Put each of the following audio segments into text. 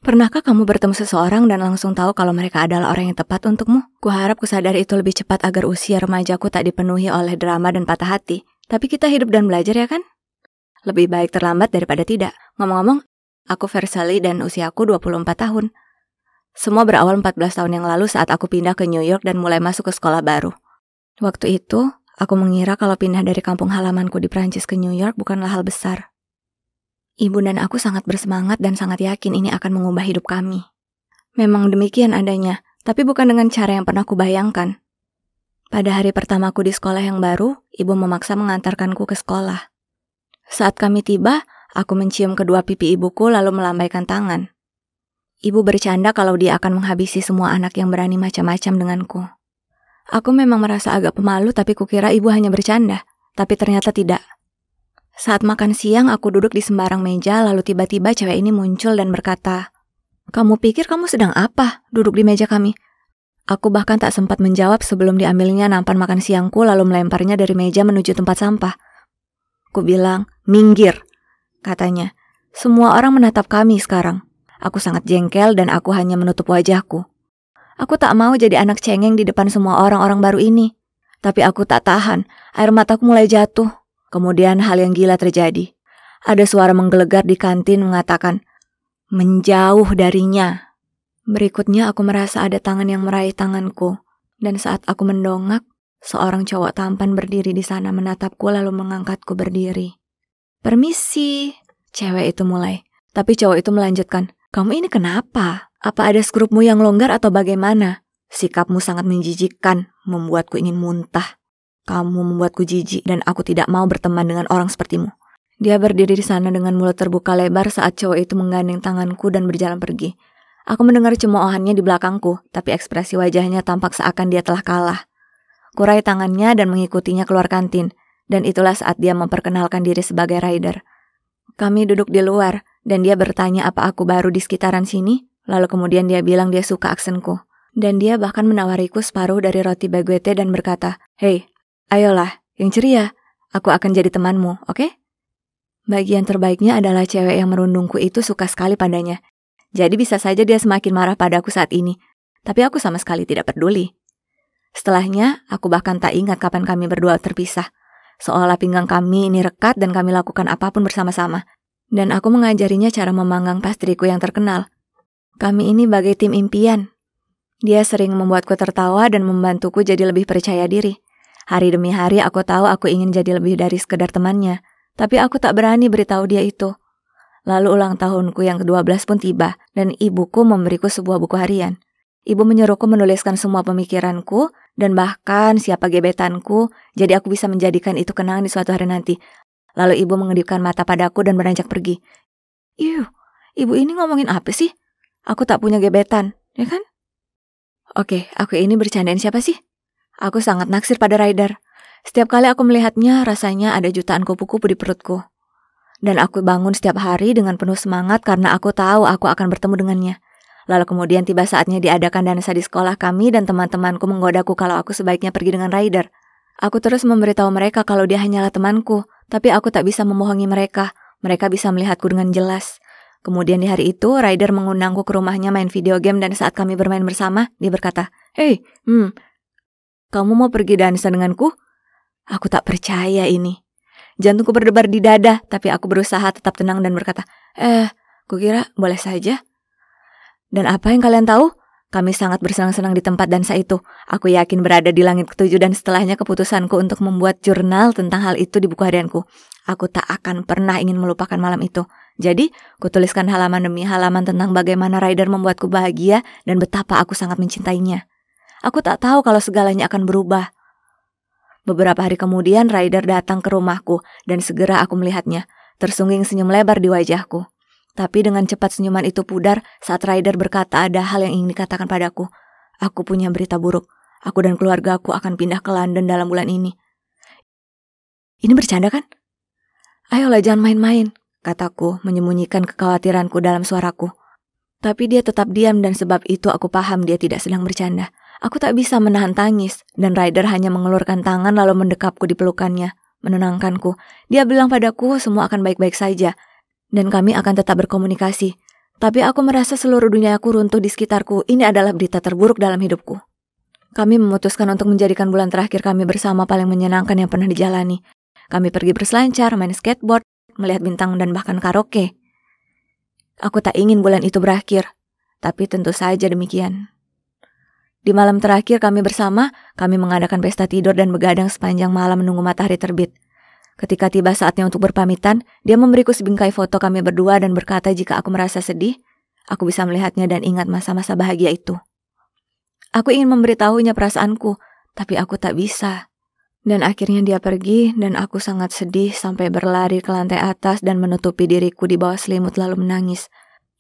Pernahkah kamu bertemu seseorang dan langsung tahu kalau mereka adalah orang yang tepat untukmu? Kuharap kusadar itu lebih cepat agar usia remajaku tak dipenuhi oleh drama dan patah hati. Tapi kita hidup dan belajar ya kan? Lebih baik terlambat daripada tidak. Ngomong-ngomong, aku Versali dan usiaku 24 tahun. Semua berawal 14 tahun yang lalu saat aku pindah ke New York dan mulai masuk ke sekolah baru. Waktu itu, aku mengira kalau pindah dari kampung halamanku di Prancis ke New York bukanlah hal besar. Ibu dan aku sangat bersemangat dan sangat yakin ini akan mengubah hidup kami. Memang demikian adanya, tapi bukan dengan cara yang pernah kubayangkan. Pada hari pertamaku di sekolah yang baru, ibu memaksa mengantarkanku ke sekolah. Saat kami tiba, aku mencium kedua pipi ibuku lalu melambaikan tangan. Ibu bercanda kalau dia akan menghabisi semua anak yang berani macam-macam denganku. Aku memang merasa agak pemalu tapi kukira ibu hanya bercanda, tapi ternyata tidak. Saat makan siang, aku duduk di sembarang meja, lalu tiba-tiba cewek ini muncul dan berkata, "Kamu pikir kamu sedang apa, duduk di meja kami?" Aku bahkan tak sempat menjawab sebelum diambilnya nampan makan siangku lalu melemparnya dari meja menuju tempat sampah. Ku bilang, "Minggir," katanya. "Semua orang menatap kami sekarang." Aku sangat jengkel dan aku hanya menutup wajahku. Aku tak mau jadi anak cengeng di depan semua orang-orang baru ini. Tapi aku tak tahan, air mataku mulai jatuh. Kemudian hal yang gila terjadi. Ada suara menggelegar di kantin mengatakan, "Menjauh darinya." Berikutnya aku merasa ada tangan yang meraih tanganku. Dan saat aku mendongak, seorang cowok tampan berdiri di sana menatapku lalu mengangkatku berdiri. "Permisi," cewek itu mulai. Tapi cowok itu melanjutkan, "Kamu ini kenapa? Apa ada skrupmu yang longgar atau bagaimana? Sikapmu sangat menjijikkan, membuatku ingin muntah. Kamu membuatku jijik dan aku tidak mau berteman dengan orang sepertimu." Dia berdiri di sana dengan mulut terbuka lebar saat cowok itu menggandeng tanganku dan berjalan pergi. Aku mendengar cemoohannya di belakangku, tapi ekspresi wajahnya tampak seakan dia telah kalah. Kurai tangannya dan mengikutinya keluar kantin, dan itulah saat dia memperkenalkan diri sebagai rider. Kami duduk di luar, dan dia bertanya apa aku baru di sekitaran sini, lalu kemudian dia bilang dia suka aksenku. Dan dia bahkan menawariku separuh dari roti baguette dan berkata, "Hei, ayolah, yang ceria, aku akan jadi temanmu, oke?" Bagian terbaiknya adalah cewek yang merundungku itu suka sekali padanya. Jadi bisa saja dia semakin marah padaku saat ini, tapi aku sama sekali tidak peduli. Setelahnya, aku bahkan tak ingat kapan kami berdua terpisah. Seolah pinggang kami ini rekat dan kami lakukan apapun bersama-sama. Dan aku mengajarinya cara memanggang pastriku yang terkenal. Kami ini bagai tim impian. Dia sering membuatku tertawa dan membantuku jadi lebih percaya diri. Hari demi hari aku tahu aku ingin jadi lebih dari sekedar temannya, tapi aku tak berani beritahu dia itu. Lalu ulang tahunku yang ke-12 pun tiba, dan ibuku memberiku sebuah buku harian. Ibu menyuruhku menuliskan semua pemikiranku, dan bahkan siapa gebetanku, jadi aku bisa menjadikan itu kenangan di suatu hari nanti. Lalu ibu mengedipkan mata padaku dan beranjak pergi. Ibu ini ngomongin apa sih? Aku tak punya gebetan, ya kan? Oke, aku ini bercandain siapa sih? Aku sangat naksir pada Ryder. Setiap kali aku melihatnya, rasanya ada jutaan kupu-kupu di perutku. Dan aku bangun setiap hari dengan penuh semangat karena aku tahu aku akan bertemu dengannya. Lalu kemudian tiba saatnya diadakan dansa di sekolah kami dan teman-temanku menggodaku kalau aku sebaiknya pergi dengan Ryder. Aku terus memberitahu mereka kalau dia hanyalah temanku, tapi aku tak bisa membohongi mereka. Mereka bisa melihatku dengan jelas. Kemudian di hari itu, Ryder mengundangku ke rumahnya main video game dan saat kami bermain bersama, dia berkata, "Hei, kamu mau pergi dansa denganku?" Aku tak percaya ini. Jantungku berdebar di dada, tapi aku berusaha tetap tenang dan berkata, kukira boleh saja." Dan apa yang kalian tahu? Kami sangat bersenang-senang di tempat dansa itu. Aku yakin berada di langit ketujuh dan setelahnya keputusanku untuk membuat jurnal tentang hal itu di buku harianku. Aku tak akan pernah ingin melupakan malam itu. Jadi, kutuliskan halaman demi halaman tentang bagaimana Ryder membuatku bahagia dan betapa aku sangat mencintainya. Aku tak tahu kalau segalanya akan berubah. Beberapa hari kemudian Ryder datang ke rumahku dan segera aku melihatnya, tersungging senyum lebar di wajahku. Tapi dengan cepat senyuman itu pudar saat Ryder berkata ada hal yang ingin dikatakan padaku. Aku punya berita buruk. Aku dan keluargaku akan pindah ke London dalam bulan ini. Ini bercanda kan? Ayolah jangan main-main, kataku menyembunyikan kekhawatiranku dalam suaraku. Tapi dia tetap diam dan sebab itu aku paham dia tidak sedang bercanda. Aku tak bisa menahan tangis, dan Ryder hanya mengelurkan tangan lalu mendekapku di pelukannya, menenangkanku. Dia bilang padaku semua akan baik-baik saja, dan kami akan tetap berkomunikasi. Tapi aku merasa seluruh duniaku runtuh di sekitarku. Ini adalah berita terburuk dalam hidupku. Kami memutuskan untuk menjadikan bulan terakhir kami bersama paling menyenangkan yang pernah dijalani. Kami pergi berselancar, main skateboard, melihat bintang dan bahkan karaoke. Aku tak ingin bulan itu berakhir, tapi tentu saja demikian. Di malam terakhir kami bersama, kami mengadakan pesta tidur dan begadang sepanjang malam menunggu matahari terbit. Ketika tiba saatnya untuk berpamitan, dia memberiku sebingkai foto kami berdua dan berkata jika aku merasa sedih, aku bisa melihatnya dan ingat masa-masa bahagia itu. Aku ingin memberitahunya perasaanku, tapi aku tak bisa. Dan akhirnya dia pergi dan aku sangat sedih sampai berlari ke lantai atas dan menutupi diriku di bawah selimut lalu menangis.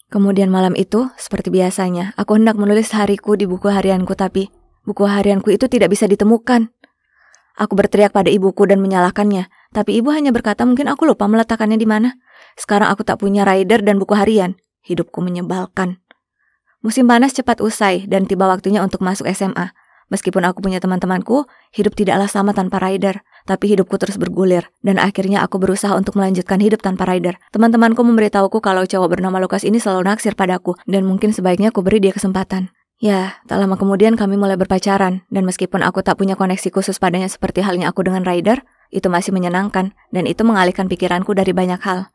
Kemudian malam itu, seperti biasanya, aku hendak menulis hariku di buku harianku tapi buku harianku itu tidak bisa ditemukan. Aku berteriak pada ibuku dan menyalahkannya, tapi ibu hanya berkata mungkin aku lupa meletakkannya di mana. Sekarang aku tak punya rider dan buku harian. Hidupku menyebalkan. Musim panas cepat usai dan tiba waktunya untuk masuk SMA. Meskipun aku punya teman-temanku, hidup tidaklah sama tanpa rider. Tapi hidupku terus bergulir dan akhirnya aku berusaha untuk melanjutkan hidup tanpa rider. Teman-temanku memberitahuku kalau cowok bernama Lukas ini selalu naksir padaku dan mungkin sebaiknya aku beri dia kesempatan. Ya, tak lama kemudian kami mulai berpacaran, dan meskipun aku tak punya koneksi khusus padanya seperti halnya aku dengan Ryder, itu masih menyenangkan, dan itu mengalihkan pikiranku dari banyak hal.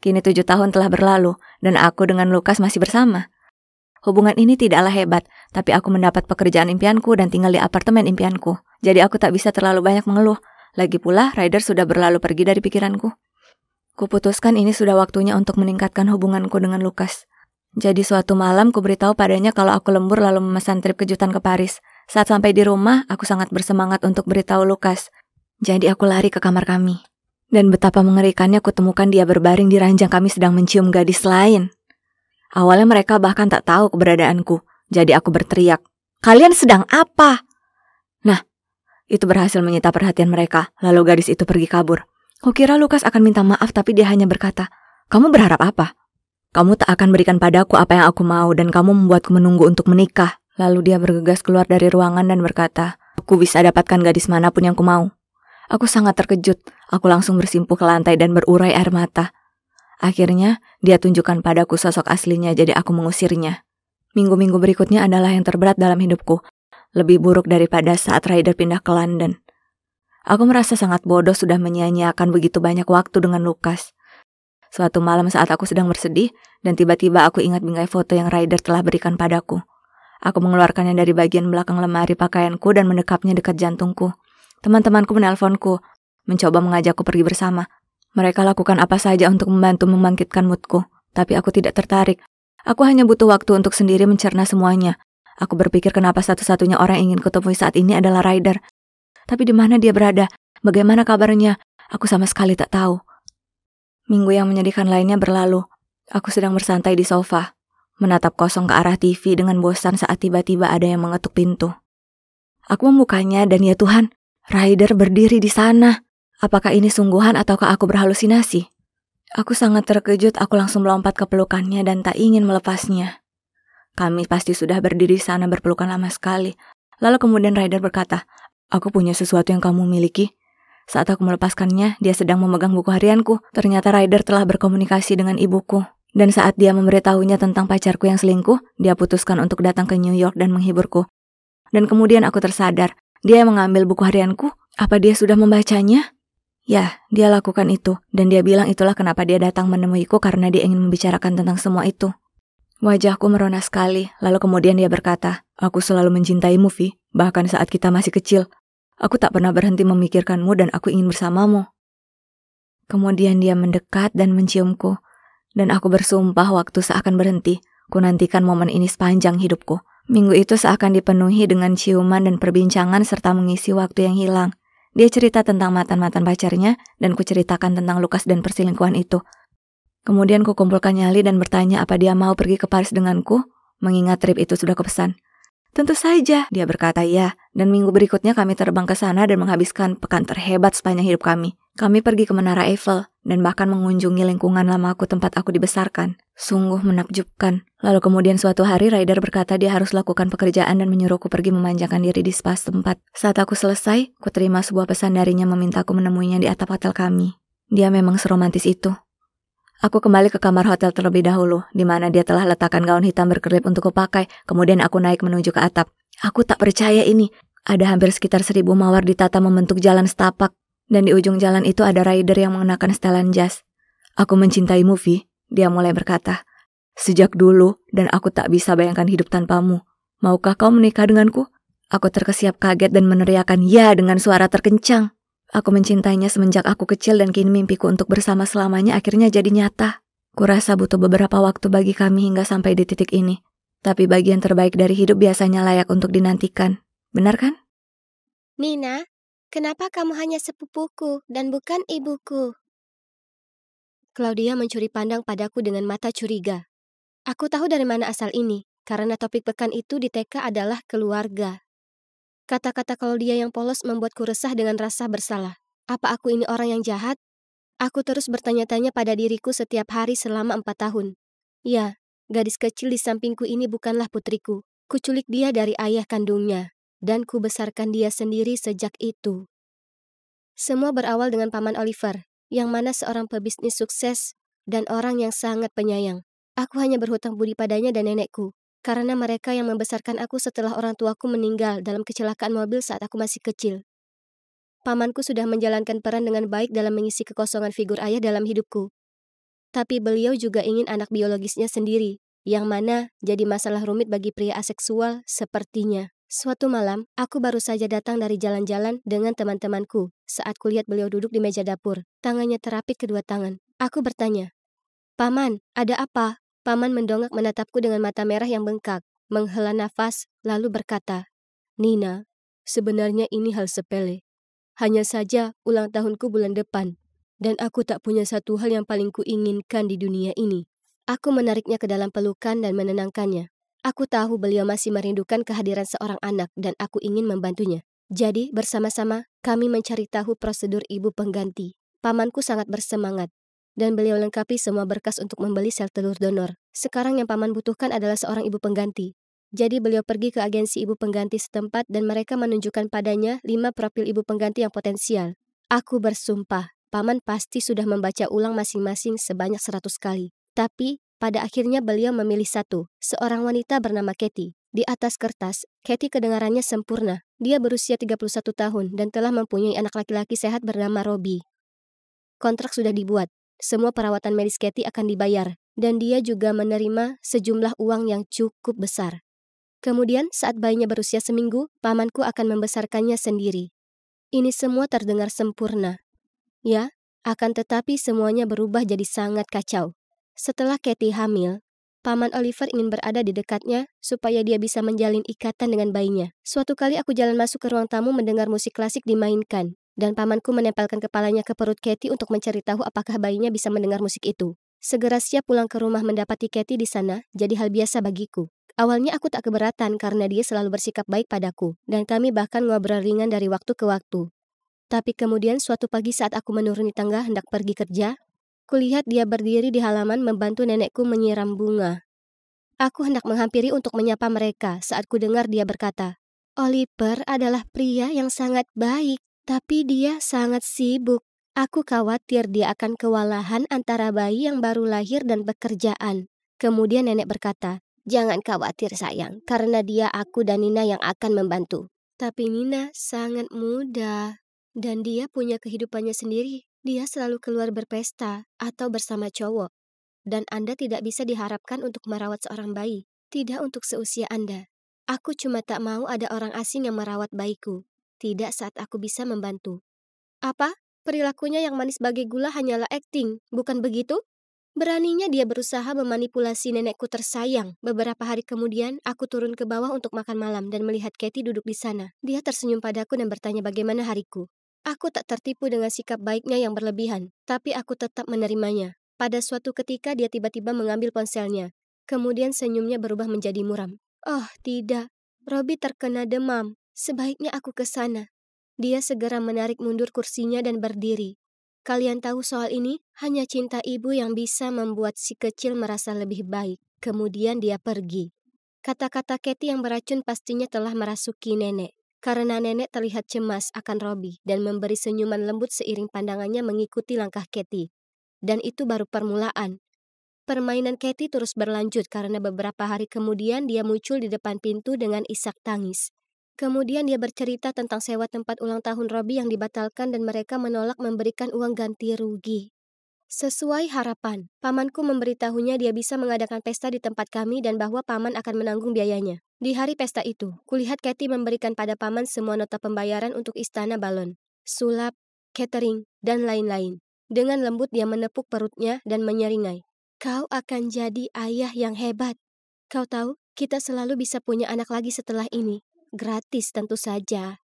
Kini 7 tahun telah berlalu, dan aku dengan Lukas masih bersama. Hubungan ini tidaklah hebat, tapi aku mendapat pekerjaan impianku dan tinggal di apartemen impianku. Jadi aku tak bisa terlalu banyak mengeluh. Lagi pula, Ryder sudah berlalu pergi dari pikiranku. Kuputuskan ini sudah waktunya untuk meningkatkan hubunganku dengan Lukas. Jadi suatu malam ku beritahu padanya kalau aku lembur lalu memesan trip kejutan ke Paris. Saat sampai di rumah, aku sangat bersemangat untuk beritahu Lukas. Jadi aku lari ke kamar kami. Dan betapa mengerikannya ku temukan dia berbaring di ranjang kami sedang mencium gadis lain. Awalnya mereka bahkan tak tahu keberadaanku. Jadi aku berteriak, "Kalian sedang apa?" Nah, itu berhasil menyita perhatian mereka. Lalu gadis itu pergi kabur. Kukira Lukas akan minta maaf tapi dia hanya berkata, "Kamu berharap apa? Kamu tak akan berikan padaku apa yang aku mau dan kamu membuatku menunggu untuk menikah." Lalu dia bergegas keluar dari ruangan dan berkata, "Aku bisa dapatkan gadis manapun yang ku mau." Aku sangat terkejut. Aku langsung bersimpuh ke lantai dan berurai air mata. Akhirnya, dia tunjukkan padaku sosok aslinya jadi aku mengusirnya. Minggu-minggu berikutnya adalah yang terberat dalam hidupku. Lebih buruk daripada saat Ryder pindah ke London. Aku merasa sangat bodoh sudah menyia-nyiakan begitu banyak waktu dengan Lukas. Suatu malam saat aku sedang bersedih, dan tiba-tiba aku ingat bingkai foto yang Ryder telah berikan padaku. Aku mengeluarkannya dari bagian belakang lemari pakaianku dan mendekapnya dekat jantungku. Teman-temanku menelponku, mencoba mengajakku pergi bersama. Mereka lakukan apa saja untuk membantu membangkitkan moodku, tapi aku tidak tertarik. Aku hanya butuh waktu untuk sendiri mencerna semuanya. Aku berpikir kenapa satu-satunya orang yang ingin kutemui saat ini adalah Ryder. Tapi di mana dia berada? Bagaimana kabarnya? Aku sama sekali tak tahu. Minggu yang menyedihkan lainnya berlalu. Aku sedang bersantai di sofa, menatap kosong ke arah TV dengan bosan saat tiba-tiba ada yang mengetuk pintu. Aku membukanya dan ya Tuhan, Ryder berdiri di sana. Apakah ini sungguhan ataukah aku berhalusinasi? Aku sangat terkejut, aku langsung melompat ke pelukannya dan tak ingin melepasnya. Kami pasti sudah berdiri di sana berpelukan lama sekali. Lalu kemudian Ryder berkata, "Aku punya sesuatu yang kamu miliki." Saat aku melepaskannya, dia sedang memegang buku harianku. Ternyata Ryder telah berkomunikasi dengan ibuku. Dan saat dia memberitahunya tentang pacarku yang selingkuh, dia putuskan untuk datang ke New York dan menghiburku. Dan kemudian aku tersadar, dia yang mengambil buku harianku. Apa dia sudah membacanya? Ya, dia lakukan itu. Dan dia bilang itulah kenapa dia datang menemuiku karena dia ingin membicarakan tentang semua itu. Wajahku merona sekali, lalu kemudian dia berkata, "Aku selalu mencintaimu, Vi, bahkan saat kita masih kecil. Aku tak pernah berhenti memikirkanmu dan aku ingin bersamamu." Kemudian dia mendekat dan menciumku, dan aku bersumpah waktu seakan berhenti. Ku nantikan momen ini sepanjang hidupku. Minggu itu seakan dipenuhi dengan ciuman dan perbincangan serta mengisi waktu yang hilang. Dia cerita tentang mantan-mantan pacarnya, dan ku ceritakan tentang Lukas dan perselingkuhan itu. Kemudian ku kumpulkan nyali dan bertanya apa dia mau pergi ke Paris denganku, mengingat trip itu sudah kupesan. "Tentu saja," dia berkata ya, dan minggu berikutnya kami terbang ke sana dan menghabiskan pekan terhebat sepanjang hidup kami. Kami pergi ke Menara Eiffel, dan bahkan mengunjungi lingkungan lamaku tempat aku dibesarkan. Sungguh menakjubkan. Lalu kemudian suatu hari Ryder berkata dia harus lakukan pekerjaan dan menyuruhku pergi memanjakan diri di spa setempat. Saat aku selesai, ku terima sebuah pesan darinya memintaku menemuinya di atap hotel kami. Dia memang seromantis itu. Aku kembali ke kamar hotel terlebih dahulu, di mana dia telah letakkan gaun hitam berkelip untuk kupakai. Kemudian aku naik menuju ke atap. Aku tak percaya ini. Ada hampir sekitar 1.000 mawar ditata membentuk jalan setapak. Dan di ujung jalan itu ada rider yang mengenakan setelan jas. Aku mencintaimu, Vi, dia mulai berkata. Sejak dulu, dan aku tak bisa bayangkan hidup tanpamu. Maukah kau menikah denganku? Aku terkesiap kaget dan meneriakkan ya dengan suara terkencang. Aku mencintainya semenjak aku kecil dan kini mimpiku untuk bersama selamanya akhirnya jadi nyata. Kurasa butuh beberapa waktu bagi kami hingga sampai di titik ini. Tapi bagian terbaik dari hidup biasanya layak untuk dinantikan. Benar kan? Nina, kenapa kamu hanya sepupuku dan bukan ibuku? Claudia mencuri pandang padaku dengan mata curiga. Aku tahu dari mana asal ini, karena topik pekan itu di TK adalah keluarga. Kata-kata Claudia yang polos membuatku resah dengan rasa bersalah. Apa aku ini orang yang jahat? Aku terus bertanya-tanya pada diriku setiap hari selama 4 tahun. Ya, gadis kecil di sampingku ini bukanlah putriku. Kuculik dia dari ayah kandungnya, dan kubesarkan dia sendiri sejak itu. Semua berawal dengan Paman Oliver, yang mana seorang pebisnis sukses dan orang yang sangat penyayang. Aku hanya berhutang budi padanya dan nenekku, karena mereka yang membesarkan aku setelah orang tuaku meninggal dalam kecelakaan mobil saat aku masih kecil. Pamanku sudah menjalankan peran dengan baik dalam mengisi kekosongan figur ayah dalam hidupku. Tapi beliau juga ingin anak biologisnya sendiri, yang mana jadi masalah rumit bagi pria aseksual sepertinya. Suatu malam, aku baru saja datang dari jalan-jalan dengan teman-temanku. Saat kulihat beliau duduk di meja dapur, tangannya terapit kedua tangan. Aku bertanya, "Paman, ada apa?" Paman mendongak menatapku dengan mata merah yang bengkak, menghela nafas, lalu berkata, "Nina, sebenarnya ini hal sepele. Hanya saja ulang tahunku bulan depan, dan aku tak punya satu hal yang paling kuinginkan di dunia ini." Aku menariknya ke dalam pelukan dan menenangkannya. Aku tahu beliau masih merindukan kehadiran seorang anak dan aku ingin membantunya. Jadi, bersama-sama, kami mencari tahu prosedur ibu pengganti. Pamanku sangat bersemangat, dan beliau lengkapi semua berkas untuk membeli sel telur donor. Sekarang yang paman butuhkan adalah seorang ibu pengganti. Jadi beliau pergi ke agensi ibu pengganti setempat dan mereka menunjukkan padanya 5 profil ibu pengganti yang potensial. Aku bersumpah, paman pasti sudah membaca ulang masing-masing sebanyak 100 kali. Tapi, pada akhirnya beliau memilih satu, seorang wanita bernama Katie. Di atas kertas, Katie kedengarannya sempurna. Dia berusia 31 tahun dan telah mempunyai anak laki-laki sehat bernama Robbie. Kontrak sudah dibuat. Semua perawatan medis Katie akan dibayar, dan dia juga menerima sejumlah uang yang cukup besar. Kemudian, saat bayinya berusia seminggu, pamanku akan membesarkannya sendiri. Ini semua terdengar sempurna. Ya, akan tetapi semuanya berubah jadi sangat kacau. Setelah Katie hamil, Paman Oliver ingin berada di dekatnya supaya dia bisa menjalin ikatan dengan bayinya. Suatu kali aku jalan masuk ke ruang tamu mendengar musik klasik dimainkan, dan pamanku menempelkan kepalanya ke perut Katie untuk mencari tahu apakah bayinya bisa mendengar musik itu. Segera siap pulang ke rumah mendapati Katie di sana jadi hal biasa bagiku. Awalnya aku tak keberatan karena dia selalu bersikap baik padaku, dan kami bahkan ngobrol ringan dari waktu ke waktu. Tapi kemudian suatu pagi saat aku menuruni tangga hendak pergi kerja, kulihat dia berdiri di halaman membantu nenekku menyiram bunga. Aku hendak menghampiri untuk menyapa mereka saat ku dengar dia berkata, "Oliver adalah pria yang sangat baik, tapi dia sangat sibuk. Aku khawatir dia akan kewalahan antara bayi yang baru lahir dan pekerjaan." Kemudian nenek berkata, "Jangan khawatir sayang, karena dia aku dan Nina yang akan membantu." Tapi Nina sangat muda, dan dia punya kehidupannya sendiri. Dia selalu keluar berpesta atau bersama cowok. Dan Anda tidak bisa diharapkan untuk merawat seorang bayi. Tidak untuk seusia Anda. Aku cuma tak mau ada orang asing yang merawat bayiku. Tidak saat aku bisa membantu. Apa? Perilakunya yang manis bagai gula hanyalah akting, bukan begitu? Beraninya dia berusaha memanipulasi nenekku tersayang. Beberapa hari kemudian, aku turun ke bawah untuk makan malam dan melihat Katie duduk di sana. Dia tersenyum padaku dan bertanya bagaimana hariku. Aku tak tertipu dengan sikap baiknya yang berlebihan, tapi aku tetap menerimanya. Pada suatu ketika dia tiba-tiba mengambil ponselnya. Kemudian senyumnya berubah menjadi muram. "Oh tidak, Robbie terkena demam. Sebaiknya aku ke sana." Dia segera menarik mundur kursinya dan berdiri. Kalian tahu soal ini? Hanya cinta ibu yang bisa membuat si kecil merasa lebih baik. Kemudian dia pergi. Kata-kata Katie yang beracun pastinya telah merasuki nenek. Karena nenek terlihat cemas akan Robbie dan memberi senyuman lembut seiring pandangannya mengikuti langkah Katie. dan itu baru permulaan. Permainan Katie terus berlanjut karena beberapa hari kemudian dia muncul di depan pintu dengan isak tangis. Kemudian dia bercerita tentang sewa tempat ulang tahun Robbie yang dibatalkan dan mereka menolak memberikan uang ganti rugi. Sesuai harapan, pamanku memberitahunya dia bisa mengadakan pesta di tempat kami dan bahwa paman akan menanggung biayanya. Di hari pesta itu, kulihat Katie memberikan pada paman semua nota pembayaran untuk istana balon, sulap, catering, dan lain-lain. Dengan lembut dia menepuk perutnya dan menyeringai. Kau akan jadi ayah yang hebat. Kau tahu, kita selalu bisa punya anak lagi setelah ini. Gratis tentu saja.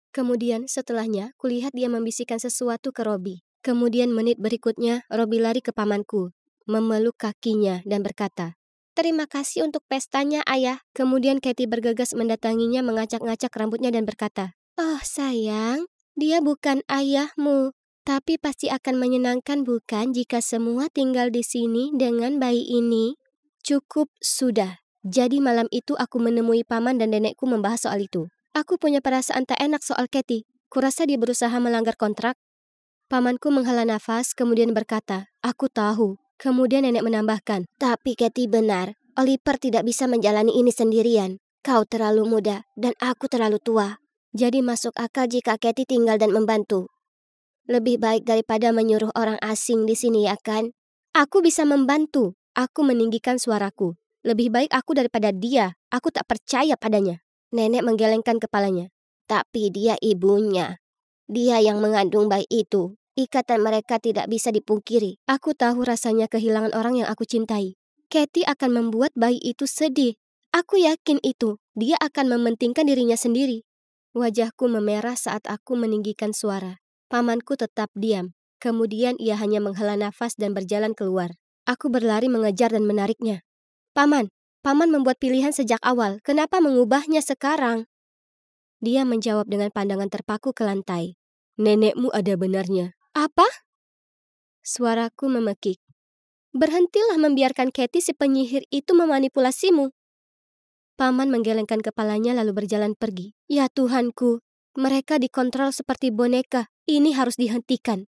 Kemudian setelahnya, kulihat dia membisikkan sesuatu ke Robbie. Kemudian menit berikutnya, Robbie lari ke pamanku, memeluk kakinya dan berkata, "Terima kasih untuk pestanya, ayah." Kemudian Katie bergegas mendatanginya mengacak-ngacak rambutnya dan berkata, "Oh sayang, dia bukan ayahmu. Tapi pasti akan menyenangkan bukan jika semua tinggal di sini dengan bayi ini?" Cukup sudah. Jadi malam itu aku menemui paman dan nenekku membahas soal itu. Aku punya perasaan tak enak soal Katie. Kurasa dia berusaha melanggar kontrak. Pamanku menghela nafas kemudian berkata, "Aku tahu." Kemudian nenek menambahkan, "Tapi Katie benar. Oliver tidak bisa menjalani ini sendirian. Kau terlalu muda dan aku terlalu tua. Jadi masuk akal jika Katie tinggal dan membantu. Lebih baik daripada menyuruh orang asing di sini, ya kan? Aku bisa membantu." Aku meninggikan suaraku. "Lebih baik aku daripada dia. Aku tak percaya padanya." Nenek menggelengkan kepalanya. "Tapi dia ibunya. Dia yang mengandung bayi itu. Ikatan mereka tidak bisa dipungkiri. Aku tahu rasanya kehilangan orang yang aku cintai. Katie akan membuat bayi itu sedih. Aku yakin itu. Dia akan mementingkan dirinya sendiri." Wajahku memerah saat aku meninggikan suara. Pamanku tetap diam. Kemudian ia hanya menghela nafas dan berjalan keluar. Aku berlari mengejar dan menariknya. "Paman, paman membuat pilihan sejak awal. Kenapa mengubahnya sekarang?" Dia menjawab dengan pandangan terpaku ke lantai. "Nenekmu ada benarnya." "Apa?" Suaraku memekik. "Berhentilah membiarkan Katie si penyihir itu memanipulasimu." Paman menggelengkan kepalanya lalu berjalan pergi. "Ya Tuhanku, mereka dikontrol seperti boneka. Ini harus dihentikan."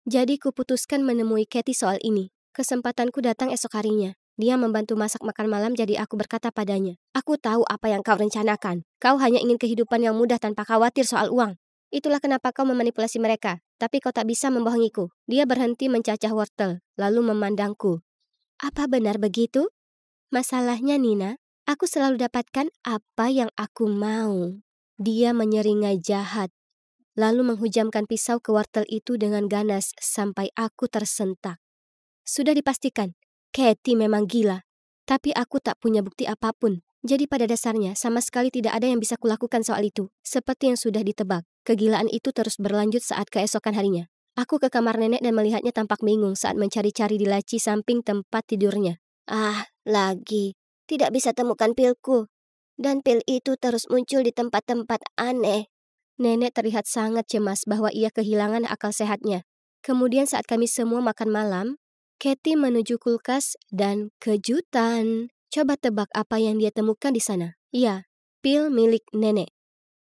Jadi kuputuskan menemui Katie soal ini. Kesempatanku datang esok harinya. Dia membantu masak makan malam jadi aku berkata padanya, "Aku tahu apa yang kau rencanakan. Kau hanya ingin kehidupan yang mudah tanpa khawatir soal uang. Itulah kenapa kau memanipulasi mereka. Tapi kau tak bisa membohongiku." Dia berhenti mencacah wortel, lalu memandangku. "Apa benar begitu?" "Masalahnya Nina, aku selalu dapatkan apa yang aku mau." Dia menyeringai jahat, lalu menghujamkan pisau ke wortel itu dengan ganas sampai aku tersentak. Sudah dipastikan, Katie memang gila. Tapi aku tak punya bukti apapun. Jadi pada dasarnya sama sekali tidak ada yang bisa kulakukan soal itu. Seperti yang sudah ditebak, kegilaan itu terus berlanjut saat keesokan harinya. Aku ke kamar nenek dan melihatnya tampak bingung saat mencari-cari di laci samping tempat tidurnya. "Ah, lagi. Tidak bisa temukan pilku. Dan pil itu terus muncul di tempat-tempat aneh." Nenek terlihat sangat cemas bahwa ia kehilangan akal sehatnya. Kemudian saat kami semua makan malam, Katie menuju kulkas dan kejutan. Coba tebak apa yang dia temukan di sana. Ya, pil milik nenek.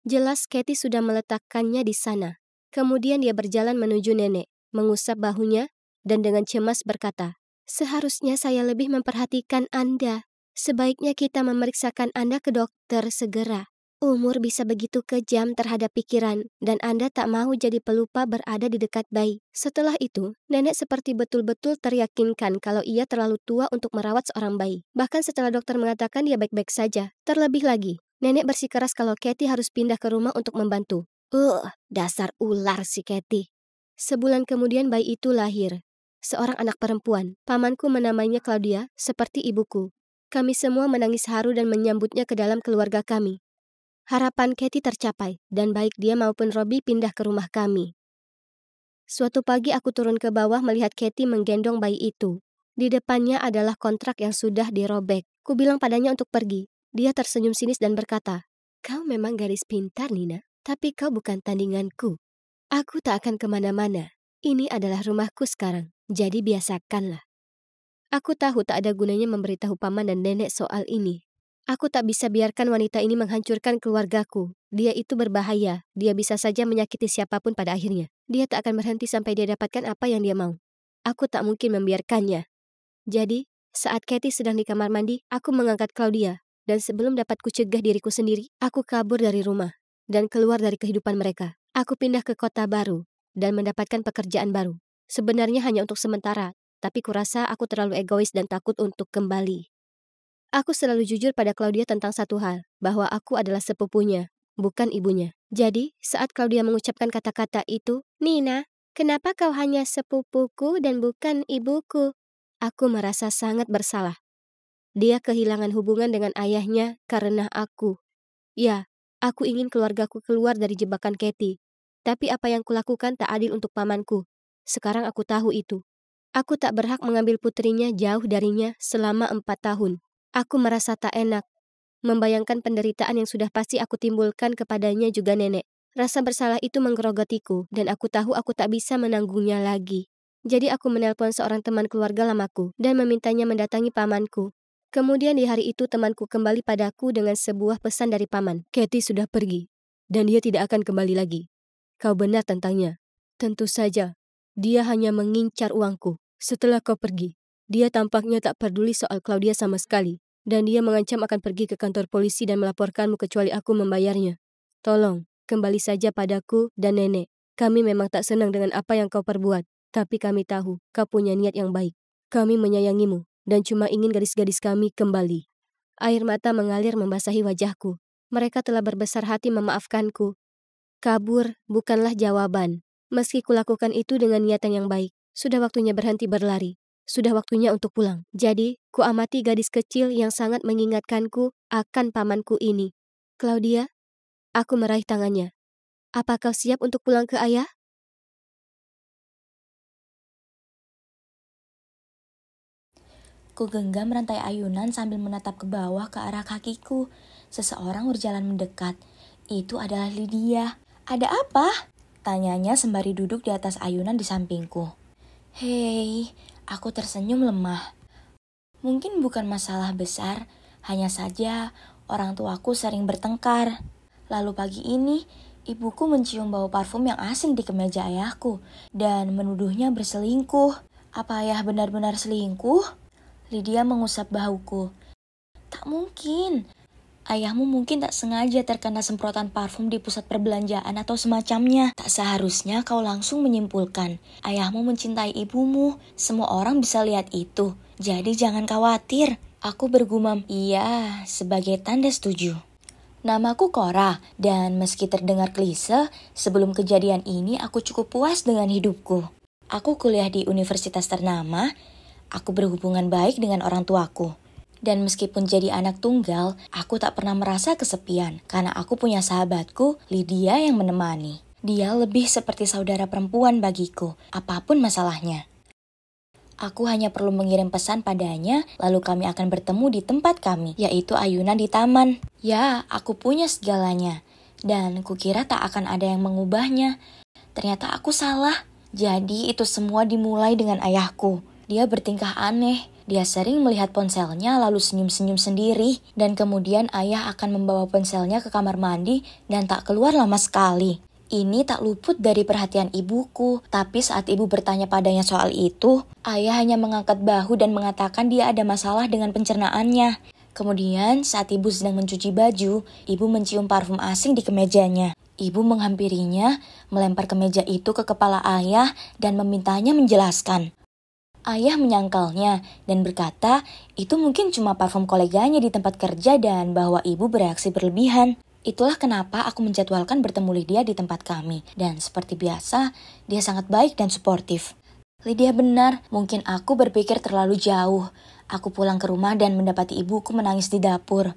Jelas Katie sudah meletakkannya di sana. Kemudian dia berjalan menuju nenek, mengusap bahunya, dan dengan cemas berkata, "Seharusnya saya lebih memperhatikan Anda. Sebaiknya kita memeriksakan Anda ke dokter segera. Umur bisa begitu kejam terhadap pikiran, dan Anda tak mau jadi pelupa berada di dekat bayi." Setelah itu, nenek seperti betul-betul teryakinkan kalau ia terlalu tua untuk merawat seorang bayi. Bahkan setelah dokter mengatakan dia baik-baik saja. Terlebih lagi, nenek bersikeras kalau Katie harus pindah ke rumah untuk membantu. Dasar ular si Katie. Sebulan kemudian bayi itu lahir. Seorang anak perempuan. Pamanku menamainya Claudia, seperti ibuku. Kami semua menangis haru dan menyambutnya ke dalam keluarga kami. Harapan Katie tercapai, dan baik dia maupun Robbie pindah ke rumah kami. Suatu pagi aku turun ke bawah melihat Katie menggendong bayi itu. Di depannya adalah kontrak yang sudah dirobek. Ku bilang padanya untuk pergi. Dia tersenyum sinis dan berkata, "Kau memang gadis pintar, Nina, tapi kau bukan tandinganku. Aku tak akan kemana-mana. Ini adalah rumahku sekarang, jadi biasakanlah." Aku tahu tak ada gunanya memberitahu paman dan nenek soal ini. Aku tak bisa biarkan wanita ini menghancurkan keluargaku. Dia itu berbahaya. Dia bisa saja menyakiti siapapun pada akhirnya. Dia tak akan berhenti sampai dia dapatkan apa yang dia mau. Aku tak mungkin membiarkannya. Jadi, saat Katie sedang di kamar mandi, aku mengangkat Claudia. Dan sebelum dapat kucegah diriku sendiri, aku kabur dari rumah dan keluar dari kehidupan mereka. Aku pindah ke kota baru dan mendapatkan pekerjaan baru. Sebenarnya hanya untuk sementara, tapi kurasa aku terlalu egois dan takut untuk kembali. Aku selalu jujur pada Claudia tentang satu hal, bahwa aku adalah sepupunya, bukan ibunya. Jadi, saat Claudia mengucapkan kata-kata itu, "Nina, kenapa kau hanya sepupuku dan bukan ibuku?" Aku merasa sangat bersalah. Dia kehilangan hubungan dengan ayahnya karena aku. Ya, aku ingin keluargaku keluar dari jebakan Katie. Tapi apa yang kulakukan tak adil untuk pamanku. Sekarang aku tahu itu. Aku tak berhak mengambil putrinya jauh darinya selama 4 tahun. Aku merasa tak enak. Membayangkan penderitaan yang sudah pasti aku timbulkan kepadanya juga nenek. Rasa bersalah itu menggerogotiku dan aku tahu aku tak bisa menanggungnya lagi. Jadi aku menelpon seorang teman keluarga lamaku dan memintanya mendatangi pamanku. Kemudian di hari itu temanku kembali padaku dengan sebuah pesan dari paman. "Katie sudah pergi, dan dia tidak akan kembali lagi. Kau benar tentangnya. Tentu saja, dia hanya mengincar uangku. Setelah kau pergi, dia tampaknya tak peduli soal Claudia sama sekali, dan dia mengancam akan pergi ke kantor polisi dan melaporkanmu kecuali aku membayarnya. Tolong, kembali saja padaku dan nenek. Kami memang tak senang dengan apa yang kau perbuat, tapi kami tahu kau punya niat yang baik. Kami menyayangimu dan cuma ingin gadis-gadis kami kembali." Air mata mengalir membasahi wajahku. Mereka telah berbesar hati memaafkanku. Kabur bukanlah jawaban. Meski kulakukan itu dengan niatan yang baik, sudah waktunya berhenti berlari. Sudah waktunya untuk pulang. Jadi, kuamati gadis kecil yang sangat mengingatkanku akan pamanku ini. "Claudia," aku meraih tangannya. "Apa kau siap untuk pulang ke ayah?" Ku genggam rantai ayunan sambil menatap ke bawah ke arah kakiku. Seseorang berjalan mendekat. Itu adalah Lydia. "Ada apa?" tanyanya sembari duduk di atas ayunan di sampingku. "Hei," aku tersenyum lemah. "Mungkin bukan masalah besar, hanya saja orang tuaku sering bertengkar. Lalu pagi ini, ibuku mencium bau parfum yang asing di kemeja ayahku dan menuduhnya berselingkuh. Apa ayah benar-benar selingkuh?" Lydia mengusap bahuku. "Tak mungkin. Ayahmu mungkin tak sengaja terkena semprotan parfum di pusat perbelanjaan atau semacamnya. Tak seharusnya kau langsung menyimpulkan. Ayahmu mencintai ibumu. Semua orang bisa lihat itu. Jadi jangan khawatir." Aku bergumam, "Iya," sebagai tanda setuju. Namaku Cora, dan meski terdengar klise, sebelum kejadian ini aku cukup puas dengan hidupku. Aku kuliah di universitas ternama. Aku berhubungan baik dengan orang tuaku. Dan meskipun jadi anak tunggal, aku tak pernah merasa kesepian karena aku punya sahabatku, Lydia, yang menemani. Dia lebih seperti saudara perempuan bagiku, apapun masalahnya. Aku hanya perlu mengirim pesan padanya, lalu kami akan bertemu di tempat kami, yaitu ayunan di taman. Ya, aku punya segalanya. Dan kukira tak akan ada yang mengubahnya. Ternyata aku salah. Jadi itu semua dimulai dengan ayahku. Dia bertingkah aneh. Dia sering melihat ponselnya lalu senyum-senyum sendiri. Dan kemudian ayah akan membawa ponselnya ke kamar mandi dan tak keluar lama sekali. Ini tak luput dari perhatian ibuku. Tapi saat ibu bertanya padanya soal itu, ayah hanya mengangkat bahu dan mengatakan dia ada masalah dengan pencernaannya. Kemudian saat ibu sedang mencuci baju, ibu mencium parfum asing di kemejanya. Ibu menghampirinya, melempar kemeja itu ke kepala ayah dan memintanya menjelaskan. Ayah menyangkalnya dan berkata itu mungkin cuma parfum koleganya di tempat kerja dan bahwa ibu bereaksi berlebihan. Itulah kenapa aku menjadwalkan bertemu Lydia di tempat kami. Dan seperti biasa, dia sangat baik dan suportif. Lydia benar, mungkin aku berpikir terlalu jauh. Aku pulang ke rumah dan mendapati ibuku menangis di dapur.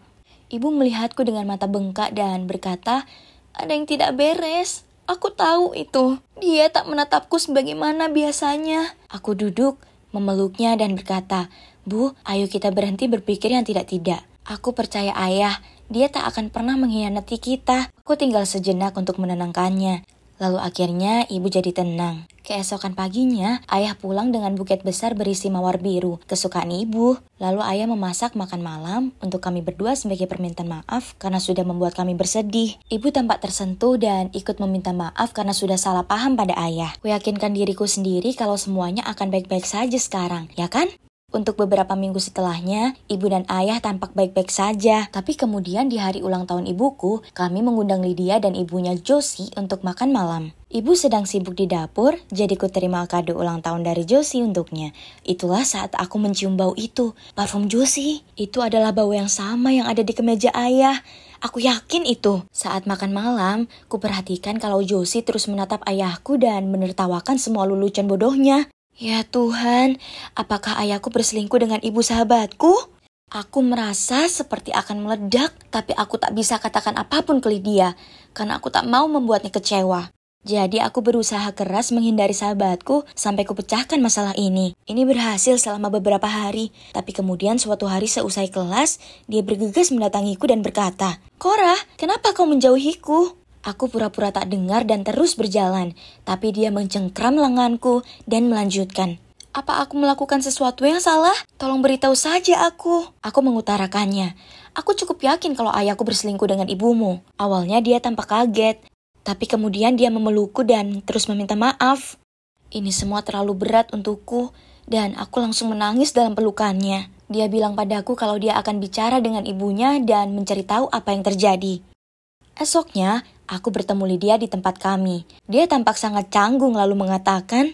Ibu melihatku dengan mata bengkak dan berkata, "Ada yang tidak beres. Aku tahu itu. Dia tak menatapku sebagaimana biasanya." Aku duduk, memeluknya dan berkata, "Bu, ayo kita berhenti berpikir yang tidak-tidak. Aku percaya ayah, dia tak akan pernah mengkhianati kita." Aku tinggal sejenak untuk menenangkannya. Lalu akhirnya ibu jadi tenang. Keesokan paginya, ayah pulang dengan buket besar berisi mawar biru, kesukaan ibu. Lalu ayah memasak makan malam untuk kami berdua sebagai permintaan maaf karena sudah membuat kami bersedih. Ibu tampak tersentuh dan ikut meminta maaf karena sudah salah paham pada ayah. Kuyakinkan diriku sendiri kalau semuanya akan baik-baik saja sekarang, ya kan? Untuk beberapa minggu setelahnya, ibu dan ayah tampak baik-baik saja. Tapi kemudian di hari ulang tahun ibuku, kami mengundang Lydia dan ibunya Josie untuk makan malam. Ibu sedang sibuk di dapur, jadi ku terima kado ulang tahun dari Josie untuknya. Itulah saat aku mencium bau itu, parfum Josie. Itu adalah bau yang sama yang ada di kemeja ayah. Aku yakin itu. Saat makan malam, ku perhatikan kalau Josie terus menatap ayahku dan menertawakan semua lelucon bodohnya. Ya Tuhan, apakah ayahku berselingkuh dengan ibu sahabatku? Aku merasa seperti akan meledak, tapi aku tak bisa katakan apapun ke Lydia, karena aku tak mau membuatnya kecewa. Jadi aku berusaha keras menghindari sahabatku sampai kupecahkan masalah ini. Ini berhasil selama beberapa hari, tapi kemudian suatu hari seusai kelas, dia bergegas mendatangiku dan berkata, "Cora, kenapa kau menjauhiku?" Aku pura-pura tak dengar dan terus berjalan, tapi dia mencengkram lenganku dan melanjutkan. Apa aku melakukan sesuatu yang salah? Tolong beritahu saja aku. Aku mengutarakannya. Aku cukup yakin kalau ayahku berselingkuh dengan ibumu. Awalnya dia tampak kaget, tapi kemudian dia memelukku dan terus meminta maaf. Ini semua terlalu berat untukku, dan aku langsung menangis dalam pelukannya. Dia bilang padaku kalau dia akan bicara dengan ibunya dan mencari tahu apa yang terjadi. Esoknya, aku bertemu Lydia di tempat kami. Dia tampak sangat canggung lalu mengatakan,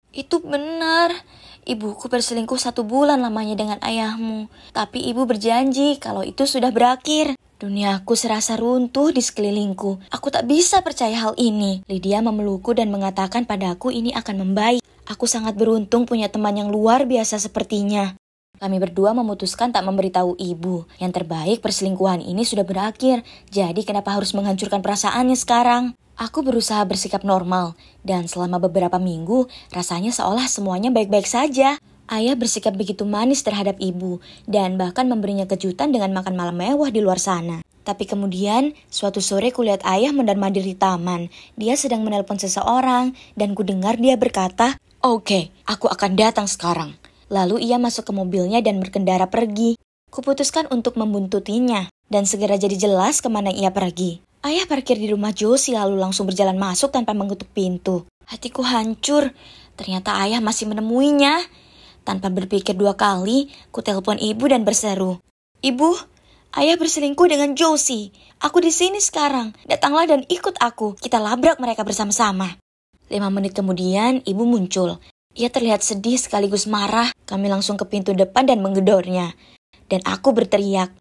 "Itu benar. Ibuku berselingkuh 1 bulan lamanya dengan ayahmu. Tapi ibu berjanji kalau itu sudah berakhir." Duniaku serasa runtuh di sekelilingku. Aku tak bisa percaya hal ini. Lydia memelukku dan mengatakan padaku ini akan membaik. Aku sangat beruntung punya teman yang luar biasa sepertinya. Kami berdua memutuskan tak memberitahu ibu. Yang terbaik perselingkuhan ini sudah berakhir. Jadi kenapa harus menghancurkan perasaannya sekarang? Aku berusaha bersikap normal. Dan selama beberapa minggu, rasanya seolah semuanya baik-baik saja. Ayah bersikap begitu manis terhadap ibu. Dan bahkan memberinya kejutan dengan makan malam mewah di luar sana. Tapi kemudian, suatu sore kulihat ayah mondar-mandir di taman. Dia sedang menelpon seseorang. Dan kudengar dia berkata, "Oke, aku akan datang sekarang." Lalu ia masuk ke mobilnya dan berkendara pergi. Kuputuskan untuk membuntutinya dan segera jadi jelas kemana ia pergi. Ayah parkir di rumah Josie lalu langsung berjalan masuk tanpa mengetuk pintu. Hatiku hancur. Ternyata ayah masih menemuinya. Tanpa berpikir 2 kali, ku telepon ibu dan berseru, "Ibu, ayah berselingkuh dengan Josie. Aku di sini sekarang. Datanglah dan ikut aku. Kita labrak mereka bersama-sama." 5 menit kemudian, ibu muncul. Ia terlihat sedih sekaligus marah. Kami langsung ke pintu depan dan menggedornya. Dan aku berteriak,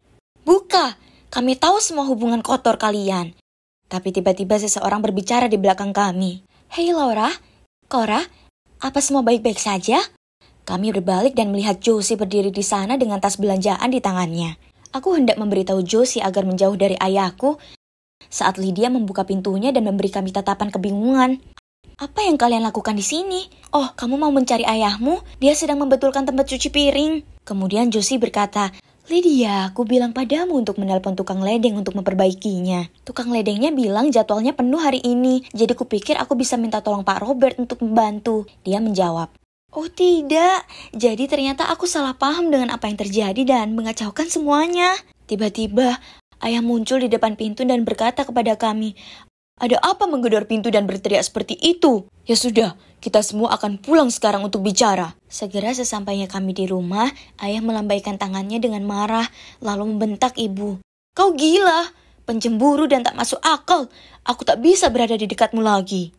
"Buka! Kami tahu semua hubungan kotor kalian." Tapi tiba-tiba seseorang berbicara di belakang kami. "Hei Laura, Cora, apa semua baik-baik saja?" Kami berbalik dan melihat Josie berdiri di sana dengan tas belanjaan di tangannya. Aku hendak memberitahu Josie agar menjauh dari ayahku saat Lydia membuka pintunya dan memberi kami tatapan kebingungan. "Apa yang kalian lakukan di sini? Oh, kamu mau mencari ayahmu? Dia sedang membetulkan tempat cuci piring." Kemudian Josie berkata, "Lydia, aku bilang padamu untuk menelpon tukang ledeng untuk memperbaikinya. Tukang ledengnya bilang jadwalnya penuh hari ini, jadi kupikir aku bisa minta tolong Pak Robert untuk membantu." Dia menjawab, "Oh tidak, jadi ternyata aku salah paham dengan apa yang terjadi dan mengacaukan semuanya." Tiba-tiba, ayah muncul di depan pintu dan berkata kepada kami, "Ada apa menggedor pintu dan berteriak seperti itu? Ya sudah, kita semua akan pulang sekarang untuk bicara." Segera sesampainya kami di rumah, ayah melambaikan tangannya dengan marah, lalu membentak ibu. "Kau gila, pencemburu dan tak masuk akal. Aku tak bisa berada di dekatmu lagi."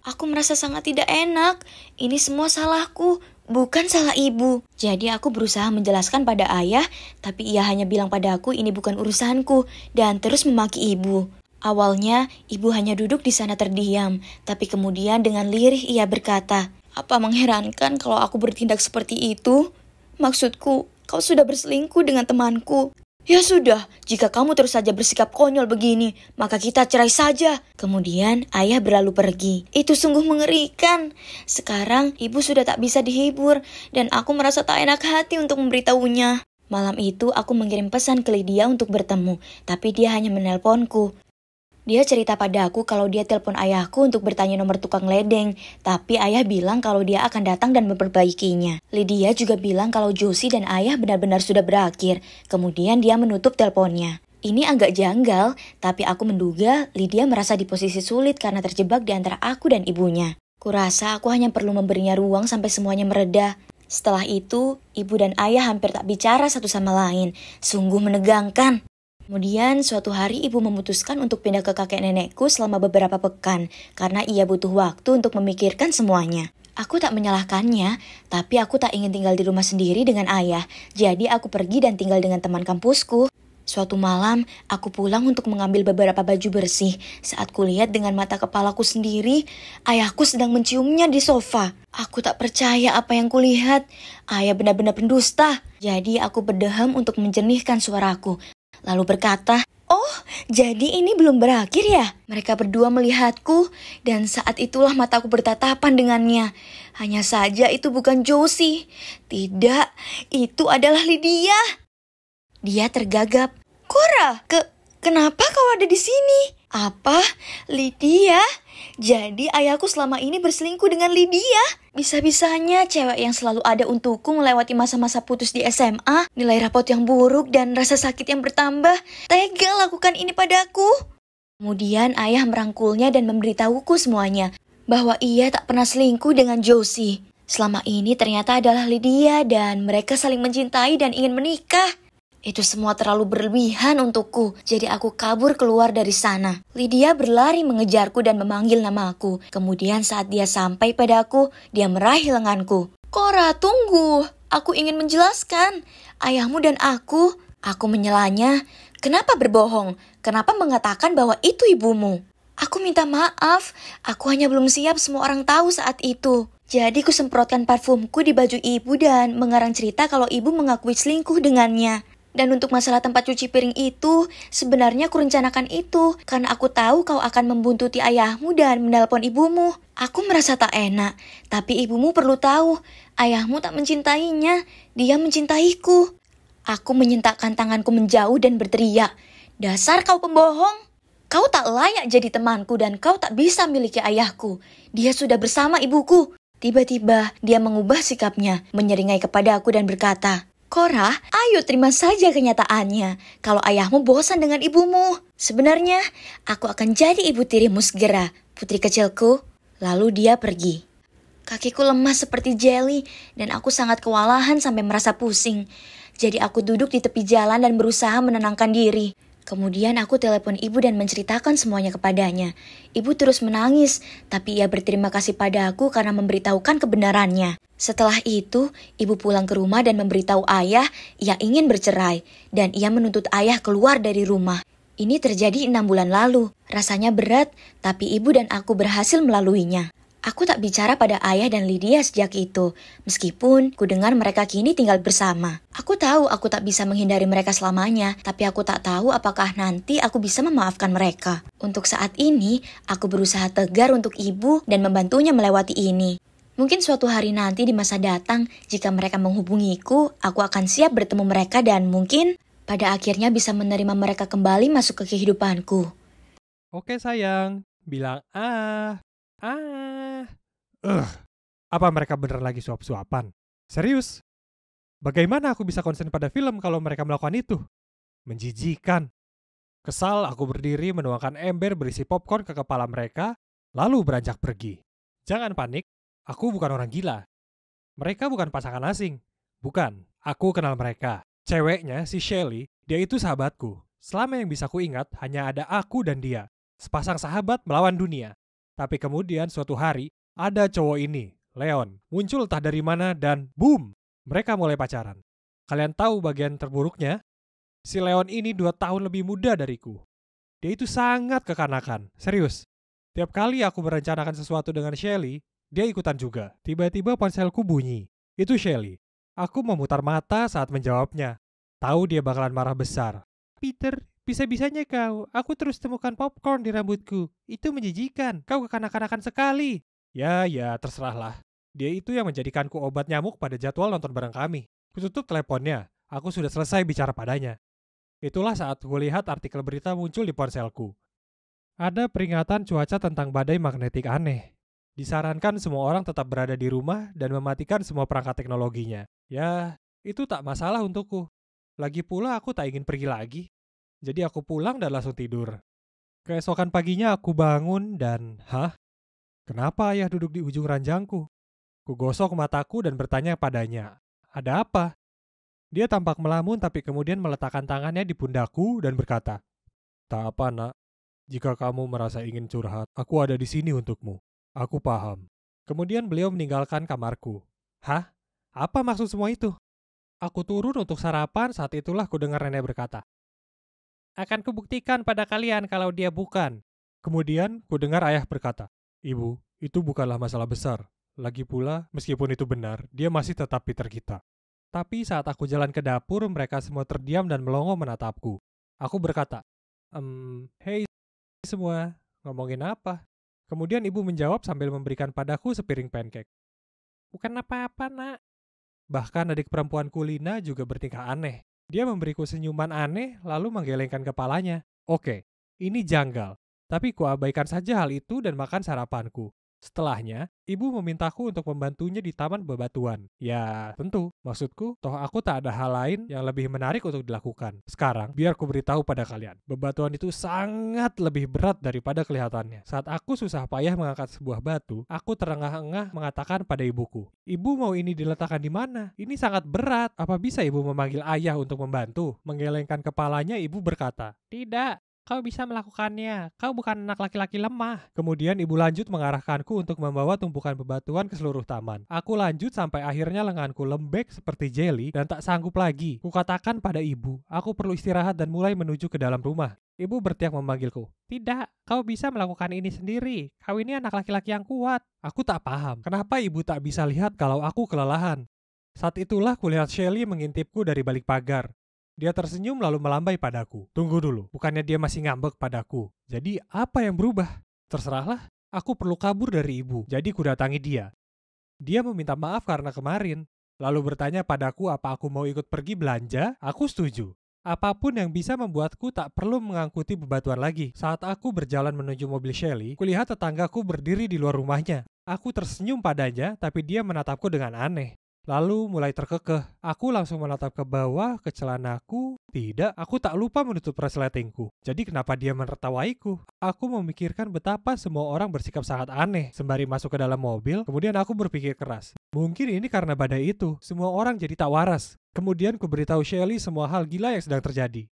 Aku merasa sangat tidak enak. Ini semua salahku, bukan salah ibu. Jadi aku berusaha menjelaskan pada ayah, tapi ia hanya bilang padaku ini bukan urusanku dan terus memaki ibu. Awalnya, ibu hanya duduk di sana terdiam, tapi kemudian dengan lirih ia berkata, "Apa mengherankan kalau aku bertindak seperti itu? Maksudku, kau sudah berselingkuh dengan temanku. Ya sudah, jika kamu terus saja bersikap konyol begini, maka kita cerai saja." Kemudian, ayah berlalu pergi. Itu sungguh mengerikan. Sekarang, ibu sudah tak bisa dihibur, dan aku merasa tak enak hati untuk memberitahunya. Malam itu, aku mengirim pesan ke Lydia untuk bertemu, tapi dia hanya menelponku. Dia cerita padaku kalau dia telepon ayahku untuk bertanya nomor tukang ledeng, tapi ayah bilang kalau dia akan datang dan memperbaikinya. Lydia juga bilang kalau Josie dan ayah benar-benar sudah berakhir, kemudian dia menutup teleponnya. Ini agak janggal, tapi aku menduga Lydia merasa di posisi sulit karena terjebak di antara aku dan ibunya. Kurasa aku hanya perlu memberinya ruang sampai semuanya mereda. Setelah itu, ibu dan ayah hampir tak bicara satu sama lain. Sungguh menegangkan. Kemudian suatu hari ibu memutuskan untuk pindah ke kakek nenekku selama beberapa pekan karena ia butuh waktu untuk memikirkan semuanya. Aku tak menyalahkannya, tapi aku tak ingin tinggal di rumah sendiri dengan ayah, jadi aku pergi dan tinggal dengan teman kampusku. Suatu malam, aku pulang untuk mengambil beberapa baju bersih. Saat kulihat dengan mata kepalaku sendiri, ayahku sedang menciumnya di sofa. Aku tak percaya apa yang kulihat. Ayah benar-benar pendusta. Jadi aku berdeham untuk menjernihkan suaraku. Lalu berkata, "Oh, jadi ini belum berakhir ya?" Mereka berdua melihatku, dan saat itulah mataku bertatapan dengannya. Hanya saja itu bukan Josie. Tidak, itu adalah Lydia. Dia tergagap. "Cora, kenapa kau ada di sini?" "Apa? Lydia? Jadi ayahku selama ini berselingkuh dengan Lydia? Bisa-bisanya cewek yang selalu ada untukku melewati masa-masa putus di SMA, nilai rapot yang buruk dan rasa sakit yang bertambah. Tega lakukan ini padaku." Kemudian ayah merangkulnya dan memberitahuku semuanya, bahwa ia tak pernah selingkuh dengan Josie. Selama ini ternyata adalah Lydia dan mereka saling mencintai dan ingin menikah. Itu semua terlalu berlebihan untukku, jadi aku kabur keluar dari sana. Lydia berlari mengejarku dan memanggil namaku. Kemudian saat dia sampai padaku, dia meraih lenganku. "Cora, tunggu. Aku ingin menjelaskan. Ayahmu dan aku menyelanya. Kenapa berbohong? Kenapa mengatakan bahwa itu ibumu?" "Aku minta maaf. Aku hanya belum siap semua orang tahu saat itu. Jadi kusemprotkan parfumku di baju ibu dan mengarang cerita kalau ibu mengakui selingkuh dengannya. Dan untuk masalah tempat cuci piring itu, sebenarnya kurencanakan itu karena aku tahu kau akan membuntuti ayahmu dan menelpon ibumu. Aku merasa tak enak, tapi ibumu perlu tahu, ayahmu tak mencintainya, dia mencintaiku." Aku menyentakkan tanganku menjauh dan berteriak, "Dasar kau pembohong! Kau tak layak jadi temanku dan kau tak bisa miliki ayahku. Dia sudah bersama ibuku." Tiba-tiba dia mengubah sikapnya, menyeringai kepadaku dan berkata, "Cora, ayo terima saja kenyataannya. Kalau ayahmu bosan dengan ibumu. Sebenarnya, aku akan jadi ibu tirimu segera, putri kecilku." Lalu dia pergi. Kakiku lemas seperti jeli dan aku sangat kewalahan sampai merasa pusing. Jadi aku duduk di tepi jalan dan berusaha menenangkan diri. Kemudian aku telepon ibu dan menceritakan semuanya kepadanya. Ibu terus menangis, tapi ia berterima kasih padaku karena memberitahukan kebenarannya. Setelah itu, ibu pulang ke rumah dan memberitahu ayah ia ingin bercerai, dan ia menuntut ayah keluar dari rumah. Ini terjadi 6 bulan lalu. Rasanya berat, tapi ibu dan aku berhasil melaluinya. Aku tak bicara pada ayah dan Lydia sejak itu, meskipun ku dengar mereka kini tinggal bersama. Aku tahu aku tak bisa menghindari mereka selamanya, tapi aku tak tahu apakah nanti aku bisa memaafkan mereka. Untuk saat ini, aku berusaha tegar untuk ibu dan membantunya melewati ini. Mungkin suatu hari nanti di masa datang, jika mereka menghubungiku, aku akan siap bertemu mereka dan mungkin pada akhirnya bisa menerima mereka kembali masuk ke kehidupanku. Oke sayang, bilang apa mereka bener lagi suap-suapan? Serius? Bagaimana aku bisa konsen pada film kalau mereka melakukan itu? Menjijikan. Kesal, aku berdiri menuangkan ember berisi popcorn ke kepala mereka, lalu beranjak pergi. Jangan panik, aku bukan orang gila. Mereka bukan pasangan asing. Bukan, aku kenal mereka. Ceweknya, si Shelly, dia itu sahabatku. Selama yang bisa ku ingat, hanya ada aku dan dia. Sepasang sahabat melawan dunia. Tapi kemudian suatu hari, ada cowok ini, Leon, muncul entah dari mana dan boom, mereka mulai pacaran. Kalian tahu bagian terburuknya? Si Leon ini 2 tahun lebih muda dariku. Dia itu sangat kekanakan, serius. Tiap kali aku merencanakan sesuatu dengan Shelly, dia ikutan juga. Tiba-tiba ponselku bunyi. Itu Shelly. Aku memutar mata saat menjawabnya. Tahu dia bakalan marah besar. "Peter, bisa-bisanya aku terus temukan popcorn di rambutku. Itu menjijikan, kau kekanak-kanakan sekali." Ya, terserahlah. Dia itu yang menjadikanku obat nyamuk pada jadwal nonton bareng kami. Kututup teleponnya, aku sudah selesai bicara padanya. Itulah saat kulihat artikel berita muncul di ponselku. Ada peringatan cuaca tentang badai magnetik aneh. Disarankan semua orang tetap berada di rumah dan mematikan semua perangkat teknologinya. Ya, itu tak masalah untukku. Lagi pula aku tak ingin pergi lagi. Jadi aku pulang dan langsung tidur. Keesokan paginya aku bangun dan, kenapa ayah duduk di ujung ranjangku? Ku gosok mataku dan bertanya padanya, ada apa? Dia tampak melamun tapi kemudian meletakkan tangannya di pundakku dan berkata, tak apa nak, jika kamu merasa ingin curhat, aku ada di sini untukmu. Aku paham. Kemudian beliau meninggalkan kamarku. Hah? Apa maksud semua itu? Aku turun untuk sarapan, saat itulah ku dengar nenek berkata, akan kubuktikan pada kalian kalau dia bukan. Kemudian ku dengar ayah berkata, ibu, itu bukanlah masalah besar. Lagi pula, meskipun itu benar, dia masih tetap Peter kita. Tapi saat aku jalan ke dapur, mereka semua terdiam dan melongo menatapku. Aku berkata, hei semua, ngomongin apa? Kemudian ibu menjawab sambil memberikan padaku sepiring pancake. Bukan apa-apa nak. Bahkan adik perempuanku Lina juga bertingkah aneh. Dia memberiku senyuman aneh lalu menggelengkan kepalanya. Oke, ini janggal. Tapi kuabaikan saja hal itu dan makan sarapanku. Setelahnya, ibu memintaku untuk membantunya di taman bebatuan. Ya, tentu. Maksudku, toh aku tak ada hal lain yang lebih menarik untuk dilakukan. Sekarang, biar ku beritahu pada kalian. Bebatuan itu sangat lebih berat daripada kelihatannya. Saat aku susah payah mengangkat sebuah batu, aku terengah-engah mengatakan pada ibuku, ibu mau ini diletakkan di mana? Ini sangat berat. Apa bisa ibu memanggil ayah untuk membantu? Menggelengkan kepalanya, ibu berkata, tidak. Kau bisa melakukannya, kau bukan anak laki-laki lemah. Kemudian ibu lanjut mengarahkanku untuk membawa tumpukan bebatuan ke seluruh taman. Aku lanjut sampai akhirnya lenganku lembek seperti jeli dan tak sanggup lagi. Kukatakan pada ibu, aku perlu istirahat dan mulai menuju ke dalam rumah. Ibu berteriak memanggilku. Tidak, kau bisa melakukan ini sendiri. Kau ini anak laki-laki yang kuat. Aku tak paham, kenapa ibu tak bisa lihat kalau aku kelelahan. Saat itulah kulihat Shelly mengintipku dari balik pagar. Dia tersenyum lalu melambai padaku. Tunggu dulu, bukannya dia masih ngambek padaku. Jadi apa yang berubah? Terserahlah, aku perlu kabur dari ibu. Jadi kudatangi dia. Dia meminta maaf karena kemarin. Lalu bertanya padaku apa aku mau ikut pergi belanja. Aku setuju. Apapun yang bisa membuatku tak perlu mengangkuti bebatuan lagi. Saat aku berjalan menuju mobil Shelly, kulihat tetanggaku berdiri di luar rumahnya. Aku tersenyum padanya, tapi dia menatapku dengan aneh. Lalu mulai terkekeh. Aku langsung menatap ke bawah, ke celanaku. Tidak, aku tak lupa menutup resletingku. Jadi kenapa dia menertawaiku? Aku memikirkan betapa semua orang bersikap sangat aneh. Sembari masuk ke dalam mobil, kemudian aku berpikir keras. Mungkin ini karena badai itu. Semua orang jadi tak waras. Kemudian ku beritahu Shelly semua hal gila yang sedang terjadi.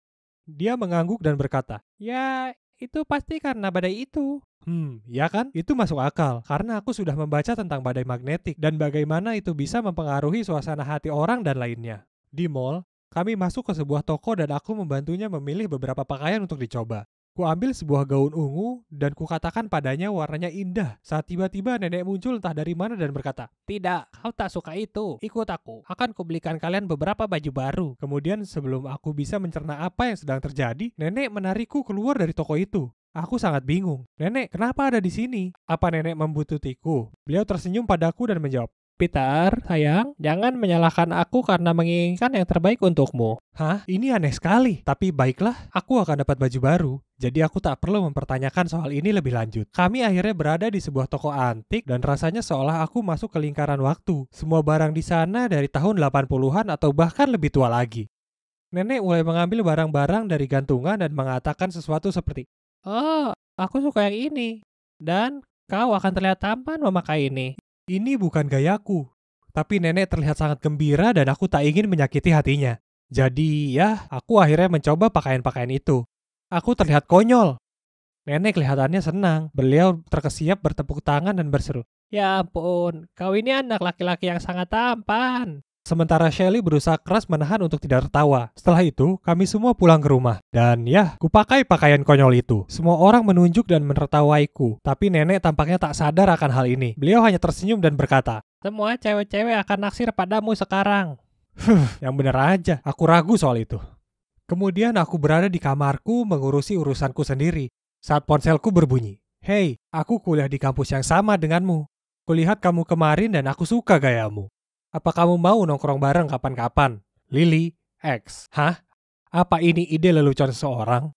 Dia mengangguk dan berkata, ya, itu pasti karena badai itu. Ya kan? Itu masuk akal, karena aku sudah membaca tentang badai magnetik dan bagaimana itu bisa mempengaruhi suasana hati orang dan lainnya. Di mall, kami masuk ke sebuah toko dan aku membantunya memilih beberapa pakaian untuk dicoba. Ku ambil sebuah gaun ungu dan ku katakan padanya warnanya indah saat tiba-tiba nenek muncul entah dari mana dan berkata, tidak, kau tak suka itu, ikut aku, akan kubelikan kalian beberapa baju baru. Kemudian sebelum aku bisa mencerna apa yang sedang terjadi, nenek menarikku keluar dari toko itu. Aku sangat bingung. Nenek, kenapa ada di sini? Apa nenek membuntutiku? Beliau tersenyum padaku dan menjawab, Peter, sayang, jangan menyalahkan aku karena menginginkan yang terbaik untukmu. Hah? Ini aneh sekali. Tapi baiklah, aku akan dapat baju baru. Jadi aku tak perlu mempertanyakan soal ini lebih lanjut. Kami akhirnya berada di sebuah toko antik dan rasanya seolah aku masuk ke lingkaran waktu. Semua barang di sana dari tahun 80-an atau bahkan lebih tua lagi. Nenek mulai mengambil barang-barang dari gantungan dan mengatakan sesuatu seperti, oh, aku suka yang ini. Dan kau akan terlihat tampan memakai ini. Ini bukan gayaku. Tapi nenek terlihat sangat gembira dan aku tak ingin menyakiti hatinya. Jadi ya, aku akhirnya mencoba pakaian-pakaian itu. Aku terlihat konyol. Nenek kelihatannya senang. Beliau terkesiap bertepuk tangan dan berseru, ya ampun, kau ini anak laki-laki yang sangat tampan. Sementara Shelly berusaha keras menahan untuk tidak tertawa. Setelah itu, kami semua pulang ke rumah. Dan ya, kupakai pakaian konyol itu. Semua orang menunjuk dan menertawaiku. Tapi nenek tampaknya tak sadar akan hal ini. Beliau hanya tersenyum dan berkata, semua cewek-cewek akan naksir padamu sekarang. Yang benar aja. Aku ragu soal itu. Kemudian aku berada di kamarku mengurusi urusanku sendiri. Saat ponselku berbunyi. Hei, aku kuliah di kampus yang sama denganmu. Kulihat kamu kemarin dan aku suka gayamu. Apa kamu mau nongkrong bareng kapan-kapan? Lily, X. Hah? Apa ini ide lelucon seseorang?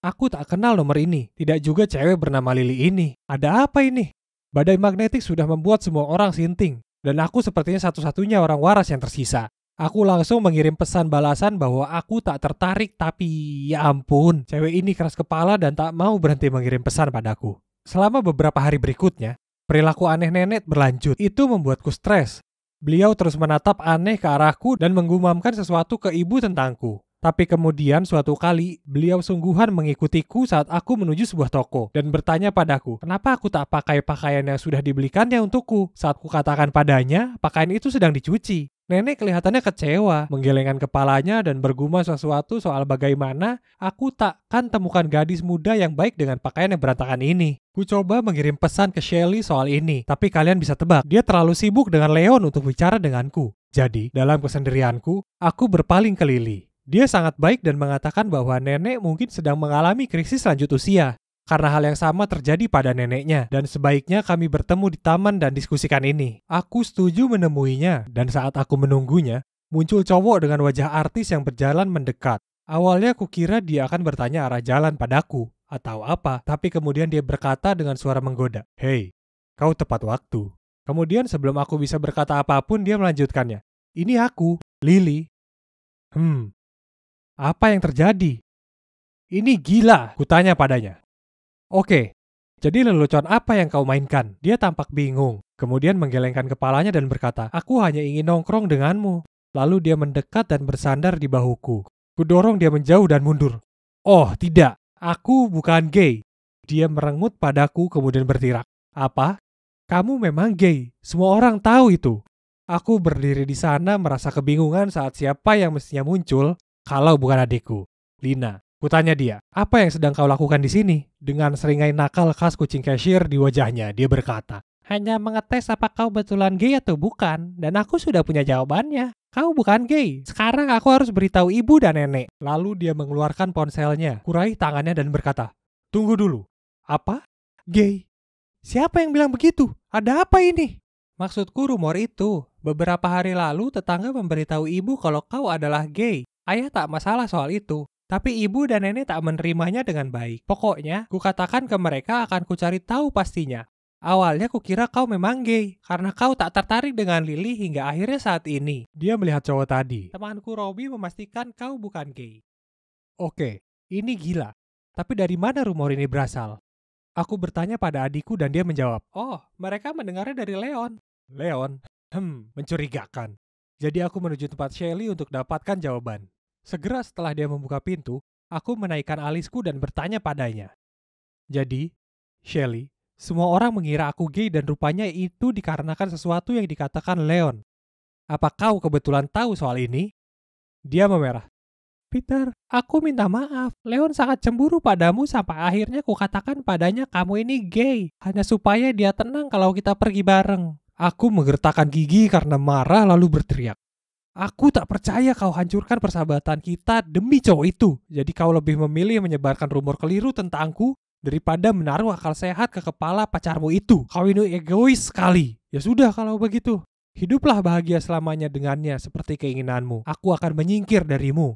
Aku tak kenal nomor ini, tidak juga cewek bernama Lily ini. Ada apa ini? Badai magnetik sudah membuat semua orang sinting, dan aku sepertinya satu-satunya orang waras yang tersisa. Aku langsung mengirim pesan balasan bahwa aku tak tertarik, tapi ya ampun, cewek ini keras kepala dan tak mau berhenti mengirim pesan padaku. Selama beberapa hari berikutnya, perilaku aneh nenek berlanjut. Itu membuatku stres. Beliau terus menatap aneh ke arahku dan menggumamkan sesuatu ke ibu tentangku. Tapi kemudian suatu kali, beliau sungguhan mengikutiku saat aku menuju sebuah toko dan bertanya padaku, kenapa aku tak pakai pakaian yang sudah dibelikannya untukku. Saat kukatakan padanya, pakaian itu sedang dicuci. Nenek kelihatannya kecewa, menggelengkan kepalanya dan bergumam sesuatu soal bagaimana aku takkan temukan gadis muda yang baik dengan pakaian yang berantakan ini. Ku coba mengirim pesan ke Shelly soal ini, tapi kalian bisa tebak, dia terlalu sibuk dengan Leon untuk bicara denganku. Jadi, dalam kesendirianku, aku berpaling ke Lily. Dia sangat baik dan mengatakan bahwa nenek mungkin sedang mengalami krisis lanjut usia. Karena hal yang sama terjadi pada neneknya, dan sebaiknya kami bertemu di taman dan diskusikan ini. Aku setuju menemuinya, dan saat aku menunggunya, muncul cowok dengan wajah artis yang berjalan mendekat. Awalnya kukira dia akan bertanya arah jalan padaku, atau apa, tapi kemudian dia berkata dengan suara menggoda, "Hei, kau tepat waktu." Kemudian sebelum aku bisa berkata apapun, dia melanjutkannya. "Ini aku, Lily." Apa yang terjadi? Ini gila, kutanya padanya. Oke, jadi lelucon apa yang kau mainkan? Dia tampak bingung, kemudian menggelengkan kepalanya dan berkata, aku hanya ingin nongkrong denganmu. Lalu dia mendekat dan bersandar di bahuku. Kudorong dia menjauh dan mundur. Oh, tidak, aku bukan gay. Dia merengut padaku kemudian bertirak. Apa? Kamu memang gay, semua orang tahu itu. Aku berdiri di sana merasa kebingungan saat siapa yang mestinya muncul kalau bukan adikku, Lina. Kutanya dia, apa yang sedang kau lakukan di sini? Dengan seringai nakal khas kucing cashier di wajahnya, dia berkata, hanya mengetes apa kau betulan gay atau bukan, dan aku sudah punya jawabannya. Kau bukan gay. Sekarang aku harus beritahu ibu dan nenek. Lalu dia mengeluarkan ponselnya, kurai tangannya dan berkata, tunggu dulu. Apa? Gay? Siapa yang bilang begitu? Ada apa ini? Maksudku rumor itu. Beberapa hari lalu tetangga memberitahu ibu kalau kau adalah gay. Ayah tak masalah soal itu. Tapi ibu dan nenek tak menerimanya dengan baik. Pokoknya, kukatakan ke mereka akan kucari tahu pastinya. Awalnya kukira kau memang gay, karena kau tak tertarik dengan Lily hingga akhirnya saat ini. Dia melihat cowok tadi. Temanku Robby memastikan kau bukan gay. Oke, ini gila. Tapi dari mana rumor ini berasal? Aku bertanya pada adikku dan dia menjawab, oh, mereka mendengarnya dari Leon. Leon? Mencurigakan. Jadi aku menuju tempat Shelly untuk dapatkan jawaban. Segera setelah dia membuka pintu, aku menaikkan alisku dan bertanya padanya. Jadi, Shelly, semua orang mengira aku gay dan rupanya itu dikarenakan sesuatu yang dikatakan Leon. Apa kau kebetulan tahu soal ini? Dia memerah. Peter, aku minta maaf. Leon sangat cemburu padamu sampai akhirnya kukatakan padanya kamu ini gay. Hanya supaya dia tenang kalau kita pergi bareng. Aku menggertakkan gigi karena marah lalu berteriak. Aku tak percaya kau hancurkan persahabatan kita demi cowok itu. Jadi kau lebih memilih menyebarkan rumor keliru tentangku daripada menaruh akal sehat ke kepala pacarmu itu. Kau ini egois sekali. Ya sudah kalau begitu. Hiduplah bahagia selamanya dengannya seperti keinginanmu. Aku akan menyingkir darimu.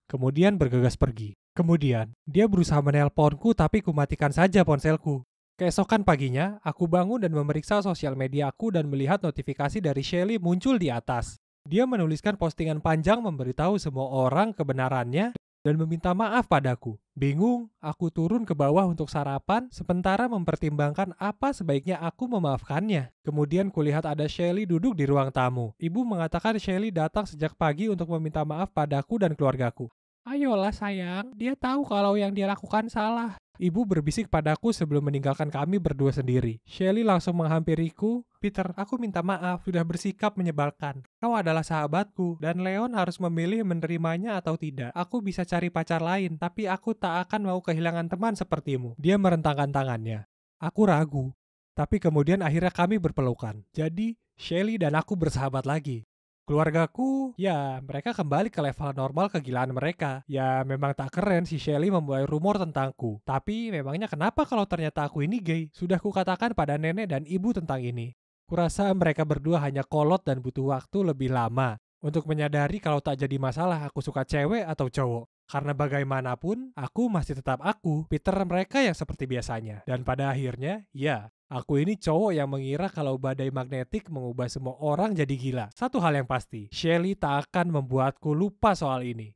Kemudian bergegas pergi. Kemudian, dia berusaha menelponku tapi kumatikan saja ponselku. Keesokan paginya, aku bangun dan memeriksa sosial media aku dan melihat notifikasi dari Shelly muncul di atas. Dia menuliskan postingan panjang memberitahu semua orang kebenarannya dan meminta maaf padaku. Bingung, aku turun ke bawah untuk sarapan sementara mempertimbangkan apa sebaiknya aku memaafkannya. Kemudian kulihat ada Shelly duduk di ruang tamu. Ibu mengatakan Shelly datang sejak pagi untuk meminta maaf padaku dan keluargaku. Ayolah sayang, dia tahu kalau yang dia lakukan salah. Ibu berbisik padaku sebelum meninggalkan kami berdua sendiri. Shelly langsung menghampiriku. Peter, aku minta maaf sudah bersikap menyebalkan. Kau adalah sahabatku, dan Leon harus memilih menerimanya atau tidak. Aku bisa cari pacar lain, tapi aku tak akan mau kehilangan teman sepertimu. Dia merentangkan tangannya. Aku ragu, tapi kemudian akhirnya kami berpelukan. Jadi, Shelly dan aku bersahabat lagi. Keluargaku, ya mereka kembali ke level normal kegilaan mereka. Ya memang tak keren si Shelly memulai rumor tentangku. Tapi memangnya kenapa kalau ternyata aku ini gay? Sudah kukatakan pada nenek dan ibu tentang ini. Kurasa mereka berdua hanya kolot dan butuh waktu lebih lama untuk menyadari kalau tak jadi masalah aku suka cewek atau cowok. Karena bagaimanapun, aku masih tetap aku, Peter mereka yang seperti biasanya. Dan pada akhirnya, ya, aku ini cowok yang mengira kalau badai magnetik mengubah semua orang jadi gila. Satu hal yang pasti, Shelly tak akan membuatku lupa soal ini.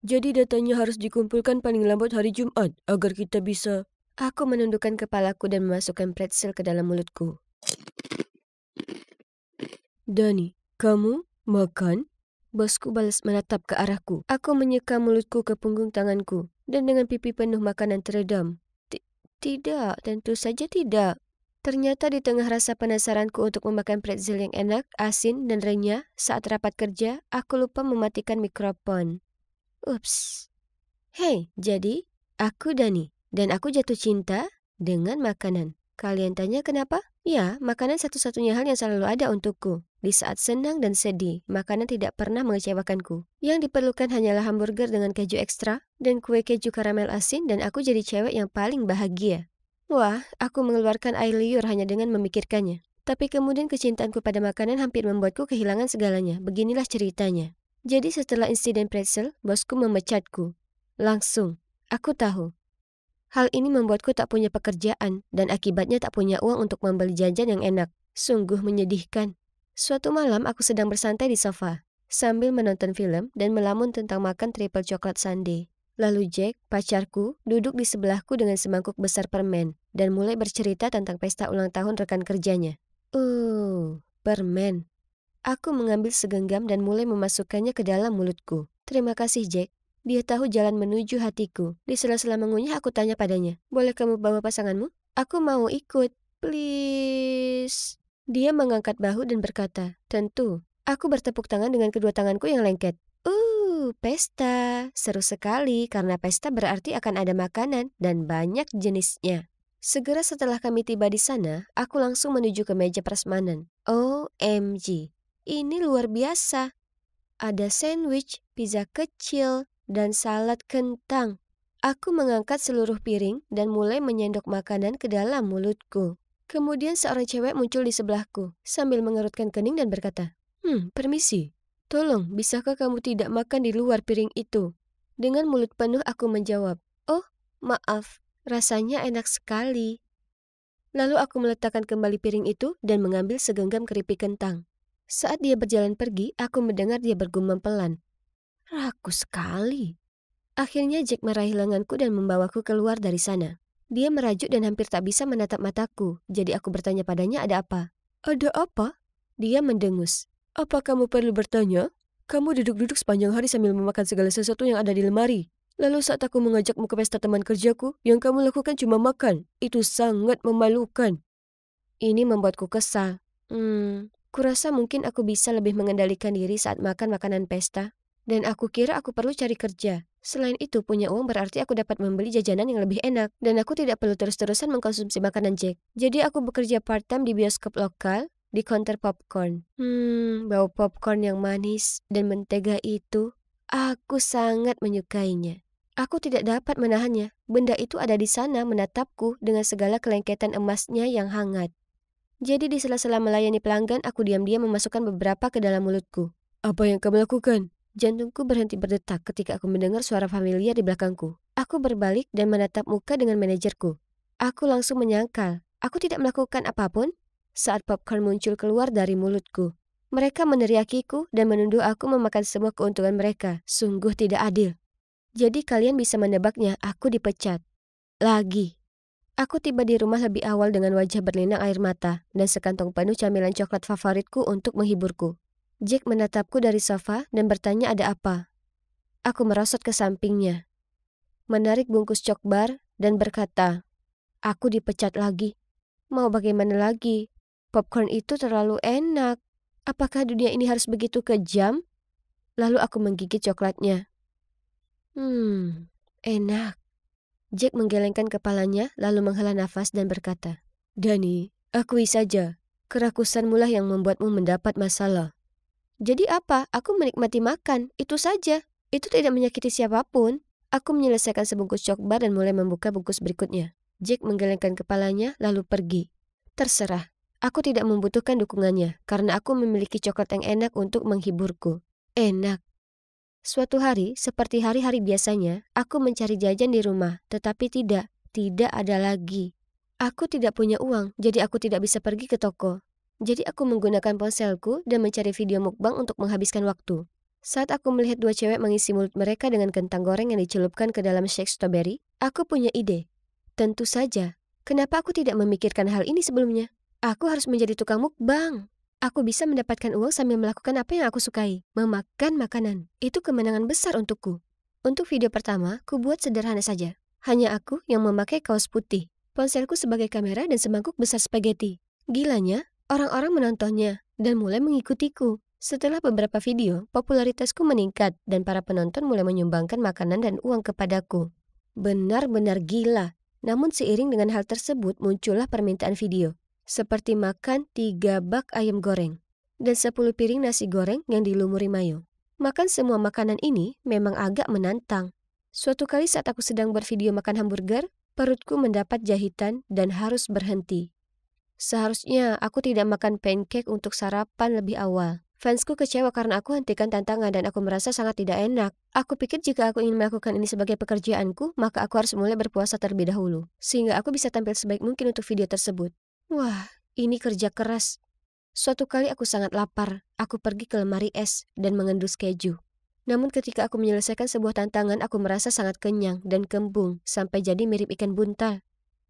Jadi datanya harus dikumpulkan paling lambat hari Jumat agar kita bisa... Aku menundukkan kepalaku dan memasukkan pretzel ke dalam mulutku. Dani, kamu makan? Bosku balas menatap ke arahku. Aku menyeka mulutku ke punggung tanganku dan dengan pipi penuh makanan teredam. Tidak, tentu saja tidak. Ternyata di tengah rasa penasaranku untuk memakan pretzel yang enak, asin, dan renyah, saat rapat kerja, aku lupa mematikan mikrofon. Ups. Hei, jadi aku Dani, dan aku jatuh cinta dengan makanan. Kalian tanya kenapa? Ya, makanan satu-satunya hal yang selalu ada untukku. Di saat senang dan sedih, makanan tidak pernah mengecewakanku. Yang diperlukan hanyalah hamburger dengan keju ekstra dan kue keju karamel asin dan aku jadi cewek yang paling bahagia. Wah, aku mengeluarkan air liur hanya dengan memikirkannya. Tapi kemudian kecintaanku pada makanan hampir membuatku kehilangan segalanya. Beginilah ceritanya. Jadi setelah insiden pretzel, bosku memecatku. Langsung, aku tahu. Hal ini membuatku tak punya pekerjaan dan akibatnya tak punya uang untuk membeli jajan yang enak. Sungguh menyedihkan. Suatu malam aku sedang bersantai di sofa, sambil menonton film dan melamun tentang makan triple coklat sundae. Lalu Jack, pacarku, duduk di sebelahku dengan semangkuk besar permen dan mulai bercerita tentang pesta ulang tahun rekan kerjanya. Permen. Aku mengambil segenggam dan mulai memasukkannya ke dalam mulutku. Terima kasih Jack. Dia tahu jalan menuju hatiku. Di sela-sela mengunyah aku tanya padanya, boleh kamu bawa pasanganmu? Aku mau ikut. Please. Dia mengangkat bahu dan berkata, tentu. Aku bertepuk tangan dengan kedua tanganku yang lengket. Pesta. Seru sekali karena pesta berarti akan ada makanan dan banyak jenisnya. Segera setelah kami tiba di sana, aku langsung menuju ke meja prasmanan. OMG. Ini luar biasa. Ada sandwich, pizza kecil, dan salad kentang. Aku mengangkat seluruh piring dan mulai menyendok makanan ke dalam mulutku. Kemudian seorang cewek muncul di sebelahku sambil mengerutkan kening dan berkata, permisi. Tolong, bisakah kamu tidak makan di luar piring itu? Dengan mulut penuh aku menjawab, oh, maaf, rasanya enak sekali. Lalu aku meletakkan kembali piring itu dan mengambil segenggam keripik kentang. Saat dia berjalan pergi, aku mendengar dia bergumam pelan. Rakus sekali. Akhirnya Jack meraih lenganku dan membawaku keluar dari sana. Dia merajuk dan hampir tak bisa menatap mataku, jadi aku bertanya padanya ada apa. Ada apa? Dia mendengus. Apa kamu perlu bertanya? Kamu duduk-duduk sepanjang hari sambil memakan segala sesuatu yang ada di lemari. Lalu saat aku mengajakmu ke pesta teman kerjaku, yang kamu lakukan cuma makan. Itu sangat memalukan. Ini membuatku kesal. Kurasa mungkin aku bisa lebih mengendalikan diri saat makan makanan pesta. Dan aku kira aku perlu cari kerja. Selain itu, punya uang berarti aku dapat membeli jajanan yang lebih enak. Dan aku tidak perlu terus-terusan mengkonsumsi makanan Jack. Jadi aku bekerja part-time di bioskop lokal, di counter popcorn. Bau popcorn yang manis dan mentega itu, aku sangat menyukainya. Aku tidak dapat menahannya. Benda itu ada di sana menatapku dengan segala kelengketan emasnya yang hangat. Jadi di sela-sela melayani pelanggan, aku diam-diam memasukkan beberapa ke dalam mulutku. Apa yang kamu lakukan? Jantungku berhenti berdetak ketika aku mendengar suara familiar di belakangku. Aku berbalik dan menatap muka dengan manajerku. Aku langsung menyangkal. Aku tidak melakukan apapun saat popcorn muncul keluar dari mulutku. Mereka meneriakiku dan menuduh aku memakan semua keuntungan mereka. Sungguh tidak adil. Jadi kalian bisa menebaknya, aku dipecat. Lagi. Aku tiba di rumah lebih awal dengan wajah berlinang air mata dan sekantong penuh camilan coklat favoritku untuk menghiburku. Jack menatapku dari sofa dan bertanya ada apa. Aku merosot ke sampingnya, menarik bungkus cokbar dan berkata, aku dipecat lagi. Mau bagaimana lagi? Popcorn itu terlalu enak. Apakah dunia ini harus begitu kejam? Lalu aku menggigit coklatnya. Enak. Jack menggelengkan kepalanya lalu menghela nafas dan berkata, Dani, akui saja, kerakusanmu lah yang membuatmu mendapat masalah. Jadi apa? Aku menikmati makan, itu saja. Itu tidak menyakiti siapapun. Aku menyelesaikan sebungkus cokbar dan mulai membuka bungkus berikutnya. Jack menggelengkan kepalanya lalu pergi. Terserah, aku tidak membutuhkan dukungannya karena aku memiliki coklat yang enak untuk menghiburku. Enak. Suatu hari, seperti hari-hari biasanya, aku mencari jajan di rumah, tetapi tidak ada lagi. Aku tidak punya uang, jadi aku tidak bisa pergi ke toko. Jadi aku menggunakan ponselku dan mencari video mukbang untuk menghabiskan waktu. Saat aku melihat dua cewek mengisi mulut mereka dengan kentang goreng yang dicelupkan ke dalam shake strawberry, aku punya ide. Tentu saja, kenapa aku tidak memikirkan hal ini sebelumnya? Aku harus menjadi tukang mukbang. Aku bisa mendapatkan uang sambil melakukan apa yang aku sukai, memakan makanan. Itu kemenangan besar untukku. Untuk video pertama, ku buat sederhana saja. Hanya aku yang memakai kaos putih, ponselku sebagai kamera dan semangkuk besar spaghetti. Gilanya, orang-orang menontonnya dan mulai mengikutiku. Setelah beberapa video, popularitasku meningkat dan para penonton mulai menyumbangkan makanan dan uang kepadaku. Benar-benar gila. Namun seiring dengan hal tersebut muncullah permintaan video. Seperti makan 3 bak ayam goreng dan 10 piring nasi goreng yang dilumuri mayo. Makan semua makanan ini memang agak menantang. Suatu kali saat aku sedang bervideo makan hamburger, perutku mendapat jahitan dan harus berhenti. Seharusnya aku tidak makan pancake untuk sarapan lebih awal. Fansku kecewa karena aku hentikan tantangan dan aku merasa sangat tidak enak. Aku pikir jika aku ingin melakukan ini sebagai pekerjaanku, maka aku harus mulai berpuasa terlebih dahulu, sehingga aku bisa tampil sebaik mungkin untuk video tersebut. Wah, ini kerja keras. Suatu kali aku sangat lapar. Aku pergi ke lemari es dan mengendus keju. Namun ketika aku menyelesaikan sebuah tantangan, aku merasa sangat kenyang dan kembung sampai jadi mirip ikan buntal.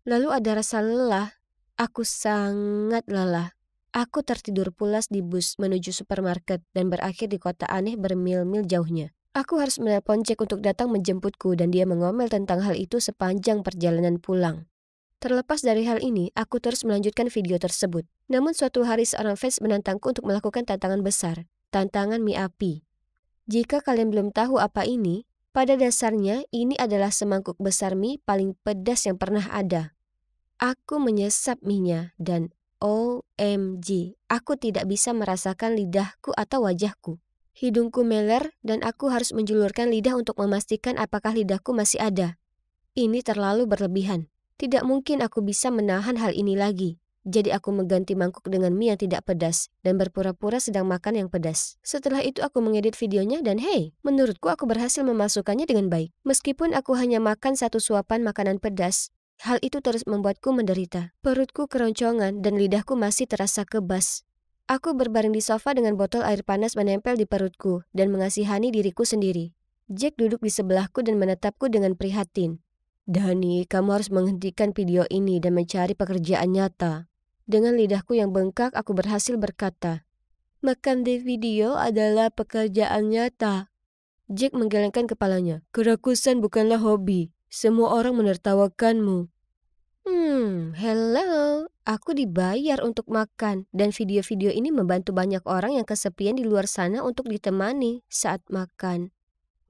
Lalu ada rasa lelah. Aku sangat lelah. Aku tertidur pulas di bus menuju supermarket dan berakhir di kota aneh bermil-mil jauhnya. Aku harus menelpon Jack untuk datang menjemputku dan dia mengomel tentang hal itu sepanjang perjalanan pulang. Terlepas dari hal ini, aku terus melanjutkan video tersebut. Namun suatu hari seorang fans menantangku untuk melakukan tantangan besar, tantangan mie api. Jika kalian belum tahu apa ini, pada dasarnya ini adalah semangkuk besar mie paling pedas yang pernah ada. Aku menyesap mie-nya dan OMG, aku tidak bisa merasakan lidahku atau wajahku. Hidungku meler dan aku harus menjulurkan lidah untuk memastikan apakah lidahku masih ada. Ini terlalu berlebihan. Tidak mungkin aku bisa menahan hal ini lagi. Jadi aku mengganti mangkuk dengan mie yang tidak pedas dan berpura-pura sedang makan yang pedas. Setelah itu aku mengedit videonya dan hey, menurutku aku berhasil memasukkannya dengan baik. Meskipun aku hanya makan 1 suapan makanan pedas, hal itu terus membuatku menderita. Perutku keroncongan dan lidahku masih terasa kebas. Aku berbaring di sofa dengan botol air panas menempel di perutku dan mengasihani diriku sendiri. Jack duduk di sebelahku dan menatapku dengan prihatin. Dani, kamu harus menghentikan video ini dan mencari pekerjaan nyata. Dengan lidahku yang bengkak, aku berhasil berkata, makan di video adalah pekerjaan nyata. Jack menggelengkan kepalanya. Kerakusan bukanlah hobi. Semua orang menertawakanmu. Hello. Aku dibayar untuk makan. Dan video-video ini membantu banyak orang yang kesepian di luar sana untuk ditemani saat makan.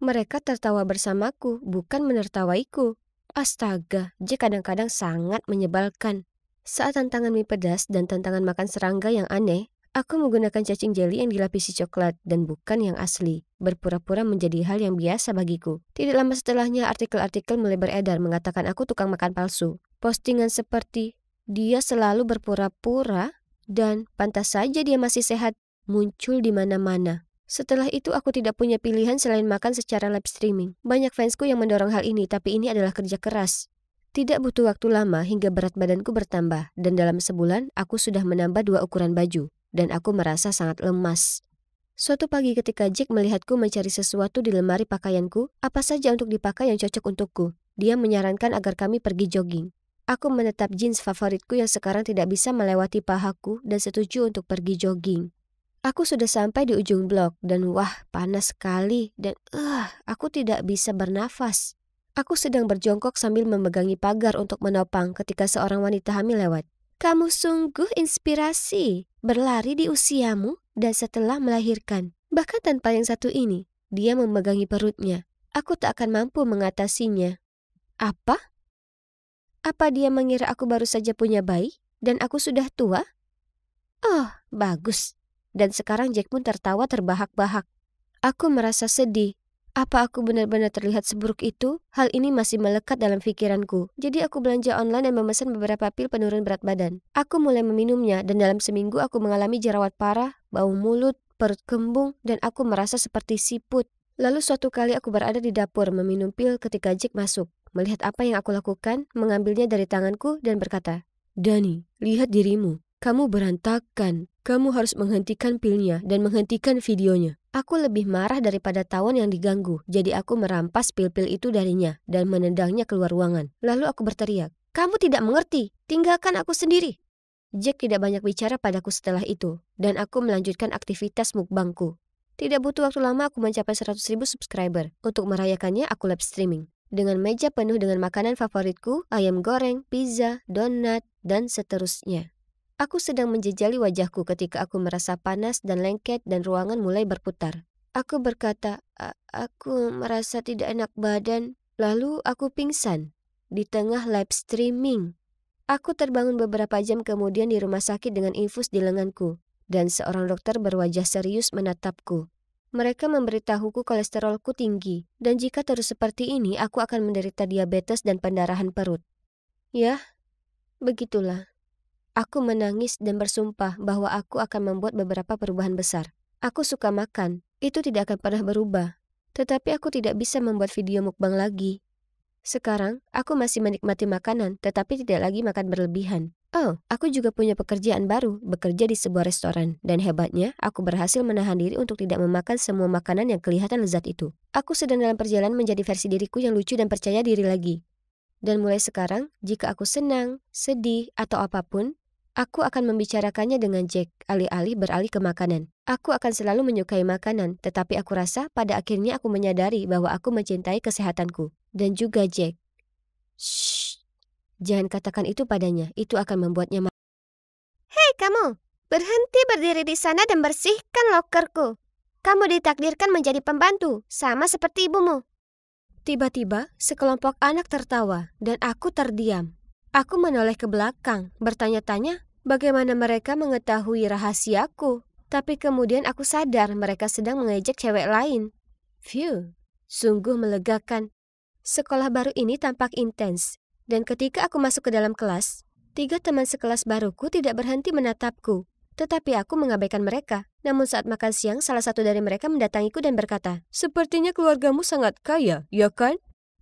Mereka tertawa bersamaku, bukan menertawaiku. Astaga, Jack kadang-kadang sangat menyebalkan. Saat tantangan mie pedas dan tantangan makan serangga yang aneh, aku menggunakan cacing jeli yang dilapisi coklat dan bukan yang asli. Berpura-pura menjadi hal yang biasa bagiku. Tidak lama setelahnya artikel-artikel mulai beredar mengatakan aku tukang makan palsu. Postingan seperti, dia selalu berpura-pura dan pantas saja dia masih sehat, muncul di mana-mana. Setelah itu aku tidak punya pilihan selain makan secara live streaming. Banyak fansku yang mendorong hal ini, tapi ini adalah kerja keras. Tidak butuh waktu lama hingga berat badanku bertambah, dan dalam sebulan aku sudah menambah 2 ukuran baju, dan aku merasa sangat lemas. Suatu pagi ketika Jack melihatku mencari sesuatu di lemari pakaianku, apa saja untuk dipakai yang cocok untukku, dia menyarankan agar kami pergi jogging. Aku menetap jeans favoritku yang sekarang tidak bisa melewati pahaku dan setuju untuk pergi jogging. Aku sudah sampai di ujung blok dan wah, panas sekali dan aku tidak bisa bernafas. Aku sedang berjongkok sambil memegangi pagar untuk menopang ketika seorang wanita hamil lewat. Kamu sungguh inspirasi, berlari di usiamu dan setelah melahirkan. Bahkan tanpa yang satu ini, dia memegangi perutnya. Aku tak akan mampu mengatasinya. Apa? Apa dia mengira aku baru saja punya bayi dan aku sudah tua? Oh, bagus. Dan sekarang Jack pun tertawa terbahak-bahak. Aku merasa sedih. Apa aku benar-benar terlihat seburuk itu? Hal ini masih melekat dalam pikiranku. Jadi aku belanja online dan memesan beberapa pil penurun berat badan. Aku mulai meminumnya dan dalam seminggu aku mengalami jerawat parah, bau mulut, perut kembung, dan aku merasa seperti siput. Lalu suatu kali aku berada di dapur meminum pil ketika Jack masuk. Melihat apa yang aku lakukan, mengambilnya dari tanganku dan berkata, "Dani, lihat dirimu. Kamu berantakan. Kamu harus menghentikan pilnya dan menghentikan videonya." Aku lebih marah daripada tawon yang diganggu, jadi aku merampas pil-pil itu darinya dan menendangnya keluar ruangan. Lalu aku berteriak, "Kamu tidak mengerti, tinggalkan aku sendiri." Jack tidak banyak bicara padaku setelah itu, dan aku melanjutkan aktivitas mukbangku. Tidak butuh waktu lama aku mencapai 100.000 subscriber. Untuk merayakannya aku live streaming. Dengan meja penuh dengan makanan favoritku, ayam goreng, pizza, donat, dan seterusnya. Aku sedang menjejali wajahku ketika aku merasa panas dan lengket dan ruangan mulai berputar. Aku berkata, aku merasa tidak enak badan. Lalu aku pingsan di tengah live streaming. Aku terbangun beberapa jam kemudian di rumah sakit dengan infus di lenganku. Dan seorang dokter berwajah serius menatapku. Mereka memberitahuku kolesterolku tinggi, dan jika terus seperti ini, aku akan menderita diabetes dan pendarahan perut. Ya, begitulah. Aku menangis dan bersumpah bahwa aku akan membuat beberapa perubahan besar. Aku suka makan, itu tidak akan pernah berubah. Tetapi aku tidak bisa membuat video mukbang lagi. Sekarang, aku masih menikmati makanan, tetapi tidak lagi makan berlebihan. Oh, aku juga punya pekerjaan baru, bekerja di sebuah restoran. Dan hebatnya, aku berhasil menahan diri untuk tidak memakan semua makanan yang kelihatan lezat itu. Aku sedang dalam perjalanan menjadi versi diriku yang lucu dan percaya diri lagi. Dan mulai sekarang, jika aku senang, sedih, atau apapun, aku akan membicarakannya dengan Jack, alih-alih beralih ke makanan. Aku akan selalu menyukai makanan, tetapi aku rasa pada akhirnya aku menyadari bahwa aku mencintai kesehatanku. Dan juga Jack. Shh, jangan katakan itu padanya, itu akan membuatnya marah. Hei kamu, berhenti berdiri di sana dan bersihkan lokerku. Kamu ditakdirkan menjadi pembantu, sama seperti ibumu. Tiba-tiba, sekelompok anak tertawa, dan aku terdiam. Aku menoleh ke belakang, bertanya-tanya bagaimana mereka mengetahui rahasiaku. Tapi kemudian aku sadar mereka sedang mengejek cewek lain. Phew, sungguh melegakan. Sekolah baru ini tampak intens, dan ketika aku masuk ke dalam kelas, 3 teman sekelas baruku tidak berhenti menatapku, tetapi aku mengabaikan mereka. Namun saat makan siang, salah satu dari mereka mendatangiku dan berkata, "Sepertinya keluargamu sangat kaya, ya kan?"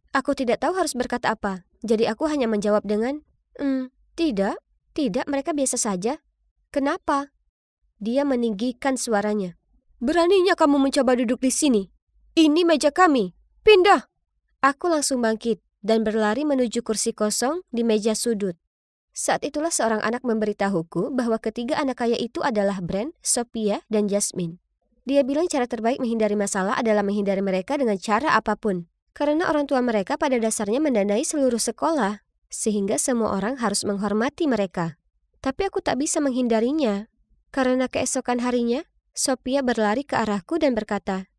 Aku tidak tahu harus berkata apa, jadi aku hanya menjawab dengan, tidak, mereka biasa saja." "Kenapa?" Dia meninggikan suaranya. "Beraninya kamu mencoba duduk di sini? Ini meja kami, pindah!" Aku langsung bangkit dan berlari menuju kursi kosong di meja sudut. Saat itulah seorang anak memberitahuku bahwa ketiga anak kaya itu adalah Brent, Sophia, dan Jasmine. Dia bilang cara terbaik menghindari masalah adalah menghindari mereka dengan cara apapun. Karena orang tua mereka pada dasarnya mendanai seluruh sekolah, sehingga semua orang harus menghormati mereka. Tapi aku tak bisa menghindarinya. Karena keesokan harinya, Sophia berlari ke arahku dan berkata,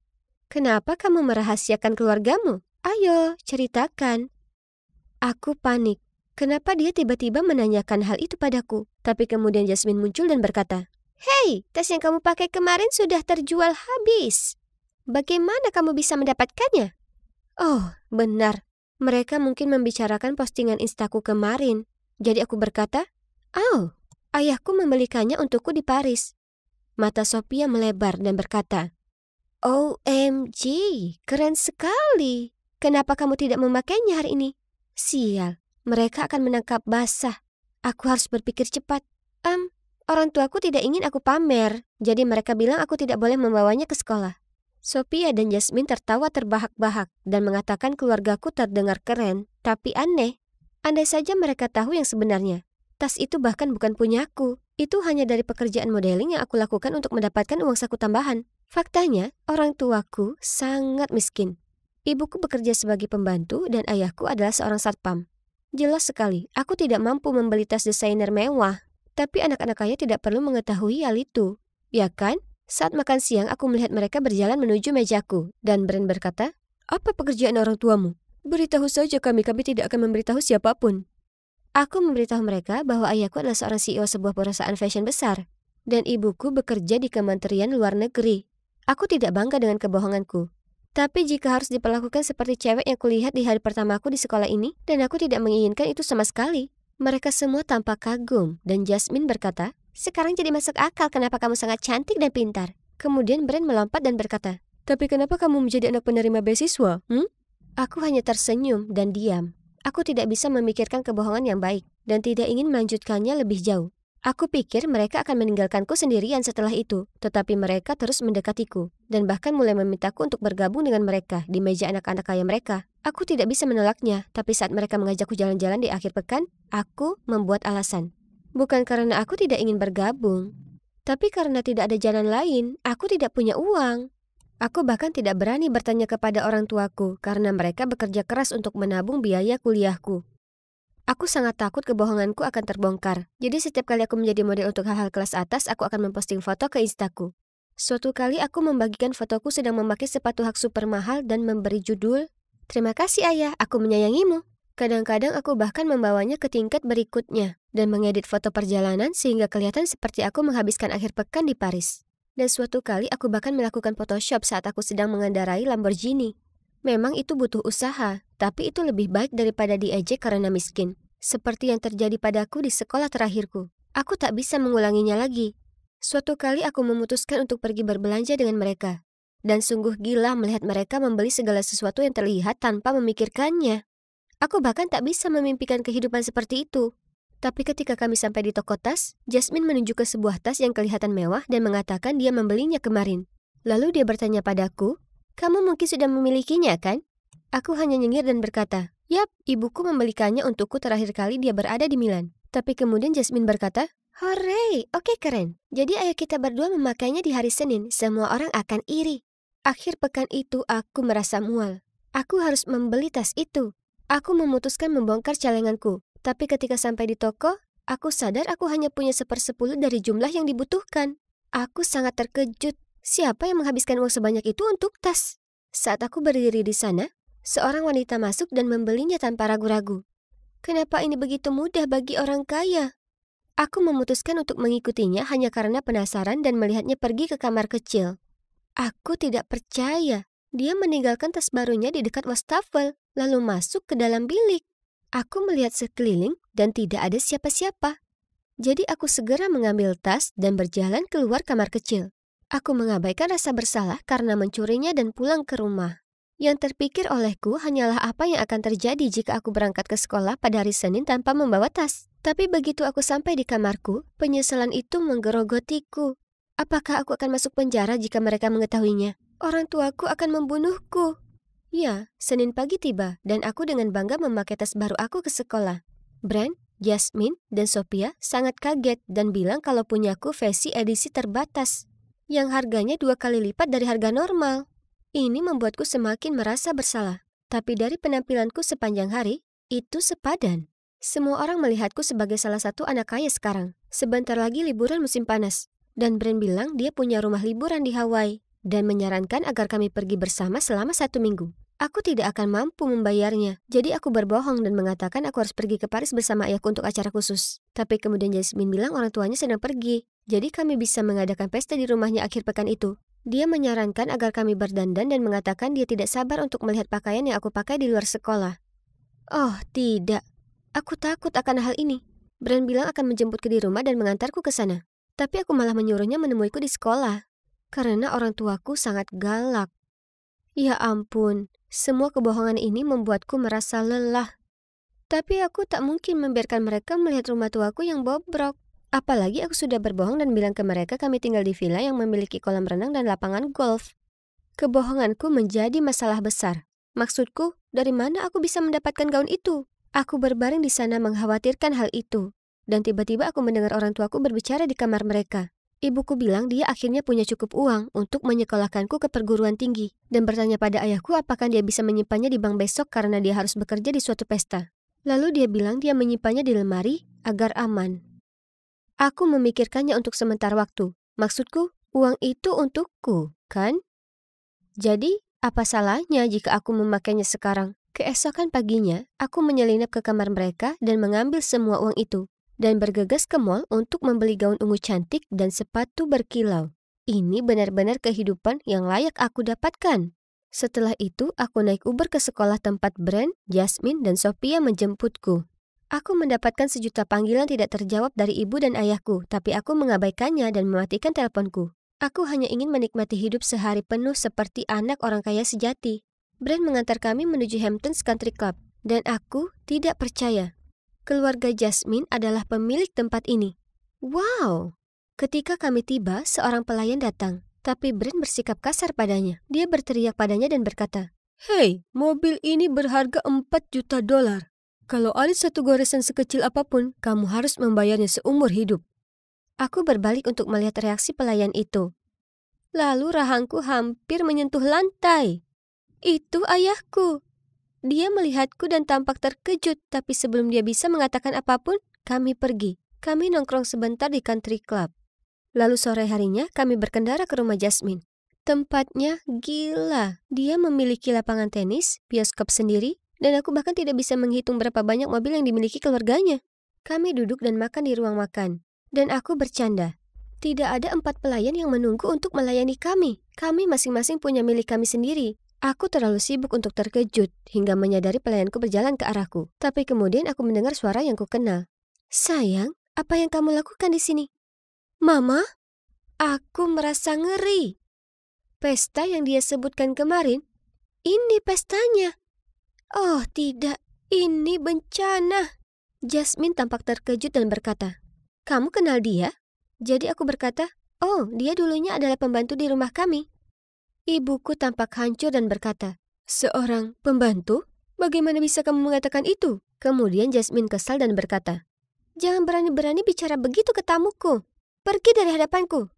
"Kenapa kamu merahasiakan keluargamu? Ayo, ceritakan." Aku panik. Kenapa dia tiba-tiba menanyakan hal itu padaku? Tapi kemudian Jasmine muncul dan berkata, "Hei, tas yang kamu pakai kemarin sudah terjual habis. Bagaimana kamu bisa mendapatkannya?" Oh, benar. Mereka mungkin membicarakan postingan Instaku kemarin. Jadi aku berkata, "Oh, ayahku membelikannya untukku di Paris." Mata Sophia melebar dan berkata, "OMG, keren sekali. Kenapa kamu tidak memakainya hari ini?" Sial, mereka akan menangkap basah. Aku harus berpikir cepat. Orang tuaku tidak ingin aku pamer, jadi mereka bilang aku tidak boleh membawanya ke sekolah. Sophia dan Jasmine tertawa terbahak-bahak dan mengatakan keluargaku terdengar keren, tapi aneh. Andai saja mereka tahu yang sebenarnya. Tas itu bahkan bukan punyaku. Itu hanya dari pekerjaan modeling yang aku lakukan untuk mendapatkan uang saku tambahan. Faktanya, orang tuaku sangat miskin. Ibuku bekerja sebagai pembantu dan ayahku adalah seorang satpam. Jelas sekali, aku tidak mampu membeli tas desainer mewah. Tapi anak-anak kaya tidak perlu mengetahui hal itu. Ya kan? Saat makan siang, aku melihat mereka berjalan menuju mejaku. Dan Brent berkata, "Apa pekerjaan orang tuamu? Beritahu saja kami tidak akan memberitahu siapapun." Aku memberitahu mereka bahwa ayahku adalah seorang CEO sebuah perusahaan fashion besar. Dan ibuku bekerja di Kementerian Luar Negeri. Aku tidak bangga dengan kebohonganku. Tapi jika harus diperlakukan seperti cewek yang kulihat di hari pertamaku di sekolah ini, dan aku tidak menginginkan itu sama sekali. Mereka semua tampak kagum, dan Jasmine berkata, "Sekarang jadi masuk akal kenapa kamu sangat cantik dan pintar." Kemudian Brent melompat dan berkata, Tapi kenapa kamu menjadi anak penerima beasiswa? Aku hanya tersenyum dan diam. Aku tidak bisa memikirkan kebohongan yang baik dan tidak ingin melanjutkannya lebih jauh. Aku pikir mereka akan meninggalkanku sendirian setelah itu, tetapi mereka terus mendekatiku dan bahkan mulai memintaku untuk bergabung dengan mereka di meja anak-anak kaya mereka. Aku tidak bisa menolaknya, tapi saat mereka mengajakku jalan-jalan di akhir pekan, aku membuat alasan. Bukan karena aku tidak ingin bergabung, tapi karena tidak ada jalan lain. Aku tidak punya uang. Aku bahkan tidak berani bertanya kepada orang tuaku karena mereka bekerja keras untuk menabung biaya kuliahku. Aku sangat takut kebohonganku akan terbongkar. Jadi setiap kali aku menjadi model untuk hal-hal kelas atas, aku akan memposting foto ke Instaku. Suatu kali aku membagikan fotoku sedang memakai sepatu hak super mahal dan memberi judul, "Terima kasih ayah, aku menyayangimu." Kadang-kadang aku bahkan membawanya ke tingkat berikutnya dan mengedit foto perjalanan sehingga kelihatan seperti aku menghabiskan akhir pekan di Paris. Dan suatu kali aku bahkan melakukan Photoshop saat aku sedang mengendarai Lamborghini. Memang itu butuh usaha, tapi itu lebih baik daripada diejek karena miskin. Seperti yang terjadi padaku di sekolah terakhirku. Aku tak bisa mengulanginya lagi. Suatu kali aku memutuskan untuk pergi berbelanja dengan mereka. Dan sungguh gila melihat mereka membeli segala sesuatu yang terlihat tanpa memikirkannya. Aku bahkan tak bisa memimpikan kehidupan seperti itu. Tapi ketika kami sampai di toko tas, Jasmine menunjuk ke sebuah tas yang kelihatan mewah dan mengatakan dia membelinya kemarin. Lalu dia bertanya padaku, "Kamu mungkin sudah memilikinya, kan?" Aku hanya nyengir dan berkata, "Yap, ibuku membelikannya untukku terakhir kali dia berada di Milan." Tapi kemudian Jasmine berkata, "Hore, oke keren. Jadi ayo kita berdua memakainya di hari Senin. Semua orang akan iri." Akhir pekan itu aku merasa mual. Aku harus membeli tas itu. Aku memutuskan membongkar celenganku. Tapi ketika sampai di toko, aku sadar aku hanya punya 1/10 dari jumlah yang dibutuhkan. Aku sangat terkejut. Siapa yang menghabiskan uang sebanyak itu untuk tas? Saat aku berdiri di sana, seorang wanita masuk dan membelinya tanpa ragu-ragu. Kenapa ini begitu mudah bagi orang kaya? Aku memutuskan untuk mengikutinya hanya karena penasaran dan melihatnya pergi ke kamar kecil. Aku tidak percaya. Dia meninggalkan tas barunya di dekat wastafel, lalu masuk ke dalam bilik. Aku melihat sekeliling dan tidak ada siapa-siapa. Jadi aku segera mengambil tas dan berjalan keluar kamar kecil. Aku mengabaikan rasa bersalah karena mencurinya dan pulang ke rumah. Yang terpikir olehku hanyalah apa yang akan terjadi jika aku berangkat ke sekolah pada hari Senin tanpa membawa tas. Tapi begitu aku sampai di kamarku, penyesalan itu menggerogotiku. Apakah aku akan masuk penjara jika mereka mengetahuinya? Orang tuaku akan membunuhku. Ya, Senin pagi tiba dan aku dengan bangga memakai tas baru aku ke sekolah. Brand, Jasmine, dan Sophia sangat kaget dan bilang kalau punyaku versi edisi terbatas, yang harganya 2 kali lipat dari harga normal. Ini membuatku semakin merasa bersalah. Tapi dari penampilanku sepanjang hari, itu sepadan. Semua orang melihatku sebagai salah satu anak kaya sekarang. Sebentar lagi liburan musim panas. Dan Brand bilang dia punya rumah liburan di Hawaii dan menyarankan agar kami pergi bersama selama 1 minggu. Aku tidak akan mampu membayarnya, jadi aku berbohong dan mengatakan aku harus pergi ke Paris bersama ayahku untuk acara khusus. Tapi kemudian Jasmine bilang orang tuanya sedang pergi, jadi kami bisa mengadakan pesta di rumahnya akhir pekan itu. Dia menyarankan agar kami berdandan dan mengatakan dia tidak sabar untuk melihat pakaian yang aku pakai di luar sekolah. Oh, tidak. Aku takut akan hal ini. Brand bilang akan menjemputku di rumah dan mengantarku ke sana. Tapi aku malah menyuruhnya menemuiku di sekolah. Karena orang tuaku sangat galak. Ya ampun, semua kebohongan ini membuatku merasa lelah. Tapi aku tak mungkin membiarkan mereka melihat rumah tuaku yang bobrok. Apalagi aku sudah berbohong dan bilang ke mereka kami tinggal di villa yang memiliki kolam renang dan lapangan golf. Kebohonganku menjadi masalah besar. Maksudku, dari mana aku bisa mendapatkan gaun itu? Aku berbaring di sana mengkhawatirkan hal itu. Dan tiba-tiba aku mendengar orang tuaku berbicara di kamar mereka. Ibuku bilang dia akhirnya punya cukup uang untuk menyekolahkanku ke perguruan tinggi dan bertanya pada ayahku apakah dia bisa menyimpannya di bank besok karena dia harus bekerja di suatu pesta. Lalu dia bilang dia menyimpannya di lemari agar aman. Aku memikirkannya untuk sementara waktu. Maksudku, uang itu untukku, kan? Jadi, apa salahnya jika aku memakainya sekarang? Keesokan paginya, aku menyelinap ke kamar mereka dan mengambil semua uang itu. Dan bergegas ke mall untuk membeli gaun ungu cantik dan sepatu berkilau. Ini benar-benar kehidupan yang layak aku dapatkan. Setelah itu, aku naik Uber ke sekolah tempat Brand, Jasmine, dan Sophia menjemputku. Aku mendapatkan sejuta panggilan tidak terjawab dari ibu dan ayahku, tapi aku mengabaikannya dan mematikan teleponku. Aku hanya ingin menikmati hidup sehari penuh seperti anak orang kaya sejati. Brand mengantar kami menuju Hamptons Country Club, dan aku tidak percaya. Keluarga Jasmine adalah pemilik tempat ini. Wow! Ketika kami tiba, seorang pelayan datang, tapi Brand bersikap kasar padanya. Dia berteriak padanya dan berkata, "Hei, mobil ini berharga $4 juta. Kalau ada satu goresan sekecil apapun, kamu harus membayarnya seumur hidup." Aku berbalik untuk melihat reaksi pelayan itu. Lalu rahangku hampir menyentuh lantai. Itu ayahku. Dia melihatku dan tampak terkejut, tapi sebelum dia bisa mengatakan apapun, kami pergi. Kami nongkrong sebentar di country club. Lalu sore harinya kami berkendara ke rumah Jasmine. Tempatnya gila. Dia memiliki lapangan tenis, bioskop sendiri, dan aku bahkan tidak bisa menghitung berapa banyak mobil yang dimiliki keluarganya. Kami duduk dan makan di ruang makan. Dan aku bercanda. Tidak ada 4 pelayan yang menunggu untuk melayani kami. Kami masing-masing punya milik kami sendiri. Aku terlalu sibuk untuk terkejut hingga menyadari pelayanku berjalan ke arahku. Tapi kemudian aku mendengar suara yang kukenal. "Sayang, apa yang kamu lakukan di sini?" "Mama?" Aku merasa ngeri. Pesta yang dia sebutkan kemarin, ini pestanya. Oh tidak, ini bencana. Jasmine tampak terkejut dan berkata, "Kamu kenal dia?" Jadi aku berkata, "Oh, dia dulunya adalah pembantu di rumah kami." Ibuku tampak hancur dan berkata, "Seorang pembantu? Bagaimana bisa kamu mengatakan itu?" Kemudian Jasmine kesal dan berkata, "Jangan berani-berani bicara begitu ke tamuku. Pergi dari hadapanku."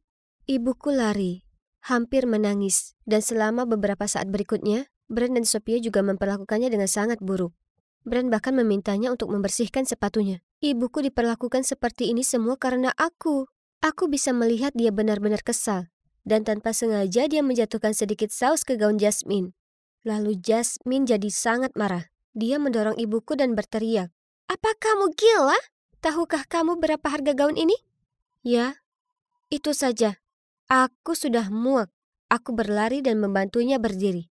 Ibuku lari, hampir menangis, dan selama beberapa saat berikutnya, Brand dan Sophia juga memperlakukannya dengan sangat buruk. Brand bahkan memintanya untuk membersihkan sepatunya. Ibuku diperlakukan seperti ini semua karena aku. Aku bisa melihat dia benar-benar kesal, dan tanpa sengaja dia menjatuhkan sedikit saus ke gaun Jasmine. Lalu Jasmine jadi sangat marah. Dia mendorong ibuku dan berteriak, "Apa kamu gila? Tahukah kamu berapa harga gaun ini?" "Ya, itu saja." Aku sudah muak. Aku berlari dan membantunya berdiri.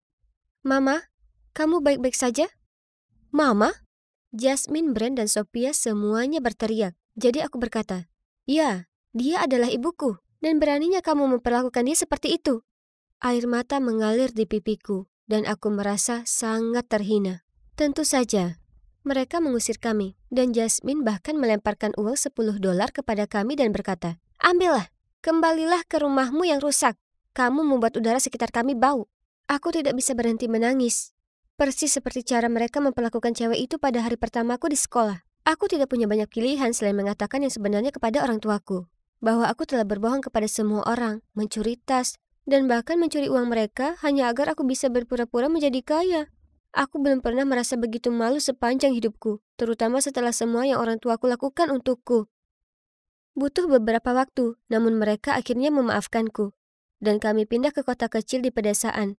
"Mama, kamu baik-baik saja?" "Mama?" Jasmine, Brand, dan Sophia semuanya berteriak. Jadi aku berkata, "Ya, dia adalah ibuku, dan beraninya kamu memperlakukan dia seperti itu." Air mata mengalir di pipiku, dan aku merasa sangat terhina. Tentu saja, mereka mengusir kami, dan Jasmine bahkan melemparkan uang $10 kepada kami dan berkata, "Ambillah, kembalilah ke rumahmu yang rusak. Kamu membuat udara sekitar kami bau." Aku tidak bisa berhenti menangis. Persis seperti cara mereka memperlakukan cewek itu pada hari pertamaku di sekolah. Aku tidak punya banyak pilihan selain mengatakan yang sebenarnya kepada orang tuaku. Bahwa aku telah berbohong kepada semua orang, mencuri tas, dan bahkan mencuri uang mereka hanya agar aku bisa berpura-pura menjadi kaya. Aku belum pernah merasa begitu malu sepanjang hidupku, terutama setelah semua yang orang tuaku lakukan untukku. Butuh beberapa waktu, namun mereka akhirnya memaafkanku. Dan kami pindah ke kota kecil di pedesaan,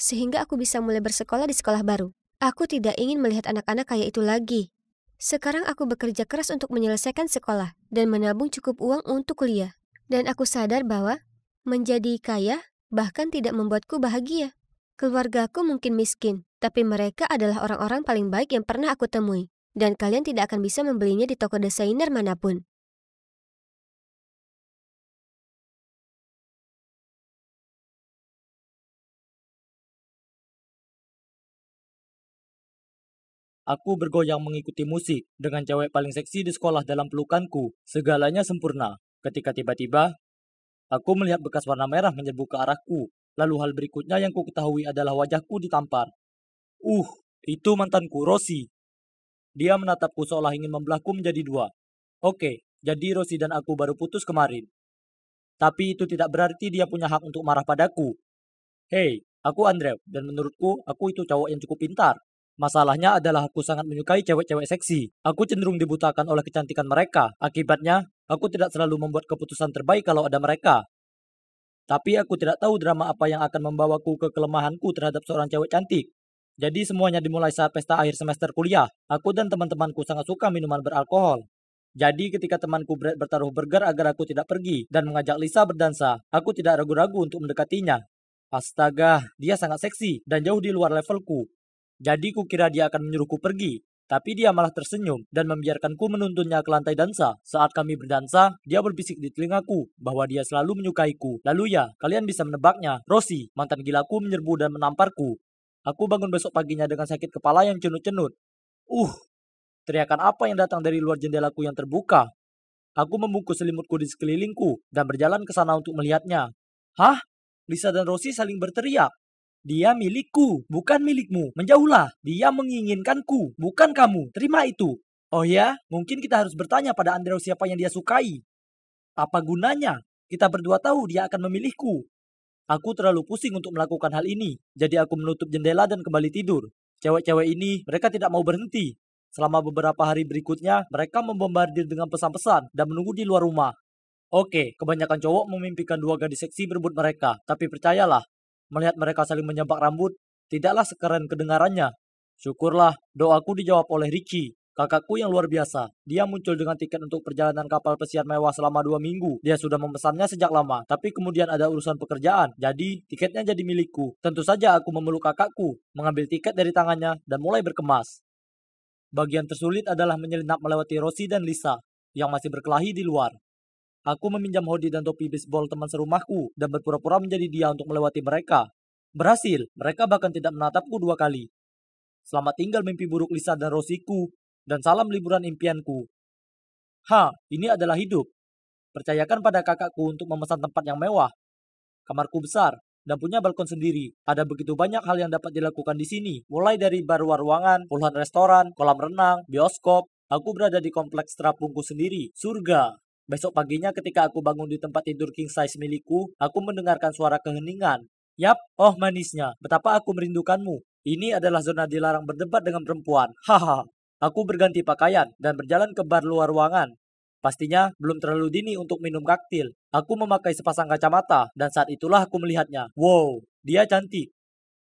sehingga aku bisa mulai bersekolah di sekolah baru. Aku tidak ingin melihat anak-anak kaya itu lagi. Sekarang aku bekerja keras untuk menyelesaikan sekolah dan menabung cukup uang untuk kuliah. Dan aku sadar bahwa menjadi kaya bahkan tidak membuatku bahagia. Keluargaku mungkin miskin, tapi mereka adalah orang-orang paling baik yang pernah aku temui. Dan kalian tidak akan bisa membelinya di toko desainer manapun. Aku bergoyang mengikuti musik dengan cewek paling seksi di sekolah dalam pelukanku. Segalanya sempurna. Ketika tiba-tiba, aku melihat bekas warna merah menyerbu ke arahku. Lalu hal berikutnya yang ku ketahui adalah wajahku ditampar. Itu mantanku, Rosie. Dia menatapku seolah ingin membelahku menjadi dua. Oke, jadi Rosie dan aku baru putus kemarin. Tapi itu tidak berarti dia punya hak untuk marah padaku. Hei, aku Andrew, dan menurutku aku itu cowok yang cukup pintar. Masalahnya adalah aku sangat menyukai cewek-cewek seksi. Aku cenderung dibutakan oleh kecantikan mereka. Akibatnya, aku tidak selalu membuat keputusan terbaik kalau ada mereka. Tapi aku tidak tahu drama apa yang akan membawaku ke kelemahanku terhadap seorang cewek cantik. Jadi semuanya dimulai saat pesta akhir semester kuliah. Aku dan teman-temanku sangat suka minuman beralkohol. Jadi ketika temanku Brad bertaruh burger agar aku tidak pergi dan mengajak Lisa berdansa, aku tidak ragu-ragu untuk mendekatinya. Astaga, dia sangat seksi dan jauh di luar levelku. Jadi kukira dia akan menyuruhku pergi. Tapi dia malah tersenyum dan membiarkanku menuntunnya ke lantai dansa. Saat kami berdansa, dia berbisik di telingaku bahwa dia selalu menyukaiku. Lalu ya, kalian bisa menebaknya. Rosie, mantan gilaku, menyerbu dan menamparku. Aku bangun besok paginya dengan sakit kepala yang cenut-cenut. Teriakan apa yang datang dari luar jendelaku yang terbuka? Aku membungkus selimutku di sekelilingku dan berjalan ke sana untuk melihatnya. Hah? Lisa dan Rosie saling berteriak. Dia milikku, bukan milikmu. Menjauhlah. Dia menginginkanku, bukan kamu. Terima itu. Oh ya, mungkin kita harus bertanya pada Andrew siapa yang dia sukai. Apa gunanya? Kita berdua tahu dia akan memilihku. Aku terlalu pusing untuk melakukan hal ini. Jadi aku menutup jendela dan kembali tidur. Cewek-cewek ini, mereka tidak mau berhenti. Selama beberapa hari berikutnya, mereka membombardir dengan pesan-pesan dan menunggu di luar rumah. Oke, kebanyakan cowok memimpikan dua gadis seksi berebut mereka. Tapi percayalah, melihat mereka saling menyampak rambut, tidaklah sekeren kedengarannya. Syukurlah, doaku dijawab oleh Richie, kakakku yang luar biasa. Dia muncul dengan tiket untuk perjalanan kapal pesiar mewah selama 2 minggu. Dia sudah memesannya sejak lama, tapi kemudian ada urusan pekerjaan. Jadi, tiketnya jadi milikku. Tentu saja aku memeluk kakakku, mengambil tiket dari tangannya, dan mulai berkemas. Bagian tersulit adalah menyelinap melewati Rosie dan Lisa, yang masih berkelahi di luar. Aku meminjam hoodie dan topi bisbol teman serumahku dan berpura-pura menjadi dia untuk melewati mereka. Berhasil, mereka bahkan tidak menatapku 2 kali. Selamat tinggal mimpi buruk Lisa dan Rosieku, dan salam liburan impianku. Ini adalah hidup. Percayakan pada kakakku untuk memesan tempat yang mewah. Kamarku besar dan punya balkon sendiri. Ada begitu banyak hal yang dapat dilakukan di sini, mulai dari bar ruangan, puluhan restoran, kolam renang, bioskop. Aku berada di kompleks terapungku sendiri, surga. Besok paginya ketika aku bangun di tempat tidur king size milikku, aku mendengarkan suara keheningan. Yap, oh manisnya, betapa aku merindukanmu. Ini adalah zona dilarang berdebat dengan perempuan. Haha. Aku berganti pakaian dan berjalan ke bar luar ruangan. Pastinya belum terlalu dini untuk minum kaktil. Aku memakai sepasang kacamata dan saat itulah aku melihatnya. Wow, dia cantik.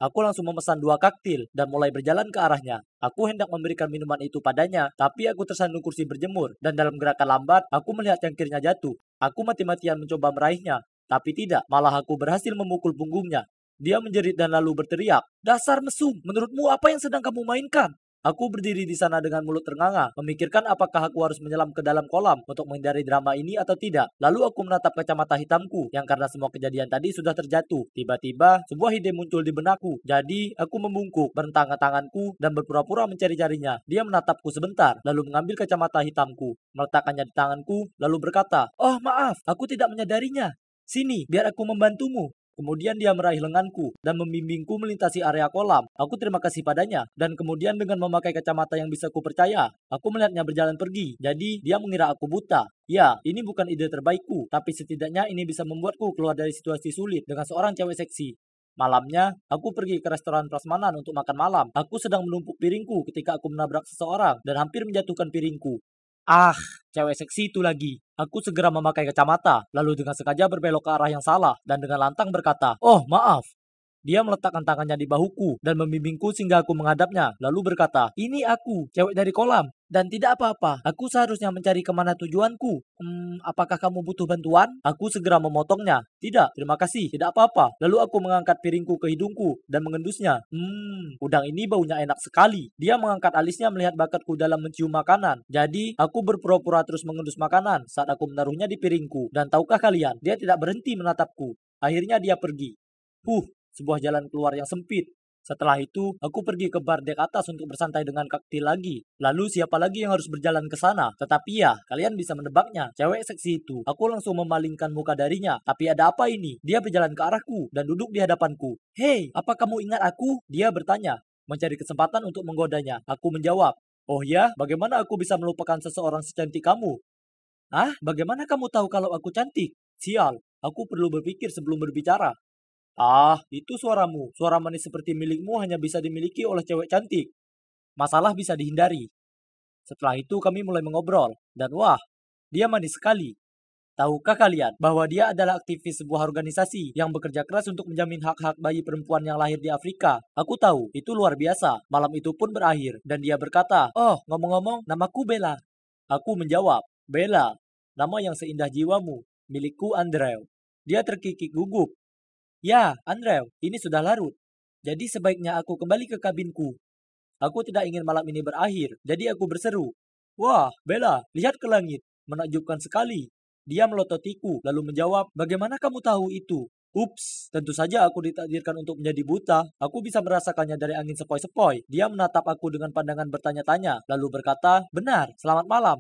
Aku langsung memesan 2 kaktil dan mulai berjalan ke arahnya. Aku hendak memberikan minuman itu padanya, tapi aku tersandung kursi berjemur, dan dalam gerakan lambat, aku melihat cangkirnya jatuh. Aku mati-matian mencoba meraihnya, tapi tidak, malah aku berhasil memukul punggungnya. Dia menjerit dan lalu berteriak, "Dasar mesum, menurutmu apa yang sedang kamu mainkan?" Aku berdiri di sana dengan mulut ternganga, memikirkan apakah aku harus menyelam ke dalam kolam untuk menghindari drama ini atau tidak. Lalu aku menatap kacamata hitamku, yang karena semua kejadian tadi sudah terjatuh. Tiba-tiba, sebuah ide muncul di benakku. Jadi, aku membungkuk, berentang tanganku, dan berpura-pura mencari-carinya. Dia menatapku sebentar, lalu mengambil kacamata hitamku, meletakkannya di tanganku, lalu berkata, "Oh maaf, aku tidak menyadarinya. Sini, biar aku membantumu." Kemudian dia meraih lenganku dan membimbingku melintasi area kolam. Aku terima kasih padanya. Dan kemudian dengan memakai kacamata yang bisa kupercaya, aku melihatnya berjalan pergi. Jadi dia mengira aku buta. Ya, ini bukan ide terbaikku, tapi setidaknya ini bisa membuatku keluar dari situasi sulit dengan seorang cewek seksi. Malamnya, aku pergi ke restoran prasmanan untuk makan malam. Aku sedang menumpuk piringku ketika aku menabrak seseorang dan hampir menjatuhkan piringku. Cewek seksi itu lagi. Aku segera memakai kacamata, lalu dengan sengaja berbelok ke arah yang salah, dan dengan lantang berkata, "Oh, maaf." Dia meletakkan tangannya di bahuku, dan membimbingku sehingga aku menghadapnya, lalu berkata, "Ini aku, cewek dari kolam, dan tidak apa-apa, aku seharusnya mencari kemana tujuanku. Apakah kamu butuh bantuan?" Aku segera memotongnya. "Tidak, terima kasih, tidak apa-apa." Lalu aku mengangkat piringku ke hidungku, dan mengendusnya. Udang ini baunya enak sekali. Dia mengangkat alisnya melihat bakatku dalam mencium makanan. Jadi, aku berpura-pura terus mengendus makanan saat aku menaruhnya di piringku. Dan tahukah kalian, dia tidak berhenti menatapku. Akhirnya dia pergi. Sebuah jalan keluar yang sempit. Setelah itu, aku pergi ke bar dek atas untuk bersantai dengan kaktil lagi. Lalu siapa lagi yang harus berjalan ke sana? Tetapi ya, kalian bisa menebaknya. Cewek seksi itu. Aku langsung memalingkan muka darinya. Tapi ada apa ini? Dia berjalan ke arahku dan duduk di hadapanku. "Hei, apa kamu ingat aku?" Dia bertanya, mencari kesempatan untuk menggodanya. Aku menjawab, "Oh ya, bagaimana aku bisa melupakan seseorang secantik kamu?" Bagaimana kamu tahu kalau aku cantik? Sial, aku perlu berpikir sebelum berbicara. Itu suaramu. Suara manis seperti milikmu hanya bisa dimiliki oleh cewek cantik. Masalah bisa dihindari. Setelah itu kami mulai mengobrol. Dan wah, dia manis sekali. Tahukah kalian bahwa dia adalah aktivis sebuah organisasi yang bekerja keras untuk menjamin hak-hak bayi perempuan yang lahir di Afrika? Aku tahu, itu luar biasa. Malam itu pun berakhir. Dan dia berkata, "Oh, ngomong-ngomong, namaku Bella." Aku menjawab, "Bella, nama yang seindah jiwamu. Milikku Andrew." Dia terkikik gugup. "Ya, Andrew, ini sudah larut. Jadi sebaiknya aku kembali ke kabinku." Aku tidak ingin malam ini berakhir, jadi aku berseru. Wah, Bella, lihat ke langit. Menakjubkan sekali. Dia melototiku, lalu menjawab, bagaimana kamu tahu itu? Ups, tentu saja aku ditakdirkan untuk menjadi buta. Aku bisa merasakannya dari angin sepoi-sepoi. Dia menatap aku dengan pandangan bertanya-tanya, lalu berkata, benar, selamat malam.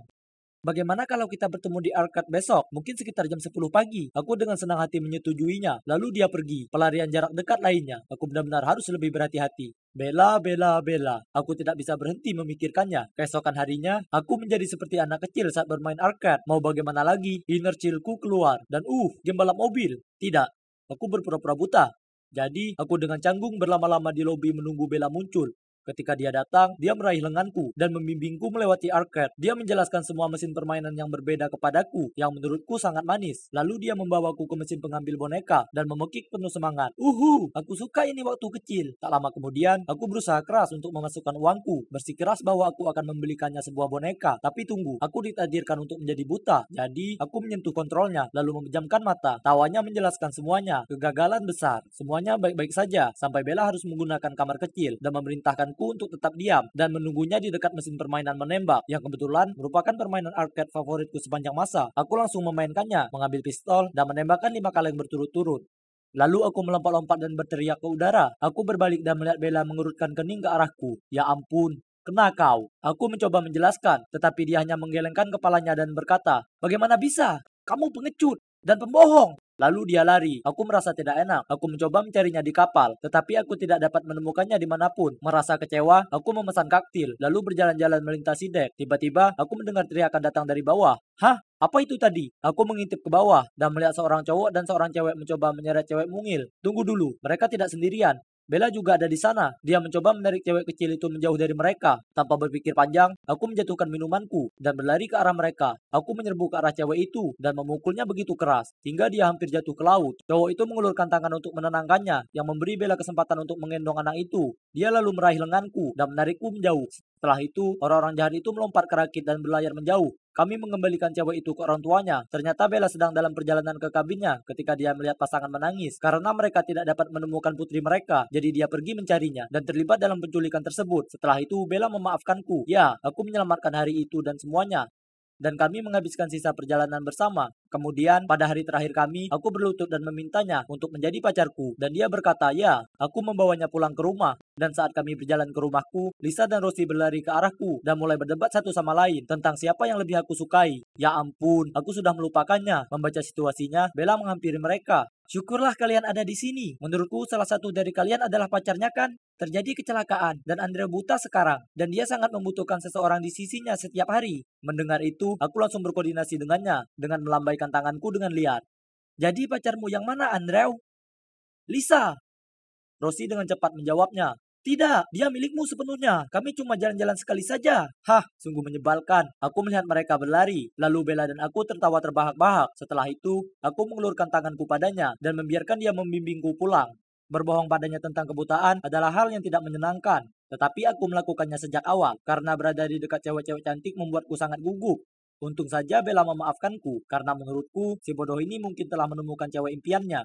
Bagaimana kalau kita bertemu di arcade besok? Mungkin sekitar jam 10 pagi. Aku dengan senang hati menyetujuinya. Lalu dia pergi. Pelarian jarak dekat lainnya. Aku benar-benar harus lebih berhati-hati. Bella, Bella, Bella. Aku tidak bisa berhenti memikirkannya. Keesokan harinya, aku menjadi seperti anak kecil saat bermain arcade. Mau bagaimana lagi? Inner chillku keluar. Dan game balap mobil. Tidak. Aku berpura-pura buta. Jadi, aku dengan canggung berlama-lama di lobi menunggu Bella muncul. Ketika dia datang, dia meraih lenganku dan membimbingku melewati arcade. Dia menjelaskan semua mesin permainan yang berbeda kepadaku, yang menurutku sangat manis. Lalu dia membawaku ke mesin pengambil boneka dan memekik penuh semangat. Aku suka ini waktu kecil. Tak lama kemudian, aku berusaha keras untuk memasukkan uangku, bersikeras bahwa aku akan membelikannya sebuah boneka. Tapi tunggu, aku ditakdirkan untuk menjadi buta. Jadi, aku menyentuh kontrolnya, lalu memejamkan mata. Tawanya menjelaskan semuanya. Kegagalan besar. Semuanya baik-baik saja, sampai Bella harus menggunakan kamar kecil dan memerintahkan untuk tetap diam dan menunggunya di dekat mesin permainan menembak yang kebetulan merupakan permainan arcade favoritku sepanjang masa. Aku langsung memainkannya, mengambil pistol dan menembakkan 5 kali yang berturut-turut. Lalu aku melompat-lompat dan berteriak ke udara. Aku berbalik dan melihat Bella mengerutkan kening ke arahku. Ya ampun, kena kau. Aku mencoba menjelaskan, tetapi dia hanya menggelengkan kepalanya dan berkata, bagaimana bisa? Kamu pengecut dan pembohong. Lalu dia lari. Aku merasa tidak enak. Aku mencoba mencarinya di kapal, tetapi aku tidak dapat menemukannya dimanapun. Merasa kecewa, aku memesan kaktil, lalu berjalan-jalan melintasi dek. Tiba-tiba, aku mendengar teriakan datang dari bawah. Hah? Apa itu tadi? Aku mengintip ke bawah dan melihat seorang cowok dan seorang cewek mencoba menyeret cewek mungil. Tunggu dulu, mereka tidak sendirian. Bella juga ada di sana. Dia mencoba menarik cewek kecil itu menjauh dari mereka. Tanpa berpikir panjang, aku menjatuhkan minumanku dan berlari ke arah mereka. Aku menyerbu ke arah cewek itu dan memukulnya begitu keras hingga dia hampir jatuh ke laut. Cowok itu mengulurkan tangan untuk menenangkannya, yang memberi Bella kesempatan untuk menggendong anak itu. Dia lalu meraih lenganku dan menarikku menjauh. Setelah itu, orang-orang jahat itu melompat ke rakit dan berlayar menjauh. Kami mengembalikan cewek itu ke orang tuanya. Ternyata Bella sedang dalam perjalanan ke kabinnya ketika dia melihat pasangan menangis karena mereka tidak dapat menemukan putri mereka. Jadi dia pergi mencarinya dan terlibat dalam penculikan tersebut. Setelah itu Bella memaafkanku. Ya, aku menyelamatkan hari itu dan semuanya. Dan kami menghabiskan sisa perjalanan bersama. Kemudian, pada hari terakhir kami, aku berlutut dan memintanya untuk menjadi pacarku. Dan dia berkata, ya, aku membawanya pulang ke rumah. Dan saat kami berjalan ke rumahku, Lisa dan Rosie berlari ke arahku dan mulai berdebat satu sama lain tentang siapa yang lebih aku sukai. Ya ampun, aku sudah melupakannya. Membaca situasinya, Bella menghampiri mereka. Syukurlah kalian ada di sini. Menurutku salah satu dari kalian adalah pacarnya kan? Terjadi kecelakaan dan Andrea buta sekarang. Dan dia sangat membutuhkan seseorang di sisinya setiap hari. Mendengar itu, aku langsung berkoordinasi dengannya dengan melambaikan tanganku dengan liar. Jadi pacarmu yang mana, Andrew? Lisa. Rosie dengan cepat menjawabnya. Tidak, dia milikmu sepenuhnya. Kami cuma jalan-jalan sekali saja. Hah, sungguh menyebalkan. Aku melihat mereka berlari. Lalu Bella dan aku tertawa terbahak-bahak. Setelah itu, aku mengulurkan tanganku padanya dan membiarkan dia membimbingku pulang. Berbohong padanya tentang kebutaan adalah hal yang tidak menyenangkan. Tetapi aku melakukannya sejak awal. Karena berada di dekat cewek-cewek cantik membuatku sangat gugup. Untung saja Bella memaafkanku. Karena menurutku, si bodoh ini mungkin telah menemukan cewek impiannya.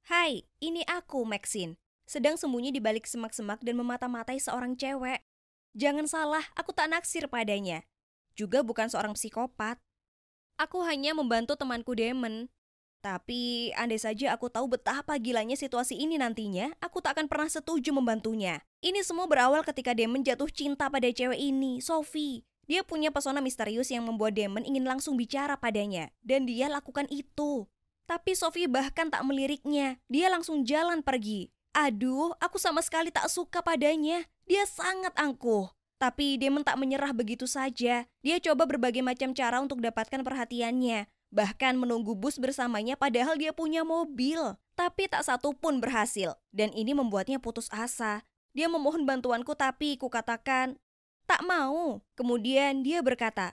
Hai, ini aku, Maxine. Sedang sembunyi di balik semak-semak dan memata-matai seorang cewek. Jangan salah, aku tak naksir padanya. Juga bukan seorang psikopat. Aku hanya membantu temanku Damon. Tapi, andai saja aku tahu betapa gilanya situasi ini nantinya, aku tak akan pernah setuju membantunya. Ini semua berawal ketika Damon jatuh cinta pada cewek ini, Sophie. Dia punya pesona misterius yang membuat Damon ingin langsung bicara padanya. Dan dia lakukan itu. Tapi Sophie bahkan tak meliriknya. Dia langsung jalan pergi. Aduh, aku sama sekali tak suka padanya. Dia sangat angkuh. Tapi Damon tak menyerah begitu saja. Dia coba berbagai macam cara untuk dapatkan perhatiannya. Bahkan menunggu bus bersamanya padahal dia punya mobil. Tapi tak satu pun berhasil. Dan ini membuatnya putus asa. Dia memohon bantuanku tapi kukatakan, tak mau. Kemudian dia berkata,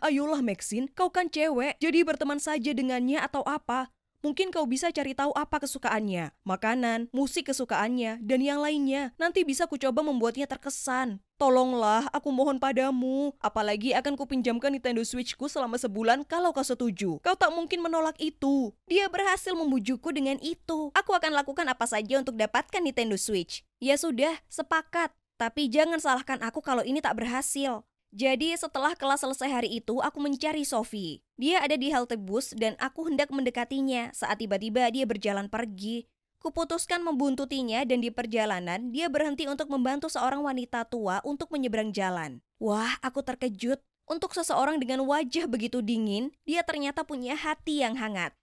ayolah Maxine, kau kan cewek, jadi berteman saja dengannya atau apa. Mungkin kau bisa cari tahu apa kesukaannya, makanan, musik kesukaannya, dan yang lainnya. Nanti bisa ku coba membuatnya terkesan. Tolonglah, aku mohon padamu. Apalagi akan kupinjamkan Nintendo Switch-ku selama sebulan kalau kau setuju. Kau tak mungkin menolak itu. Dia berhasil membujukku dengan itu. Aku akan lakukan apa saja untuk dapatkan Nintendo Switch. Ya sudah, sepakat. Tapi jangan salahkan aku kalau ini tak berhasil. Jadi setelah kelas selesai hari itu, aku mencari Sophie. Dia ada di halte bus dan aku hendak mendekatinya saat tiba-tiba dia berjalan pergi. Kuputuskan membuntutinya dan di perjalanan, dia berhenti untuk membantu seorang wanita tua untuk menyeberang jalan. Wah, aku terkejut. Untuk seseorang dengan wajah begitu dingin, dia ternyata punya hati yang hangat.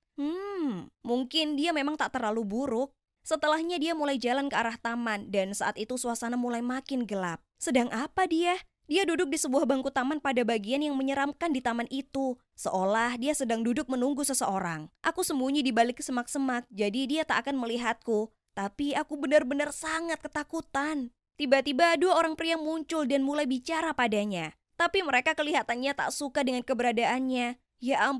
Mungkin dia memang tak terlalu buruk. Setelahnya dia mulai jalan ke arah taman dan saat itu suasana mulai makin gelap. Sedang apa dia? Dia duduk di sebuah bangku taman pada bagian yang menyeramkan di taman itu. Seolah dia sedang duduk menunggu seseorang. Aku sembunyi di balik semak-semak, jadi dia tak akan melihatku. Tapi aku benar-benar sangat ketakutan. Tiba-tiba 2 orang pria muncul dan mulai bicara padanya. Tapi mereka kelihatannya tak suka dengan keberadaannya.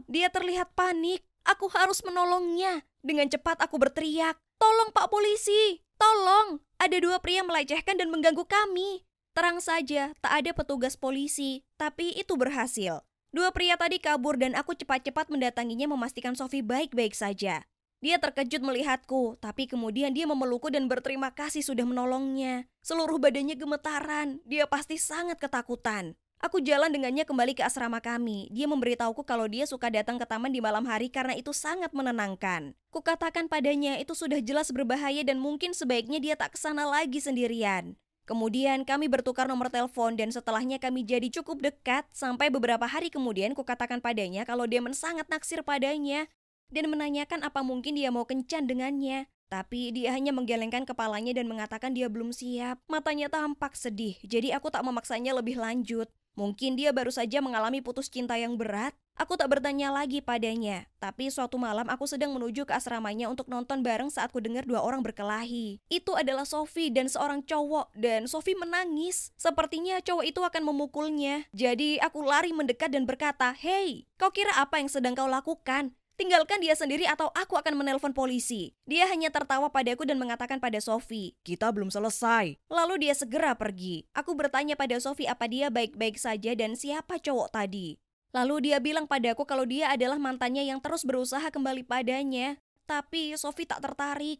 Dia terlihat panik. Aku harus menolongnya. Dengan cepat aku berteriak, "Tolong Pak Polisi! Tolong! Ada 2 pria melecehkan dan mengganggu kami." Terang saja, tak ada petugas polisi, tapi itu berhasil. 2 pria tadi kabur dan aku cepat-cepat mendatanginya memastikan Sophie baik-baik saja. Dia terkejut melihatku, tapi kemudian dia memelukku dan berterima kasih sudah menolongnya. Seluruh badannya gemetaran, dia pasti sangat ketakutan. Aku jalan dengannya kembali ke asrama kami. Dia memberitahuku kalau dia suka datang ke taman di malam hari karena itu sangat menenangkan. Kukatakan padanya itu sudah jelas berbahaya dan mungkin sebaiknya dia tak kesana lagi sendirian. Kemudian kami bertukar nomor telepon dan setelahnya kami jadi cukup dekat sampai beberapa hari kemudian kukatakan padanya kalau Damon sangat naksir padanya dan menanyakan apa mungkin dia mau kencan dengannya. Tapi dia hanya menggelengkan kepalanya dan mengatakan dia belum siap. Matanya tampak sedih, jadi aku tak memaksanya lebih lanjut. Mungkin dia baru saja mengalami putus cinta yang berat. Aku tak bertanya lagi padanya. Tapi suatu malam aku sedang menuju ke asramanya untuk nonton bareng saat ku dengar 2 orang berkelahi. Itu adalah Sophie dan seorang cowok dan Sophie menangis. Sepertinya cowok itu akan memukulnya. Jadi aku lari mendekat dan berkata, "Hei, kau kira apa yang sedang kau lakukan? Tinggalkan dia sendiri atau aku akan menelpon polisi." Dia hanya tertawa padaku dan mengatakan pada Sophie, "Kita belum selesai." Lalu dia segera pergi. Aku bertanya pada Sophie apa dia baik-baik saja dan siapa cowok tadi. Lalu dia bilang padaku kalau dia adalah mantannya yang terus berusaha kembali padanya. Tapi Sophie tak tertarik.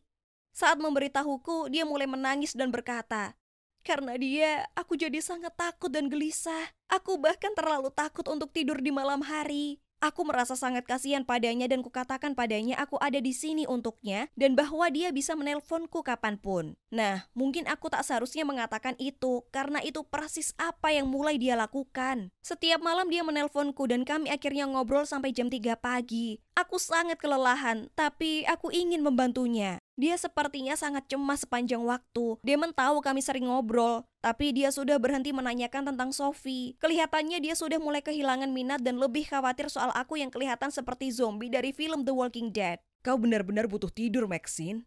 Saat memberitahuku, dia mulai menangis dan berkata, "Karena dia, aku jadi sangat takut dan gelisah. Aku bahkan terlalu takut untuk tidur di malam hari." Aku merasa sangat kasihan padanya dan kukatakan padanya aku ada di sini untuknya dan bahwa dia bisa menelponku kapanpun. Nah, mungkin aku tak seharusnya mengatakan itu karena itu persis apa yang mulai dia lakukan. Setiap malam dia menelponku dan kami akhirnya ngobrol sampai jam 3 pagi. Aku sangat kelelahan, tapi aku ingin membantunya. Dia sepertinya sangat cemas sepanjang waktu. Damon tahu kami sering ngobrol, tapi dia sudah berhenti menanyakan tentang Sophie. Kelihatannya dia sudah mulai kehilangan minat dan lebih khawatir soal aku yang kelihatan seperti zombie dari film The Walking Dead. "Kau benar-benar butuh tidur, Maxine."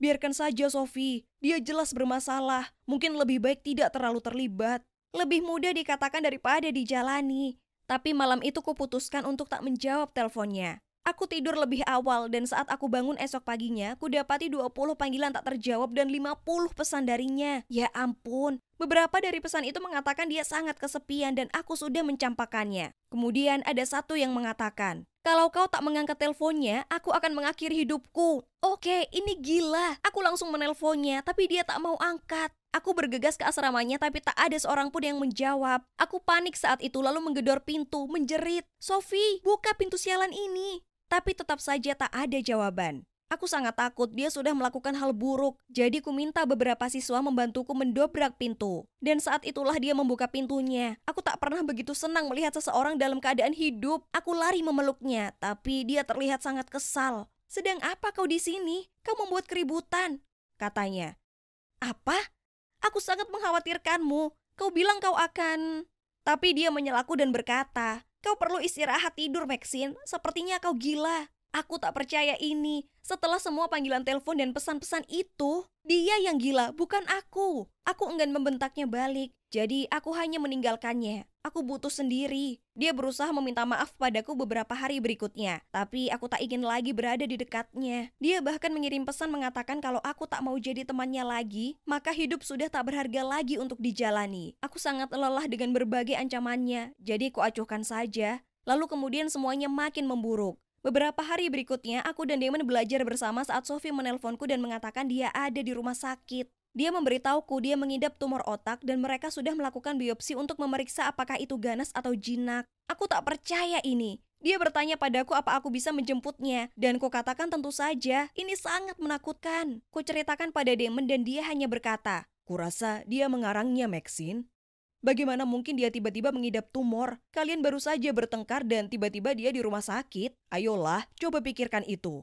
"Biarkan saja Sophie, dia jelas bermasalah. Mungkin lebih baik tidak terlalu terlibat. Lebih mudah dikatakan daripada dijalani." Tapi malam itu kuputuskan untuk tak menjawab teleponnya. Aku tidur lebih awal dan saat aku bangun esok paginya, ku dapati 20 panggilan tak terjawab dan 50 pesan darinya. Ya ampun, beberapa dari pesan itu mengatakan dia sangat kesepian dan aku sudah mencampakkannya. Kemudian ada satu yang mengatakan, "Kalau kau tak mengangkat teleponnya, aku akan mengakhiri hidupku." Oke, ini gila. Aku langsung menelponnya, tapi dia tak mau angkat. Aku bergegas ke asramanya tapi tak ada seorang pun yang menjawab. Aku panik saat itu lalu menggedor pintu, menjerit, "Sophie, buka pintu sialan ini." Tapi tetap saja tak ada jawaban. Aku sangat takut dia sudah melakukan hal buruk, jadi ku minta beberapa siswa membantuku mendobrak pintu. Dan saat itulah dia membuka pintunya. Aku tak pernah begitu senang melihat seseorang dalam keadaan hidup. Aku lari memeluknya, tapi dia terlihat sangat kesal. "Sedang apa kau di sini? Kau membuat keributan," katanya. "Apa? Aku sangat mengkhawatirkanmu. Kau bilang kau akan..." Tapi dia menyelaku dan berkata, "Kau perlu istirahat tidur, Maxine. Sepertinya kau gila." Aku tak percaya ini. Setelah semua panggilan telepon dan pesan-pesan itu, dia yang gila, bukan aku. Aku enggan membentaknya balik. Jadi aku hanya meninggalkannya. Aku butuh sendiri. Dia berusaha meminta maaf padaku beberapa hari berikutnya. Tapi aku tak ingin lagi berada di dekatnya. Dia bahkan mengirim pesan mengatakan kalau aku tak mau jadi temannya lagi, maka hidup sudah tak berharga lagi untuk dijalani. Aku sangat lelah dengan berbagai ancamannya. Jadi ku acuhkan saja. Lalu kemudian semuanya makin memburuk. Beberapa hari berikutnya, aku dan Damon belajar bersama saat Sophie menelponku dan mengatakan dia ada di rumah sakit. Dia memberitahuku dia mengidap tumor otak dan mereka sudah melakukan biopsi untuk memeriksa apakah itu ganas atau jinak. Aku tak percaya ini. Dia bertanya padaku apa aku bisa menjemputnya, dan ku katakan tentu saja, ini sangat menakutkan. Ku ceritakan pada Damon dan dia hanya berkata, "Kurasa dia mengarangnya, Maxine. Bagaimana mungkin dia tiba-tiba mengidap tumor? Kalian baru saja bertengkar dan tiba-tiba dia di rumah sakit. Ayolah, coba pikirkan itu."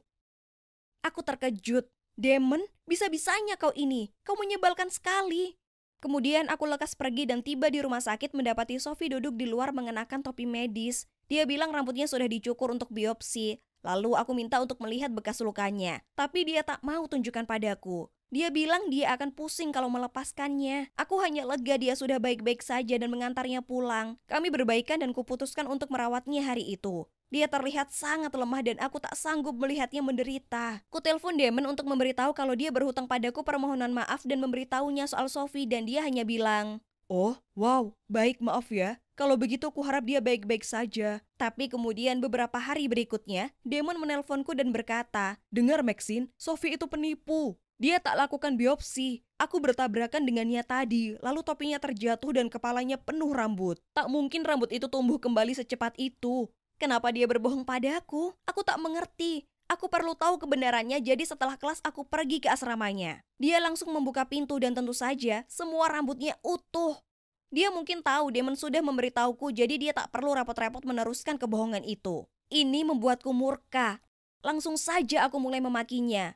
Aku terkejut. Damon, bisa-bisanya kau ini. Kau menyebalkan sekali. Kemudian aku lekas pergi dan tiba di rumah sakit mendapati Sophie duduk di luar mengenakan topi medis. Dia bilang rambutnya sudah dicukur untuk biopsi. Lalu aku minta untuk melihat bekas lukanya. Tapi dia tak mau tunjukkan padaku. Dia bilang dia akan pusing kalau melepaskannya. Aku hanya lega dia sudah baik-baik saja dan mengantarnya pulang. Kami berbaikan dan kuputuskan untuk merawatnya hari itu. Dia terlihat sangat lemah dan aku tak sanggup melihatnya menderita. Ku telepon Damon untuk memberitahu kalau dia berhutang padaku permohonan maaf dan memberitahunya soal Sophie dan dia hanya bilang, "Oh, wow, baik, maaf ya. Kalau begitu kuharap dia baik-baik saja." Tapi kemudian beberapa hari berikutnya, Damon menelponku dan berkata, "Dengar Maxine, Sophie itu penipu. Dia tak lakukan biopsi. Aku bertabrakan dengannya tadi, lalu topinya terjatuh dan kepalanya penuh rambut. Tak mungkin rambut itu tumbuh kembali secepat itu. Kenapa dia berbohong padaku? Aku tak mengerti. Aku perlu tahu kebenarannya, jadi setelah kelas aku pergi ke asramanya. Dia langsung membuka pintu dan tentu saja semua rambutnya utuh. Dia mungkin tahu Damon sudah memberitahuku, jadi dia tak perlu repot-repot meneruskan kebohongan itu. Ini membuatku murka. Langsung saja aku mulai memakinya.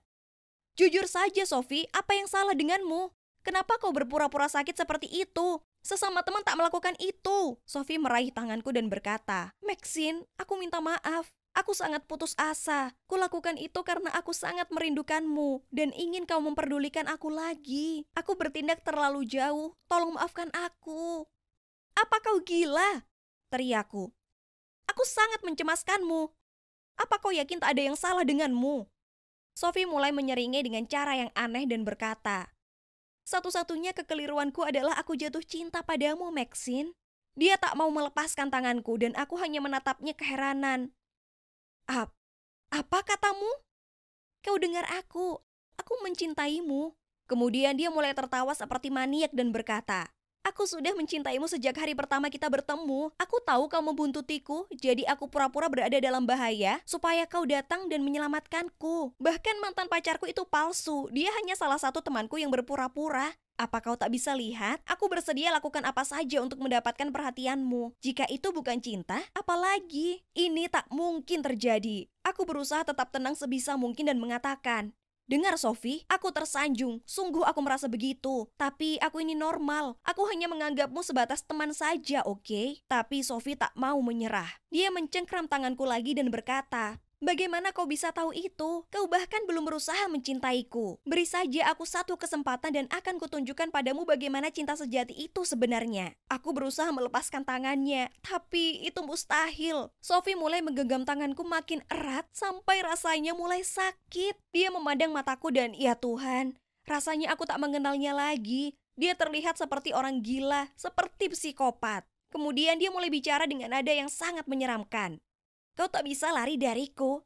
"Jujur saja, Sophie, apa yang salah denganmu? Kenapa kau berpura-pura sakit seperti itu? Sesama teman tak melakukan itu." Sophie meraih tanganku dan berkata, "Maxine, aku minta maaf. Aku sangat putus asa. Kulakukan itu karena aku sangat merindukanmu dan ingin kau memperdulikan aku lagi. Aku bertindak terlalu jauh. Tolong maafkan aku." "Apa kau gila?" teriakku. "Aku sangat mencemaskanmu. Apa kau yakin tak ada yang salah denganmu?" Sophie mulai menyeringai dengan cara yang aneh dan berkata, "Satu-satunya kekeliruanku adalah aku jatuh cinta padamu, Maxine." Dia tak mau melepaskan tanganku dan aku hanya menatapnya keheranan. Apa katamu?" "Kau dengar aku. Aku mencintaimu." Kemudian dia mulai tertawa seperti maniak dan berkata, "Aku sudah mencintaimu sejak hari pertama kita bertemu. Aku tahu kau membuntutiku, jadi aku pura-pura berada dalam bahaya supaya kau datang dan menyelamatkanku. Bahkan mantan pacarku itu palsu. Dia hanya salah satu temanku yang berpura-pura. Apa kau tak bisa lihat? Aku bersedia lakukan apa saja untuk mendapatkan perhatianmu. Jika itu bukan cinta, apalagi? Ini tak mungkin terjadi." Aku berusaha tetap tenang sebisa mungkin dan mengatakan, "Dengar Sophie, aku tersanjung. Sungguh aku merasa begitu. Tapi aku ini normal. Aku hanya menganggapmu sebatas teman saja, oke?" Tapi Sophie tak mau menyerah. Dia mencengkram tanganku lagi dan berkata, "Bagaimana kau bisa tahu itu? Kau bahkan belum berusaha mencintaiku. Beri saja aku satu kesempatan dan akan kutunjukkan padamu bagaimana cinta sejati itu sebenarnya." Aku berusaha melepaskan tangannya, tapi itu mustahil. Sophie mulai menggenggam tanganku makin erat sampai rasanya mulai sakit. Dia memandang mataku dan ya Tuhan, rasanya aku tak mengenalnya lagi. Dia terlihat seperti orang gila, seperti psikopat. Kemudian dia mulai bicara dengan nada yang sangat menyeramkan. "Kau tak bisa lari dariku.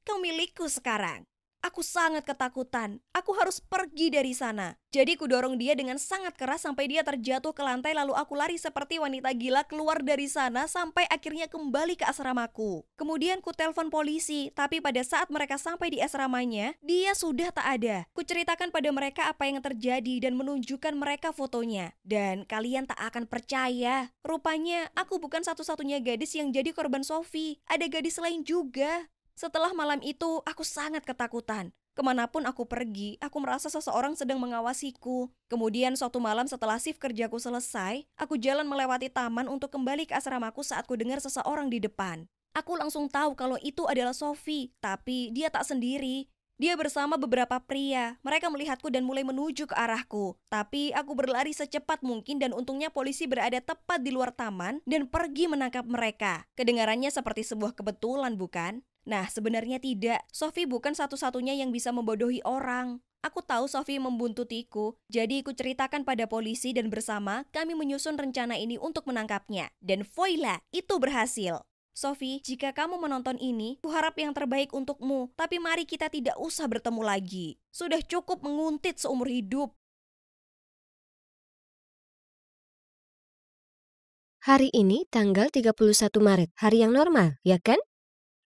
Kau milikku sekarang." Aku sangat ketakutan. Aku harus pergi dari sana. Jadi kudorong dia dengan sangat keras sampai dia terjatuh ke lantai, lalu aku lari seperti wanita gila keluar dari sana sampai akhirnya kembali ke asramaku. Kemudian ku telepon polisi, tapi pada saat mereka sampai di asramanya, dia sudah tak ada. Ku ceritakan pada mereka apa yang terjadi dan menunjukkan mereka fotonya. Dan kalian tak akan percaya. Rupanya aku bukan satu-satunya gadis yang jadi korban Sophie. Ada gadis lain juga. Setelah malam itu, aku sangat ketakutan. Kemanapun aku pergi, aku merasa seseorang sedang mengawasiku. Kemudian suatu malam setelah shift kerjaku selesai, aku jalan melewati taman untuk kembali ke asramaku saat ku dengar seseorang di depan. Aku langsung tahu kalau itu adalah Sophie, tapi dia tak sendiri. Dia bersama beberapa pria. Mereka melihatku dan mulai menuju ke arahku. Tapi aku berlari secepat mungkin dan untungnya polisi berada tepat di luar taman dan pergi menangkap mereka. Kedengarannya seperti sebuah kebetulan, bukan? Nah, sebenarnya tidak. Sophie bukan satu-satunya yang bisa membodohi orang. Aku tahu Sophie membuntutiku, jadi aku ceritakan pada polisi dan bersama kami menyusun rencana ini untuk menangkapnya. Dan voila, itu berhasil. Sophie, jika kamu menonton ini, kuharap yang terbaik untukmu. Tapi mari kita tidak usah bertemu lagi. Sudah cukup menguntit seumur hidup. Hari ini tanggal 31 Maret, hari yang normal, ya kan?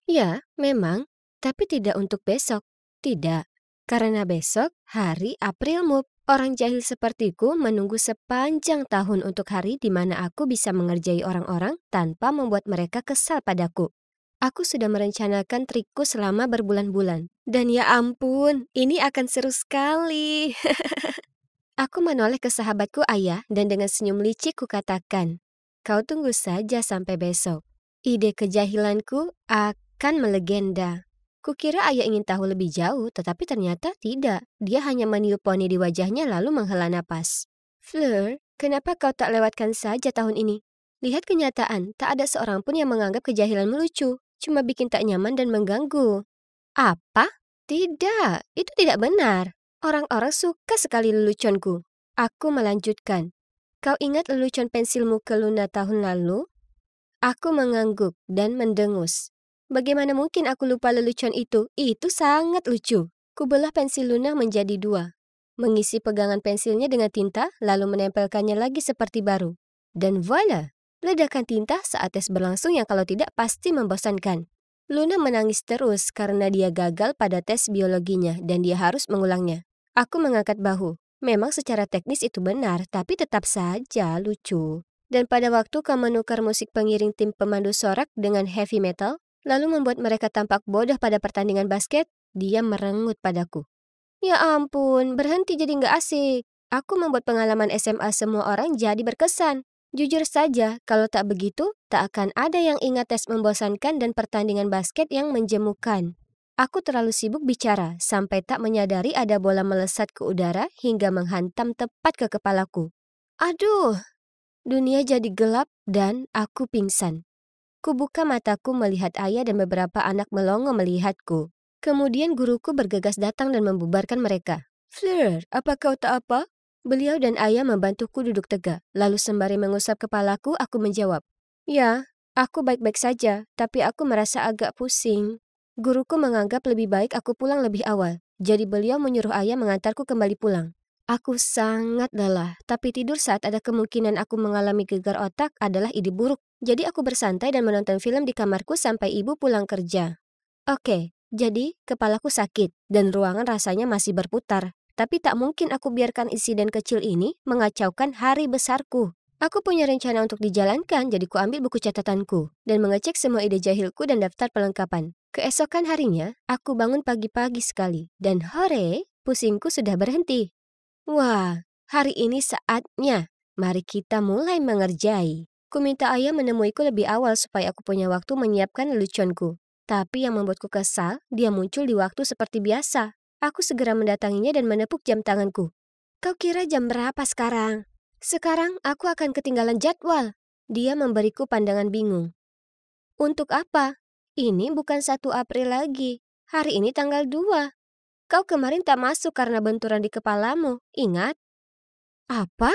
Ya, memang. Tapi tidak untuk besok. Tidak. Karena besok hari April Mop. Orang jahil sepertiku menunggu sepanjang tahun untuk hari di mana aku bisa mengerjai orang-orang tanpa membuat mereka kesal padaku. Aku sudah merencanakan trikku selama berbulan-bulan. Dan ya ampun, ini akan seru sekali. Aku menoleh ke sahabatku Ayah dan dengan senyum licik kukatakan, kau tunggu saja sampai besok. Ide kejahilanku akan melegenda. Kukira Ayah ingin tahu lebih jauh, tetapi ternyata tidak. Dia hanya meniup poni di wajahnya lalu menghela napas. Fleur, kenapa kau tak lewatkan saja tahun ini? Lihat kenyataan, tak ada seorang pun yang menganggap kejahilanmu lucu. Cuma bikin tak nyaman dan mengganggu. Apa? Tidak, itu tidak benar. Orang-orang suka sekali leluconku. Aku melanjutkan. Kau ingat lelucon pensilmu ke Luna tahun lalu? Aku mengangguk dan mendengus. Bagaimana mungkin aku lupa lelucon itu? Itu sangat lucu. Kubelah pensil Luna menjadi 2. Mengisi pegangan pensilnya dengan tinta, lalu menempelkannya lagi seperti baru. Dan voila! Ledakan tinta saat tes berlangsung yang kalau tidak pasti membosankan. Luna menangis terus karena dia gagal pada tes biologinya dan dia harus mengulangnya. Aku mengangkat bahu. Memang secara teknis itu benar, tapi tetap saja lucu. Dan pada waktu kau menukar musik pengiring tim pemandu sorak dengan heavy metal, lalu membuat mereka tampak bodoh pada pertandingan basket, dia merengut padaku. Ya ampun, berhenti jadi nggak asik. Aku membuat pengalaman SMA semua orang jadi berkesan. Jujur saja, kalau tak begitu, tak akan ada yang ingat tes membosankan dan pertandingan basket yang menjemukan. Aku terlalu sibuk bicara, sampai tak menyadari ada bola melesat ke udara hingga menghantam tepat ke kepalaku. Aduh, dunia jadi gelap dan aku pingsan. Kubuka mataku melihat Ayah dan beberapa anak melongo melihatku. Kemudian guruku bergegas datang dan membubarkan mereka. Fleur, apa kau tak apa? Beliau dan Ayah membantuku duduk tegak. Lalu sembari mengusap kepalaku, aku menjawab. Ya, aku baik-baik saja, tapi aku merasa agak pusing. Guruku menganggap lebih baik aku pulang lebih awal. Jadi beliau menyuruh Ayah mengantarku kembali pulang. Aku sangat lelah, tapi tidur saat ada kemungkinan aku mengalami gegar otak adalah ide buruk. Jadi aku bersantai dan menonton film di kamarku sampai ibu pulang kerja. Oke, jadi kepalaku sakit dan ruangan rasanya masih berputar. Tapi tak mungkin aku biarkan insiden kecil ini mengacaukan hari besarku. Aku punya rencana untuk dijalankan, jadi ku ambil buku catatanku dan mengecek semua ide jahilku dan daftar pelengkapan. Keesokan harinya, aku bangun pagi-pagi sekali dan hore, pusingku sudah berhenti. Wah, hari ini saatnya. Mari kita mulai mengerjai. Ku minta Ayah menemuiku lebih awal supaya aku punya waktu menyiapkan leluconku. Tapi yang membuatku kesal, dia muncul di waktu seperti biasa. Aku segera mendatanginya dan menepuk jam tanganku. Kau kira jam berapa sekarang? Sekarang aku akan ketinggalan jadwal. Dia memberiku pandangan bingung. Untuk apa? Ini bukan 1 April lagi. Hari ini tanggal 2. Kau kemarin tak masuk karena benturan di kepalamu, ingat? Apa?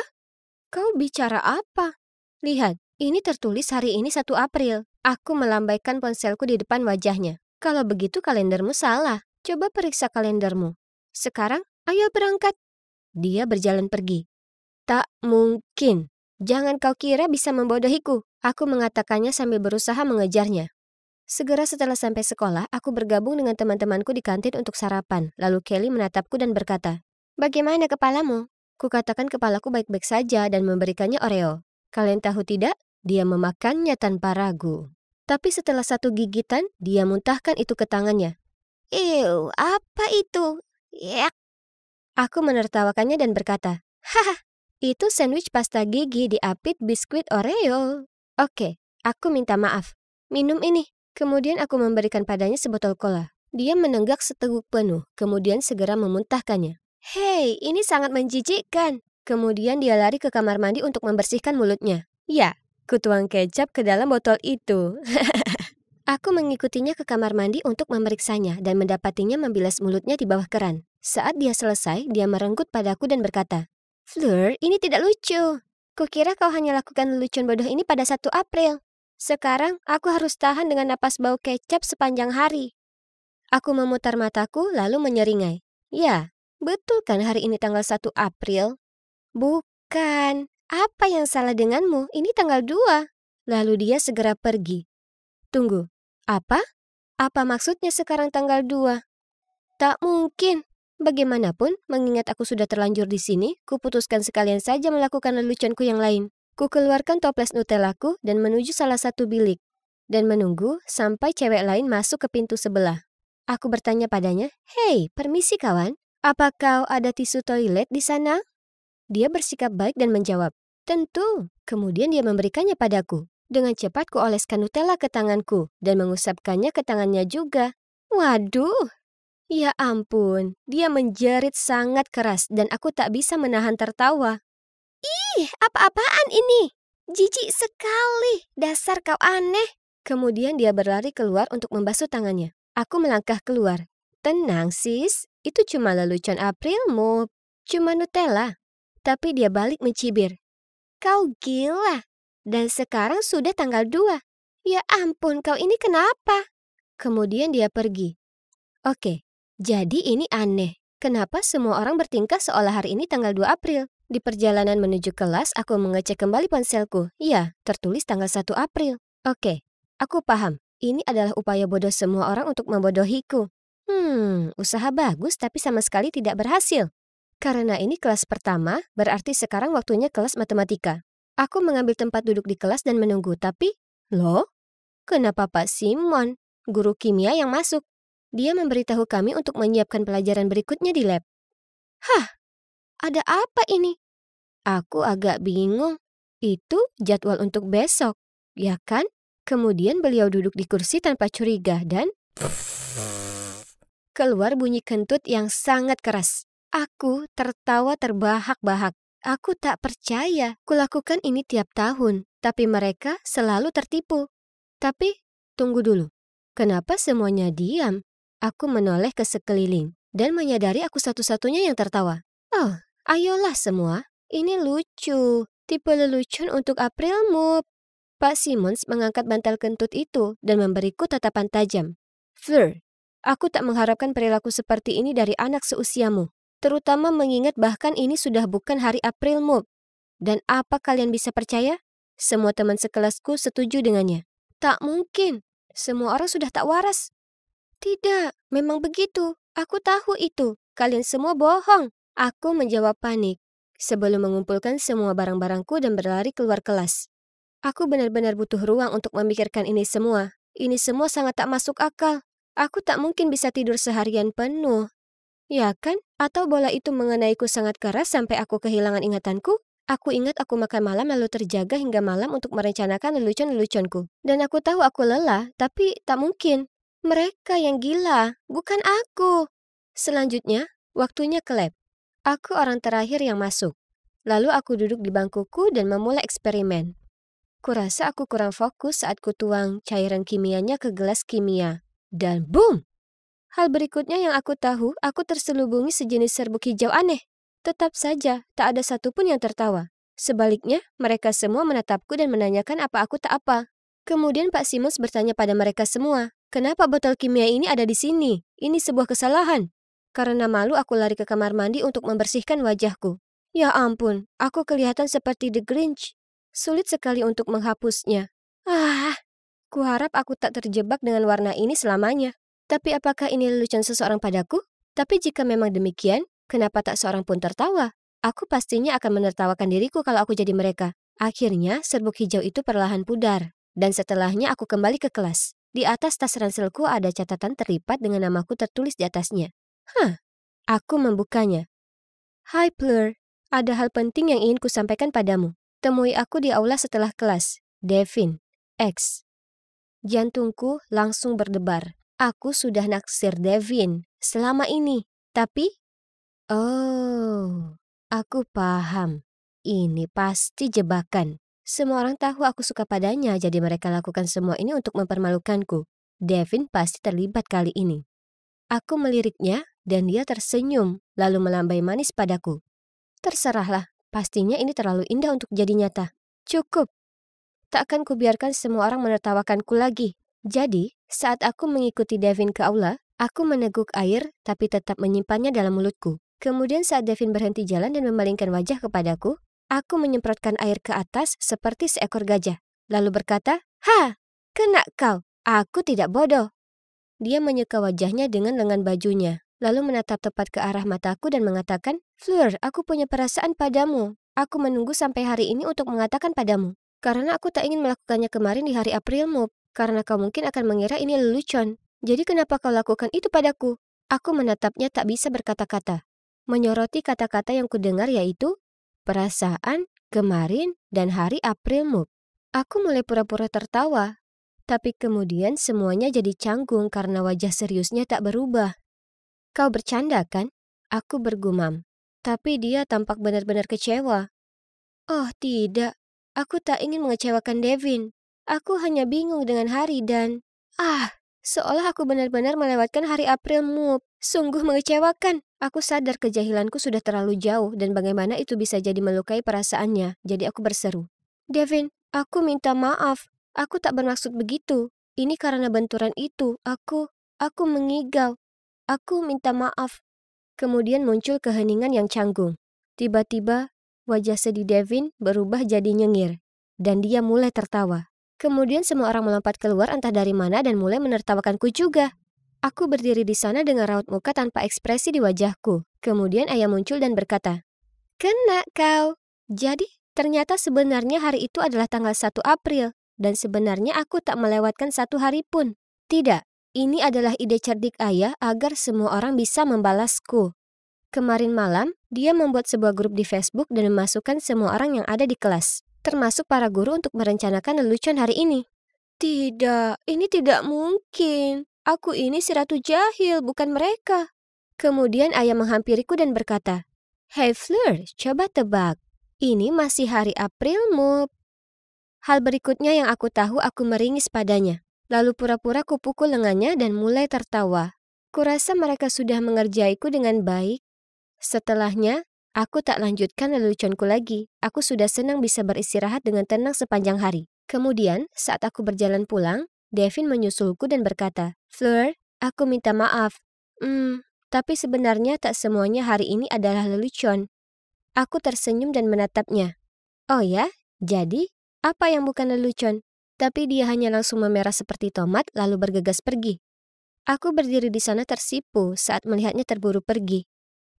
Kau bicara apa? Lihat, ini tertulis hari ini 1 April. Aku melambaikan ponselku di depan wajahnya. Kalau begitu kalendermu salah. Coba periksa kalendermu. Sekarang, ayo berangkat. Dia berjalan pergi. Tak mungkin. Jangan kau kira bisa membodohiku. Aku mengatakannya sambil berusaha mengejarnya. Segera setelah sampai sekolah, aku bergabung dengan teman-temanku di kantin untuk sarapan. Lalu Kelly menatapku dan berkata, "Bagaimana kepalamu?" Kukatakan kepalaku baik-baik saja dan memberikannya Oreo. Kalian tahu tidak? Dia memakannya tanpa ragu. Tapi setelah 1 gigitan, dia muntahkan itu ke tangannya. Ew, apa itu? Yak. Aku menertawakannya dan berkata, "Haha, itu sandwich pasta gigi diapit biskuit Oreo." Oke, aku minta maaf. Minum ini. Kemudian aku memberikan padanya sebotol cola. Dia menenggak seteguk penuh, kemudian segera memuntahkannya. Hei, ini sangat menjijikkan. Kemudian dia lari ke kamar mandi untuk membersihkan mulutnya. Ya, kutuang kecap ke dalam botol itu. Aku mengikutinya ke kamar mandi untuk memeriksanya dan mendapatinya membilas mulutnya di bawah keran. Saat dia selesai, dia merenggut padaku dan berkata, Fleur, ini tidak lucu. Kukira kau hanya lakukan lelucon bodoh ini pada 1 April. Sekarang, aku harus tahan dengan napas bau kecap sepanjang hari. Aku memutar mataku lalu menyeringai. Ya, betul kan hari ini tanggal 1 April? Bukan. Apa yang salah denganmu? Ini tanggal 2. Lalu dia segera pergi. Tunggu. Apa? Apa maksudnya sekarang tanggal 2? Tak mungkin. Bagaimanapun, mengingat aku sudah terlanjur di sini, kuputuskan sekalian saja melakukan leluconku yang lain. Ku keluarkan toples Nutellaku dan menuju salah satu bilik. Dan menunggu sampai cewek lain masuk ke pintu sebelah. Aku bertanya padanya, Hei, permisi kawan. Apa kau ada tisu toilet di sana? Dia bersikap baik dan menjawab, Tentu. Kemudian dia memberikannya padaku. Dengan cepat ku oleskan Nutella ke tanganku dan mengusapkannya ke tangannya juga. Waduh. Ya ampun, dia menjerit sangat keras dan aku tak bisa menahan tertawa. Ih, apa-apaan ini? Jijik sekali, dasar kau aneh. Kemudian dia berlari keluar untuk membasuh tangannya. Aku melangkah keluar. Tenang sis, itu cuma lelucon Aprilmu, cuma Nutella. Tapi dia balik mencibir. Kau gila, dan sekarang sudah tanggal 2. Ya ampun, kau ini kenapa? Kemudian dia pergi. Oke. Jadi ini aneh. Kenapa semua orang bertingkah seolah hari ini tanggal 2 April? Di perjalanan menuju kelas, aku mengecek kembali ponselku. Ya, tertulis tanggal 1 April. Oke, aku paham. Ini adalah upaya bodoh semua orang untuk membodohiku. Usaha bagus tapi sama sekali tidak berhasil. Karena ini kelas pertama, berarti sekarang waktunya kelas matematika. Aku mengambil tempat duduk di kelas dan menunggu, tapi... Loh? Kenapa Pak Simon, guru kimia yang masuk? Dia memberitahu kami untuk menyiapkan pelajaran berikutnya di lab. Hah, ada apa ini? Aku agak bingung. Itu jadwal untuk besok, ya kan? Kemudian beliau duduk di kursi tanpa curiga dan... Keluar bunyi kentut yang sangat keras. Aku tertawa terbahak-bahak. Aku tak percaya. Kulakukan ini tiap tahun, tapi mereka selalu tertipu. Tapi, tunggu dulu. Kenapa semuanya diam? Aku menoleh ke sekeliling dan menyadari aku satu-satunya yang tertawa. Oh, ayolah semua. Ini lucu. Tipe lelucon untuk Aprilmu. Pak Simmons mengangkat bantal kentut itu dan memberiku tatapan tajam. Fleur, aku tak mengharapkan perilaku seperti ini dari anak seusiamu. Terutama mengingat bahkan ini sudah bukan hari Aprilmu. Dan apa kalian bisa percaya? Semua teman sekelasku setuju dengannya. Tak mungkin. Semua orang sudah tak waras. Tidak, memang begitu. Aku tahu itu. Kalian semua bohong. Aku menjawab panik sebelum mengumpulkan semua barang-barangku dan berlari keluar kelas. Aku benar-benar butuh ruang untuk memikirkan ini semua. Ini semua sangat tak masuk akal. Aku tak mungkin bisa tidur seharian penuh. Ya kan? Atau bola itu mengenaiku sangat keras sampai aku kehilangan ingatanku? Aku ingat aku makan malam lalu terjaga hingga malam untuk merencanakan lelucon-leluconku. Dan aku tahu aku lelah, tapi tak mungkin. Mereka yang gila, bukan aku. Selanjutnya, waktunya ke lab. Aku orang terakhir yang masuk. Lalu aku duduk di bangkuku dan memulai eksperimen. Kurasa aku kurang fokus saat kutuang cairan kimianya ke gelas kimia. Dan boom! Hal berikutnya yang aku tahu, aku terselubungi sejenis serbuk hijau aneh. Tetap saja, tak ada satupun yang tertawa. Sebaliknya, mereka semua menatapku dan menanyakan apa aku tak apa. Kemudian Pak Simmons bertanya pada mereka semua, kenapa botol kimia ini ada di sini? Ini sebuah kesalahan. Karena malu aku lari ke kamar mandi untuk membersihkan wajahku. Ya ampun, aku kelihatan seperti The Grinch. Sulit sekali untuk menghapusnya. Kuharap aku tak terjebak dengan warna ini selamanya. Tapi apakah ini lelucon seseorang padaku? Tapi jika memang demikian, kenapa tak seorang pun tertawa? Aku pastinya akan menertawakan diriku kalau aku jadi mereka. Akhirnya, serbuk hijau itu perlahan pudar. Dan setelahnya aku kembali ke kelas. Di atas tas ranselku ada catatan terlipat dengan namaku tertulis di atasnya. Aku membukanya. Hai Fleur, ada hal penting yang ingin kusampaikan padamu. Temui aku di aula setelah kelas. Devin, X. Jantungku langsung berdebar. Aku sudah naksir Devin selama ini. Tapi, oh, aku paham. Ini pasti jebakan. Semua orang tahu aku suka padanya, jadi mereka lakukan semua ini untuk mempermalukanku. Devin pasti terlibat kali ini. Aku meliriknya dan dia tersenyum, lalu melambai manis padaku. Terserahlah, pastinya ini terlalu indah untuk jadi nyata. Cukup. Tak akan kubiarkan semua orang menertawakanku lagi. Jadi, saat aku mengikuti Devin ke aula, aku meneguk air tapi tetap menyimpannya dalam mulutku. Kemudian saat Devin berhenti jalan dan memalingkan wajah kepadaku, aku menyemprotkan air ke atas seperti seekor gajah. Lalu berkata, "Ha, kena kau. Aku tidak bodoh." Dia menyeka wajahnya dengan lengan bajunya, lalu menatap tepat ke arah mataku dan mengatakan, "Fleur, aku punya perasaan padamu. Aku menunggu sampai hari ini untuk mengatakan padamu. Karena aku tak ingin melakukannya kemarin di hari April Mop, karena kau mungkin akan mengira ini lelucon. Jadi kenapa kau lakukan itu padaku?" Aku menatapnya tak bisa berkata-kata. Menyoroti kata-kata yang kudengar yaitu, perasaan, kemarin, dan hari April Mop. Aku mulai pura-pura tertawa. Tapi kemudian semuanya jadi canggung karena wajah seriusnya tak berubah. "Kau bercanda kan?" Aku bergumam. Tapi dia tampak benar-benar kecewa. "Oh tidak, aku tak ingin mengecewakan Devin. Aku hanya bingung dengan hari dan... seolah aku benar-benar melewatkan hari April Mop. Sungguh mengecewakan. Aku sadar kejahilanku sudah terlalu jauh dan bagaimana itu bisa jadi melukai perasaannya. Jadi aku berseru, "Devin, aku minta maaf. Aku tak bermaksud begitu. Ini karena benturan itu. Aku mengigau. Aku minta maaf." Kemudian muncul keheningan yang canggung. Tiba-tiba, wajah sedih Devin berubah jadi nyengir. Dan dia mulai tertawa. Kemudian semua orang melompat keluar entah dari mana dan mulai menertawakanku juga. Aku berdiri di sana dengan raut muka tanpa ekspresi di wajahku. Kemudian ayah muncul dan berkata, "Kena kau. Jadi, ternyata sebenarnya hari itu adalah tanggal 1 April. Dan sebenarnya aku tak melewatkan satu hari pun." Tidak, ini adalah ide cerdik ayah agar semua orang bisa membalasku. Kemarin malam, dia membuat sebuah grup di Facebook dan memasukkan semua orang yang ada di kelas, termasuk para guru untuk merencanakan lelucon hari ini. Tidak, ini tidak mungkin. Aku ini si Ratu Jahil, bukan mereka. Kemudian ayah menghampiriku dan berkata, "Hey Fleur, coba tebak. Ini masih hari April Mop." Hal berikutnya yang aku tahu, aku meringis padanya. Lalu pura-pura kupukul lengannya dan mulai tertawa. Kurasa mereka sudah mengerjaiku dengan baik. Setelahnya, aku tak lanjutkan leluconku lagi. Aku sudah senang bisa beristirahat dengan tenang sepanjang hari. Kemudian, saat aku berjalan pulang, Devin menyusulku dan berkata, "Fleur, aku minta maaf. Tapi sebenarnya tak semuanya hari ini adalah lelucon." Aku tersenyum dan menatapnya. "Oh ya? Jadi, apa yang bukan lelucon?" Tapi dia hanya langsung memerah seperti tomat lalu bergegas pergi. Aku berdiri di sana tersipu saat melihatnya terburu pergi.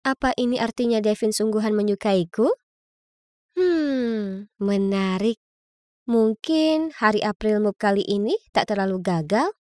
Apa ini artinya Devin sungguhan menyukaiku? Menarik. Mungkin hari April Mop kali ini tak terlalu gagal?